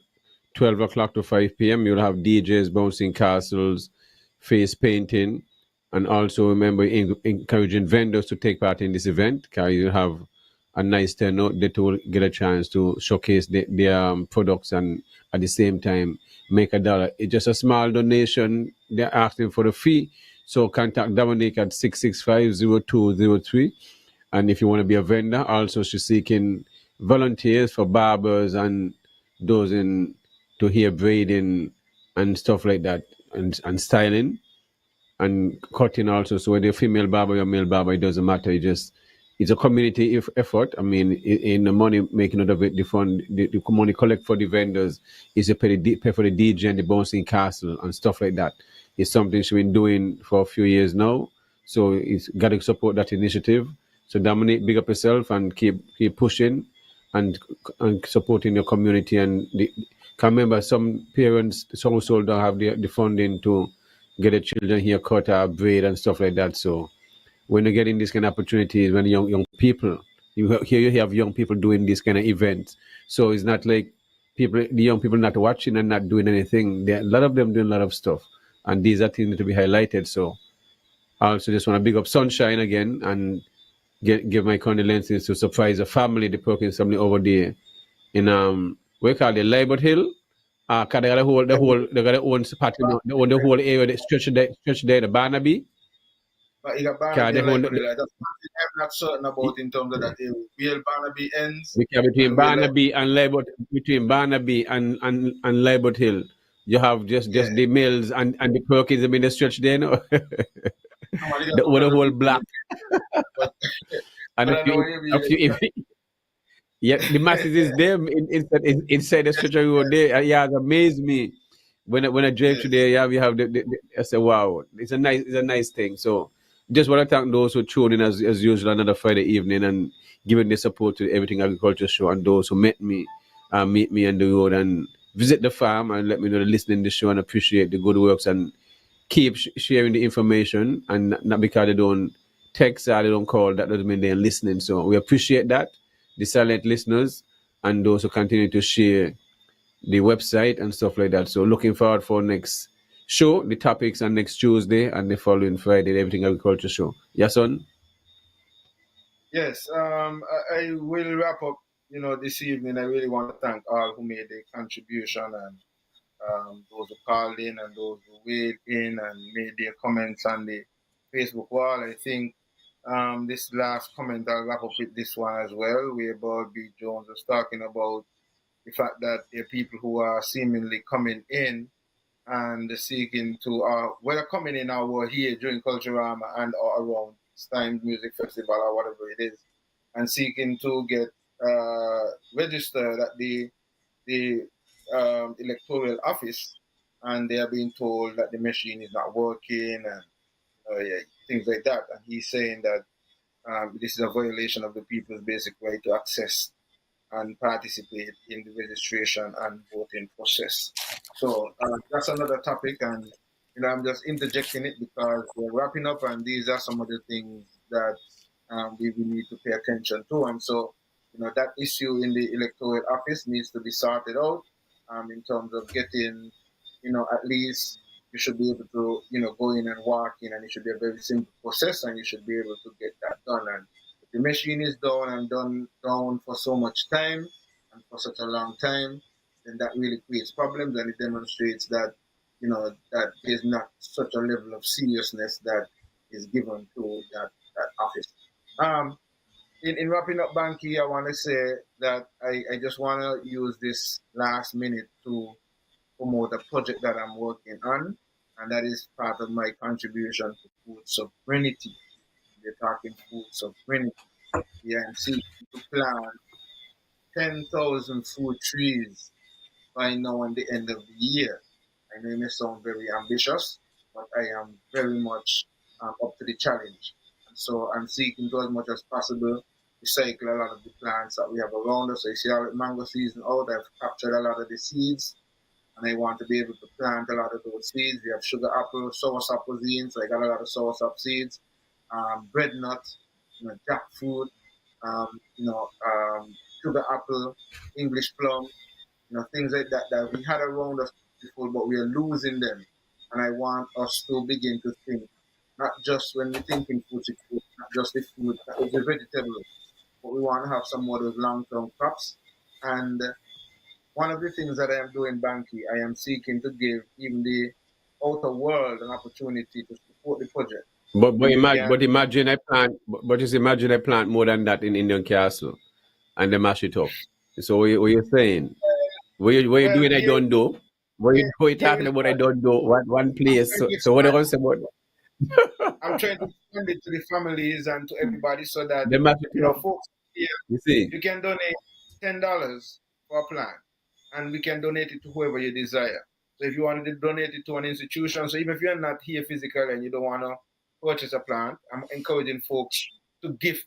12 o'clock to 5 p.m. You'll have DJs bouncing castles, face painting, and also remember encouraging vendors to take part in this event because you have a nice turnout. They will get a chance to showcase their products and at the same time make a dollar. It's just a small donation. They're asking for the fee. So contact Dominique at 665-0203. And if you want to be a vendor, also she's seeking volunteers for barbers and those to hair braiding and stuff like that, and styling and cutting also. So whether you're female barber or male barber, it doesn't matter. It's a community effort. I mean, in the money making out of it, the money collect for the vendors is to pay for the DJ and the bouncing castle and stuff like that. It's something she's been doing for a few years now. So it's got to support that initiative. So Dominic, big up yourself and keep pushing and supporting your community. And can remember some parents, some households don't have the funding to get their children here cut or braid and stuff like that. So when you're getting these kind of opportunities, when young people, you have young people doing this kind of events. So it's not like the young people not watching and not doing anything. A lot of them doing a lot of stuff, and these are things to be highlighted. So I also just want to big up Sunshine again and give my condolences to Surprise, the family, the Perkins family over there in we call it Labor Hill. Cause they got they got their own spot, they own the whole area, the stretch there, the Barnaby. But you got Cause Barnaby they and own Library. That's something I'm not certain about in terms of that area. Where Barnaby ends between and where Library. Barnaby and Labor, between Barnaby and Labor Hill, you have just Yeah. the mills and the Perkins in the stretch there, no? Normally got The some other other whole people block. in there, but And but I know you a few yeah, the masses is there inside the stretch road there. Yeah, it amazed me when I drove yes. today. Yeah, we have I said, wow, it's a nice thing. So just want to thank those who tune in as usual another Friday evening and giving the support to Everything Agriculture Show, and those who meet me on the road and visit the farm and let me know they're listening to the show and appreciate the good works and keep sharing the information, and not because they don't text or they don't call, that doesn't mean they're listening. So we appreciate that, the silent listeners, and those who continue to share the website and stuff like that. So looking forward for next show, the topics, and next Tuesday and the following Friday, the Everything Agriculture Show. Yahsonn? Yes. I will wrap up, this evening. I really want to thank all who made a contribution, and those who called in and those who weighed in and made their comments on the Facebook wall. I think this last comment, I'll wrap up with this one as well, where Bob B. Jones was talking about the fact that there are people who are seemingly coming in and seeking to, whether coming in or here during Culturama and or around Stein Music Festival or whatever it is, and seeking to get registered at the electoral office, and they are being told that the machine is not working and yeah, things like that. And he's saying that this is a violation of the people's basic right to access and participate in the registration and voting process. So that's another topic, and I'm just interjecting it because we're wrapping up, and these are some of the things that we need to pay attention to. And so, that issue in the electoral office needs to be sorted out in terms of getting, at least you should be able to, go in and walk in, and it should be a very simple process, and you should be able to get that done. And if the machine is down and down for so much time and for such a long time, then that really creates problems, and it demonstrates that, that there's not such a level of seriousness that is given to that office. In wrapping up, Bankie, I want to say that I just want to use this last minute to promote a project that I'm working on, and that is part of my contribution to food sovereignty. We're talking food sovereignty. Yeah, I'm seeking to plant 10,000 fruit trees by now and the end of the year. I know it may sound very ambitious, but I am very much up to the challenge. And so I'm seeking to, as much as possible, recycle a lot of the plants that we have around us. So you see how mango season out, I've captured a lot of the seeds, and I want to be able to plant a lot of those seeds. We have sugar apple, sour sapozine, so I got a lot of sour sap seeds, bread nut, jackfruit, sugar apple, English plum, things like that we had around us before, but we are losing them. And I want us to begin to think, not just when we think in food security, not just the food, not just the vegetables, but we want to have some of those long-term crops. And one of the things that I am doing, Bankie, I am seeking to give even the outer world an opportunity to support the project. Imagine just imagine I plant more than that in Indian Castle and they mash it up. So what you saying? What you Well, doing I don't do? What you here talking is about I what don't do? One place. I'm trying to So what are you expand. gonna say about I'm trying to expand it to the families and to everybody so that, they mash it up? folks here, You see? you can donate $10 for a plant, and we can donate it to whoever you desire. So if you want to donate it to an institution, so even if you're not here physically and you don't want to purchase a plant, I'm encouraging folks to gift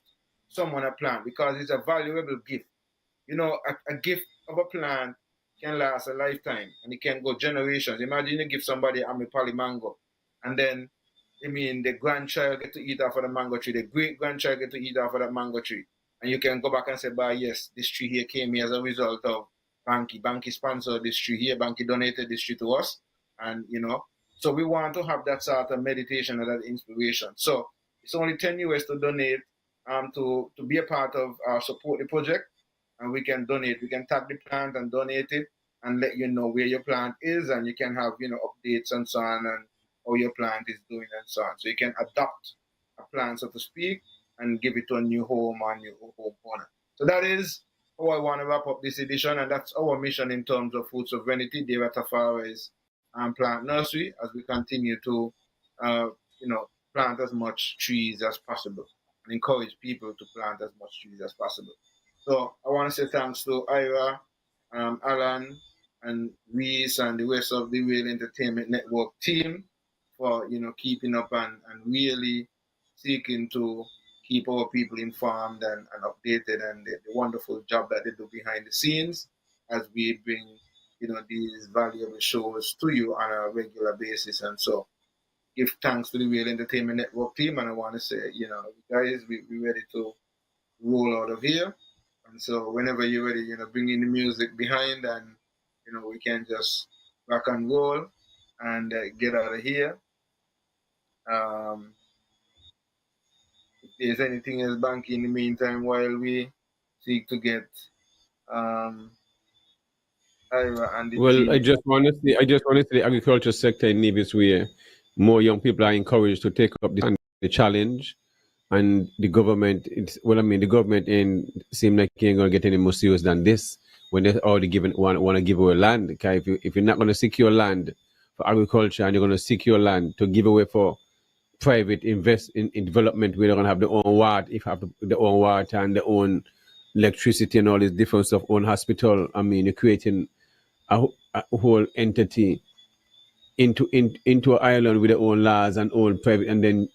someone a plant because it's a valuable gift. A gift of a plant can last a lifetime, and it can go generations. Imagine you give somebody a Amipali mango, and then, the grandchild get to eat off of the mango tree, the great grandchild get to eat off of that mango tree. And you can go back and say, yes, this tree here came here as a result of Bankie sponsored this tree here. Bankie donated this tree to us, and so we want to have that sort of meditation and that inspiration. So it's only $10 to donate, to be a part of support the project, and we can donate. We can tag the plant and donate it, and let you know where your plant is, and you can have updates and so on, and how your plant is doing and so on. So you can adopt a plant, so to speak, and give it to a new home or a new home owner. So that is how I want to wrap up this edition, and that's our mission in terms of food sovereignty, there at Tafari's plant nursery, as we continue to, plant as much trees as possible and encourage people to plant as much trees as possible. So I want to say thanks to Ira, Alan, and Reese, and the rest of the Real Entertainment Network team for keeping up and really seeking to keep our people informed and updated, and the wonderful job that they do behind the scenes as we bring these valuable shows to you on a regular basis. And so give thanks to the Real Entertainment Network team, and I want to say, guys, we're ready to roll out of here. And so whenever you're ready, bring in the music behind, and we can just rock and roll and get out of here. If there's anything else, Bankie, in the meantime, while we seek to get Ira and the Well, team. I just want to see the agriculture sector in Nevis where more young people are encouraged to take up the challenge, and the government. The government ain't seem like he ain't gonna get any more serious than this when they already want to give away land. Okay, if you're not gonna secure land for agriculture, and you're gonna secure land to give away for private invest in development, where they're gonna have their own water, if have their own water and their own electricity and all this different stuff, own hospital. You're creating a whole entity into an island with their own laws and own private, and then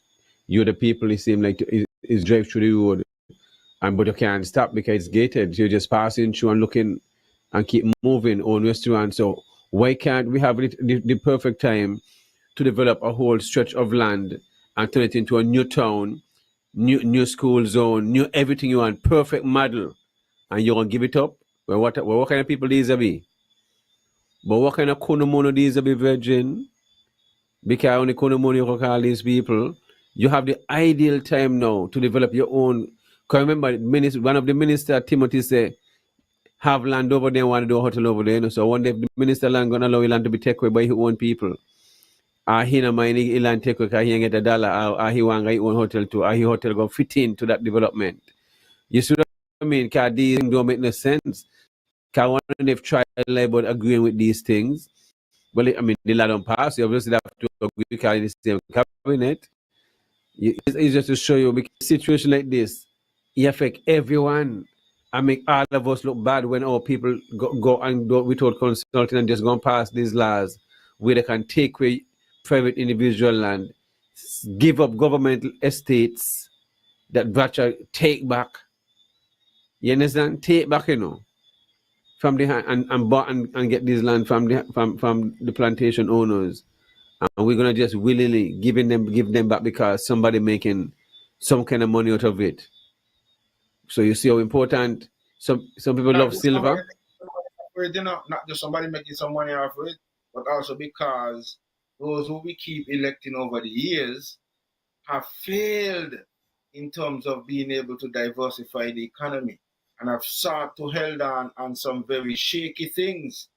the people, it seem like is drive through the road, but you can't stop because it's gated. You're just passing through and looking and keep moving on restaurant. So why can't we have the perfect time to develop a whole stretch of land and turn it into a new town, new school zone, new everything you want, perfect model, and you're gonna give it up? Well, what kind of people these are be? But what kind of kunomono these are be, virgin? Because only kunomono you can call these people. You have the ideal time now to develop your own. Because remember, one of the minister, Timothy, say, have land over there, want to do a hotel over there. So one day, the minister land going to allow land to be taken away by his own people. He no mind he land take away because he get $1, or he want his own hotel too, or his hotel going to fit into that development. You see what I mean? Because these things don't make no sense. Because one of them tried about agreeing with these things. Well, the law don't pass. You obviously have to agree because it's the same cabinet. It's just to show you, because a situation like this, it affect everyone and make all of us look bad when our people go and do without consulting and just go past these laws where they can take away private individual land, give up government estates that Bratcher take back. You understand? Take back, from the hand and get this land from the plantation owners. And we're gonna just willingly give them back because somebody making some kind of money out of it. So you see how important some people Not love just somebody silver. not just somebody making some money off of it, but also because those who we keep electing over the years have failed in terms of being able to diversify the economy, and have sought to hold on some very shaky things,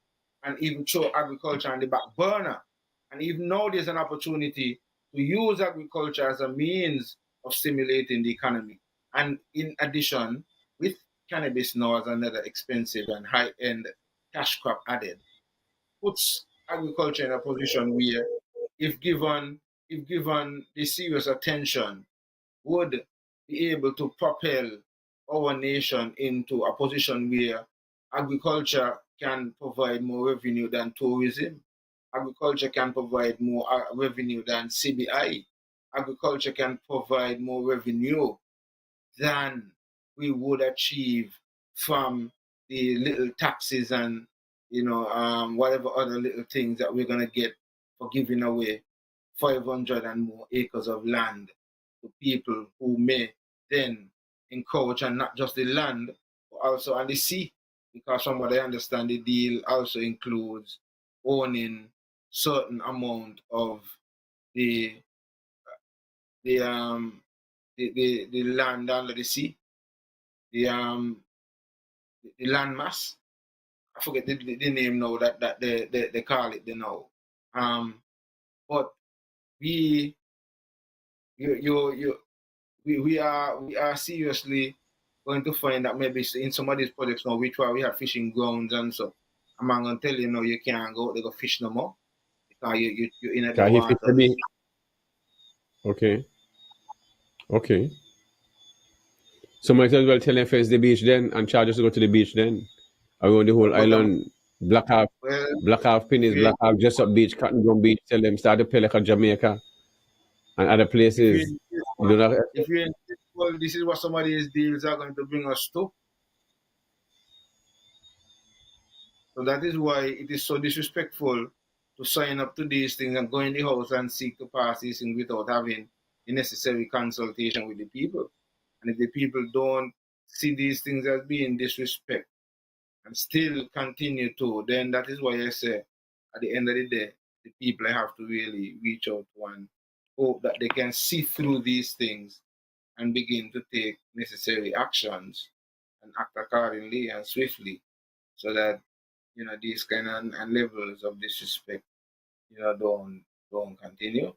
and even throw agriculture on the back burner. And even now there's an opportunity to use agriculture as a means of stimulating the economy. And in addition, with cannabis now as another expensive and high-end cash crop added, puts agriculture in a position where, if given the serious attention, would be able to propel our nation into a position where agriculture can provide more revenue than tourism. Agriculture can provide more revenue than CBI. Agriculture can provide more revenue than we would achieve from the little taxes and whatever other little things that we're gonna get for giving away 500 and more acres of land to people who may then encroach on not just the land but also on the sea. because from what I understand, the deal also includes owning certain amount of the the um the land under the sea, the land mass. I forget the name now that they call it now. But we you we are seriously going to find that maybe in some of these projects now, which where we have fishing grounds and so. I'm not gonna tell you no, you can't go out there go fish no more because you're in the Can he fit the waters. beach? Okay. Okay. So might as well tell them first the beach then and charge us to go to the beach then. Around the whole But island. well, Black half if Pennies, you Black half Jessup Beach, Cotton Ground Beach, tell them start to pay like a Jamaica and other if places. you You know that if you well, this is what some of these deals are going to bring us to. So that is why it is so disrespectful to sign up to these things and go in the house and seek to pass these things without having the necessary consultation with the people. And if the people don't see these things as being disrespect and still continue to, then that is why I say at the end of the day, the people have to really reach out to and hope that they can see through these things and begin to take necessary actions and act accordingly and swiftly so that these kind of and levels of disrespect don't continue.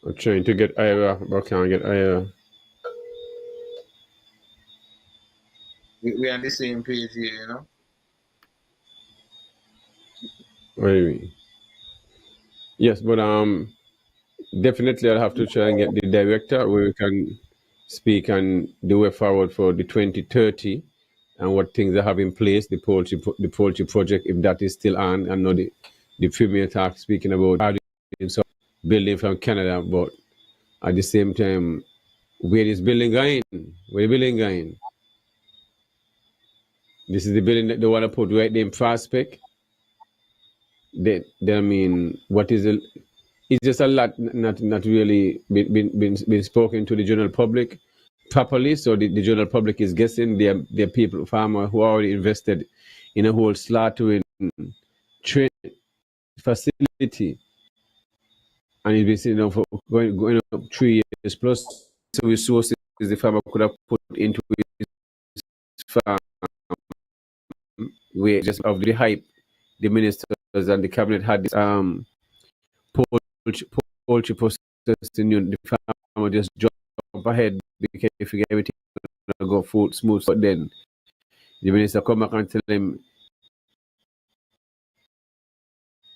I'm trying to get Ira, but can't get Ira. We are on the same page here. What do you mean? Yes, but definitely I'll have to try and get the director where we can speak and the way forward for the 2030 and what things I have in place, the poultry project, if that is still on. I know the premier talk speaking about some building from Canada, but at the same time, where is building going? Where the building going? This is the building that they want to put right there in Prospect. I mean, what is it? It's just a lot not really been spoken to the general public properly. So the general public is guessing they're people, farmers who already invested in a whole slaughtering train facility. And it's been sitting down for going up 3 years plus. So resources the farmer could have put into his farm, where just of the hype, the ministers and the cabinet had this poultry, poultry processing unit. The farmer just jump ahead because if you get everything go full smooth. But then the minister come back and tell him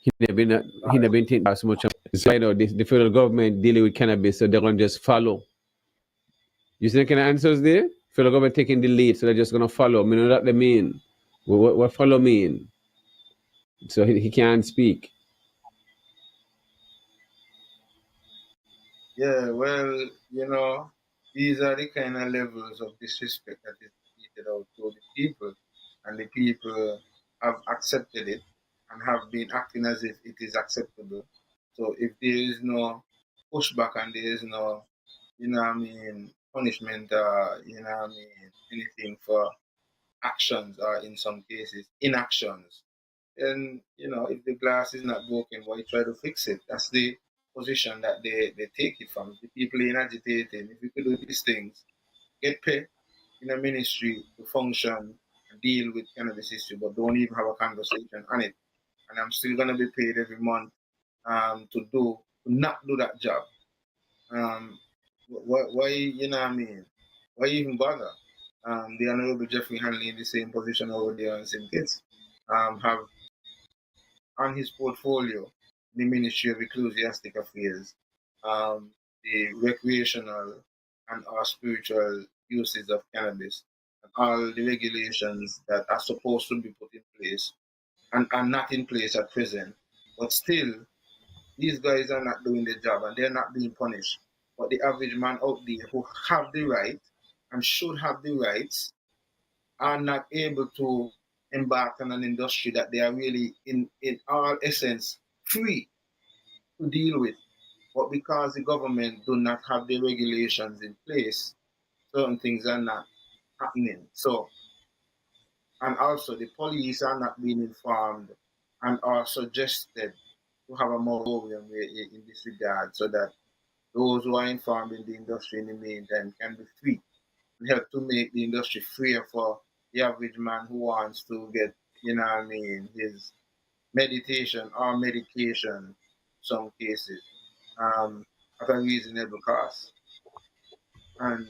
he never been thinking as much. So, the federal government dealing with cannabis, so they're gonna just follow. You see the kind of answers there? Federal government taking the lead, so they're just gonna follow. I mean, what they mean? What follow mean? So he can't speak. Yeah, well, these are the kind of levels of disrespect that is meted out to the people, and the people have accepted it and have been acting as if it is acceptable. So if there is no pushback and there is no, punishment, anything for actions or in some cases inactions, then if the glass is not broken, why try to fix it? That's the position that they take it from. The people in agitating, if you could do these things, get paid in a ministry to function and deal with cannabis issue, but don't even have a conversation on it. And I'm still gonna be paid every month to not do that job. Why Why even bother? The Honorable Jeffrey Hanley in the same position over there in St. Kitts have on his portfolio the Ministry of Ecclesiastic Affairs, the recreational and or spiritual uses of cannabis, and all the regulations that are supposed to be put in place and are not in place at present. But still, these guys are not doing their job and they're not being punished. But the average man out there who have the right and should have the rights are not able to embark on an industry that they are really in all essence free to deal with. But because the government do not have the regulations in place, certain things are not happening. So, and also the police are not being informed and are suggested to have a moratorium in this regard so that those who are informed in the industry in the meantime can be free and help to make the industry freer for the average man who wants to get, you know what I mean, his meditation or medication, some cases, at a reasonable cost. And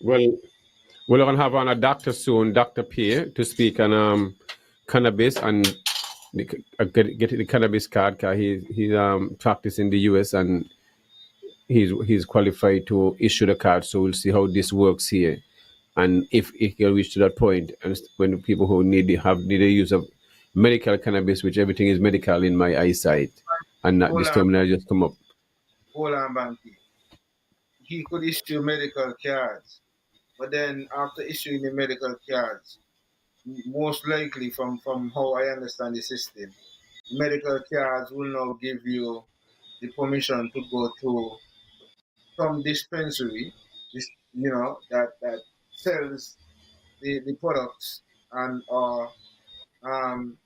Well, we're gonna have on a doctor soon, Dr. Pierre, to speak on cannabis and get the cannabis card because he's practiced in the US and he's qualified to issue the card. So we'll see how this works here, and if it can reach to that point, and when people who need the use of medical cannabis, which everything is medical in my eyesight, and not hold this on, terminal just come up. hold on, Banky. He could issue medical cards, but then after issuing the medical cards, most likely from how I understand the system, medical cards will now give you the permission to go to some dispensary, this that sells the products and um,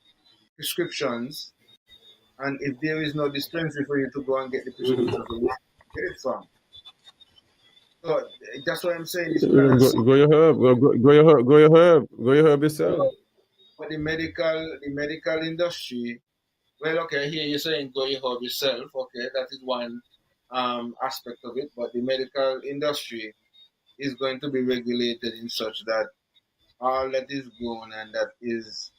prescriptions. And if there is no dispensary for you to go and get the prescription from, where you get it from. So that's what I'm saying. It's kind of Go your herb, go your herb, go your herb yourself. but the medical industry. Well, okay, here you're saying go your herb yourself. Okay, that is one aspect of it. But the medical industry is going to be regulated in such that all that is grown and that is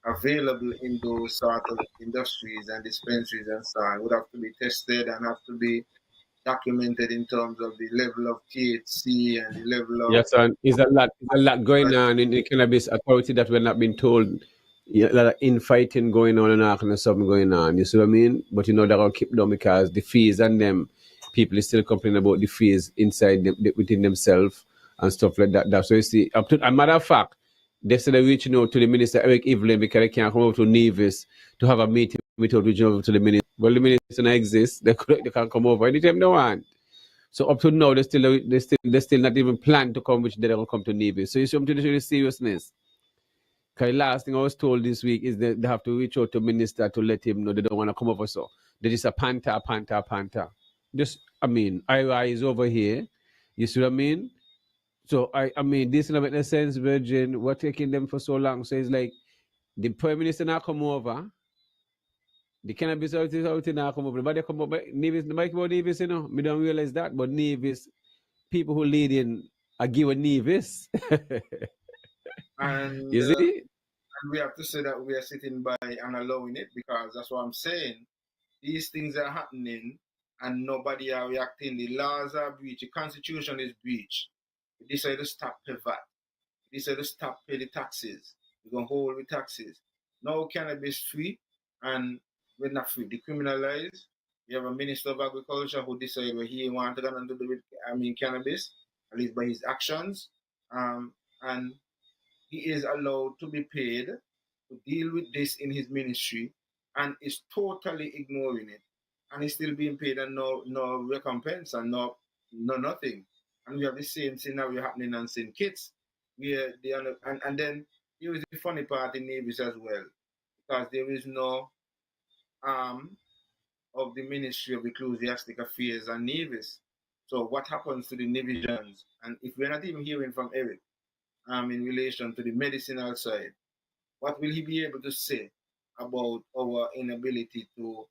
available in those sort of industries and dispensaries and so on would have to be tested and have to be documented in terms of the level of THC and the level of Yes, and is a lot going on in the cannabis authority that we're not being told. Yeah, a lot of infighting going on and all kind of something going on. You see what I mean? But they're gonna keep down because the fees and them people is still complaining about the fees inside within themselves and stuff like that. That's why you see. Up to a matter of fact, they said they're reaching out to the minister Eric Evelyn because they can't come over to Nevis to have a meeting without reaching over to the minister. Well, the minister don't exist. They can't come over anytime they want. So up to now, they still not even plan to come, which they don't come to Nevis. So you see something to the seriousness. Because the last thing I was told this week is that they have to reach out to minister to let him know they don't want to come over. So there is a panther. Just, IRI is over here. You see what I mean? So I mean, this doesn't make no sense, Virgin. We're taking them for so long. So it's like the prime minister now come over. The cannabis authority now come over. But they come over. Nevis, the mic about Nevis, me don't realize that. But Nevis, people who lead in are given Nevis. and You see? we have to say that we are sitting by and allowing it because that's what I'm saying. These things are happening and nobody are reacting. The laws are breached. The constitution is breached. We decide to stop pay VAT. We decide to stop pay the taxes. We're going to hold the taxes. Now cannabis free and we're not free. Decriminalized. We have a minister of agriculture who decided what he wanted to do with cannabis, at least by his actions. And he is allowed to be paid to deal with this in his ministry and is totally ignoring it. And he's still being paid and no recompense and no nothing. And we have the same scenario happening on St. Kitts. And then here is the funny part in Nevis as well, because there is no arm of the Ministry of Ecclesiastic Affairs and Nevis. So what happens to the Nevisians? And if we're not even hearing from Eric, in relation to the medicinal side, what will he be able to say about our inability to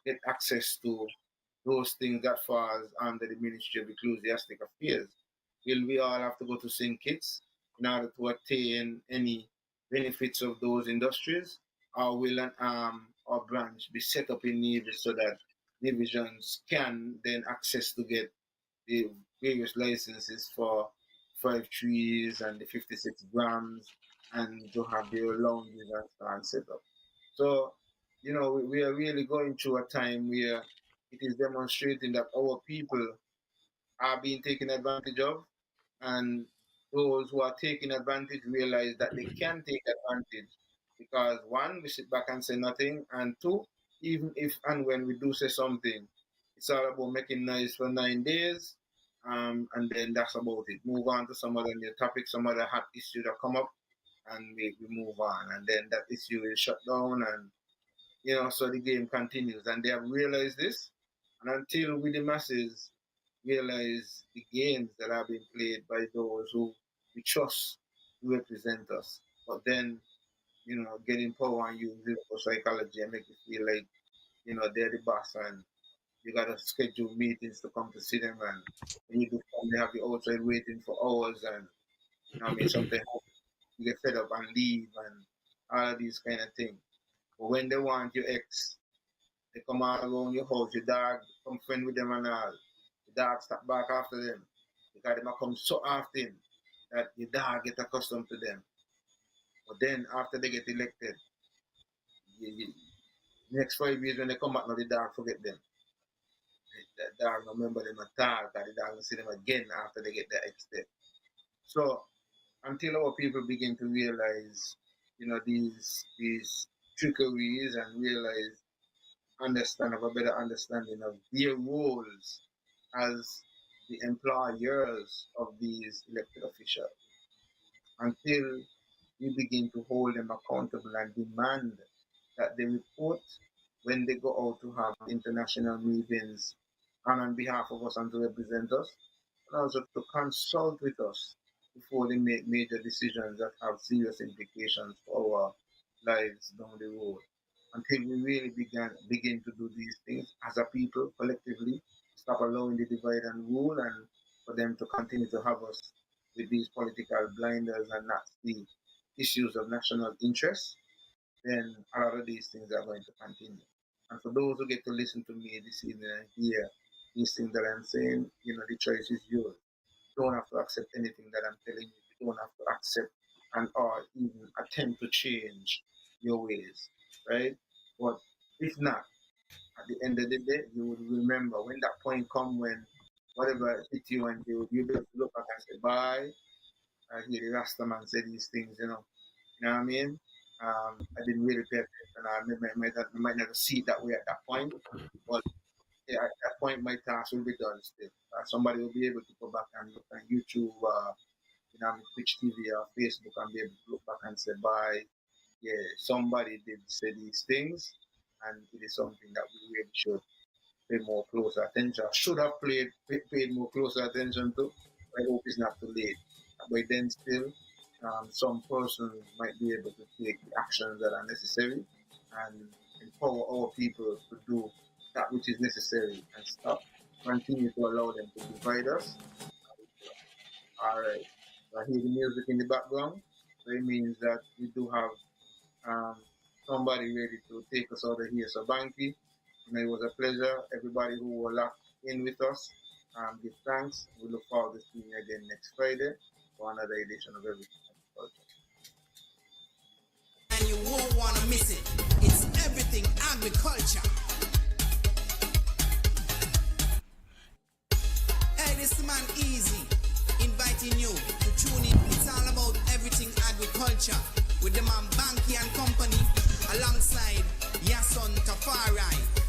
get access to those things that falls under the Ministry of Ecclesiastic Affairs? Will we all have to go to St. Kitts in order to attain any benefits of those industries? Or will an arm or branch be set up in Nevis so that Nevisians can then access to get the various licenses for 5 trees and the 56 grams and to have their lounges and so on set up. So, we are really going through a time where it is demonstrating that our people are being taken advantage of, and those who are taking advantage realize that they can take advantage because one, we sit back and say nothing, and two, even if and when we do say something, It's all about making noise for 9 days, and then that's about it. Move on to some other new topic, some other hot issue that come up, and we move on. And then that issue is shut down, and so the game continues. And they have realized this, and until we the masses realize the games that are being played by those who we trust to represent us, but then get in power and use it for psychology and make you feel like they're the boss, and you gotta schedule meetings to come to see them, and when you do come, they have you outside waiting for hours, and sometimes you get fed up and leave, and all of these kind of things. But when they want your ex, they come all around your house, your dog come friend with them and all. The dog stop back after them because they might come so often that your dog get accustomed to them. But then after they get elected, next 5 years when they come back, now the dog forget them. The dog don't remember them at all, because the dog will see them again after they get their ex-step. So until our people begin to realize, these trickeries and have a better understanding of their roles as the employers of these elected officials, until we begin to hold them accountable and demand that they report when they go out to have international meetings and on behalf of us and to represent us, and also to consult with us before they make major decisions that have serious implications for our lives down the road. Until we really begin to do these things as a people collectively, stop allowing the divide and rule, and for them to continue to have us with these political blinders and not see issues of national interest, then a lot of these things are going to continue. And for those who get to listen to me this evening and hear these things that I'm saying, the choice is yours. You don't have to accept anything that I'm telling you. You don't have to accept or even attempt to change your ways, right? But if not, at the end of the day, you would remember when that point comes when whatever hit you and you'll be able to look back and say, bye. I hear the Rasta man say these things, You know what I mean? I didn't really pay attention. I might not see it that way at that point. But at that point, my task will be done still. Somebody will be able to go back and look on YouTube, Twitch TV or Facebook, and be able to look back and say, bye. Yeah, somebody did say these things, and it is something that we really should pay more closer attention. Should have paid more closer attention to. I hope it's not too late. But then still, some persons might be able to take the actions that are necessary and empower our people to do that which is necessary and continue to allow them to divide us. All right. So I hear the music in the background. So it means that we do have somebody ready to take us out of here. So Bankie, it was a pleasure. Everybody who were locked in with us, give thanks. We look forward to seeing you again next Friday for another edition of Everything Agriculture. And you won't want to miss it. It's Everything Agriculture. Hey, this man Easy, inviting you to tune in. It's all about Everything Agriculture with the man Bankie and Company alongside Yahsonn Tafari.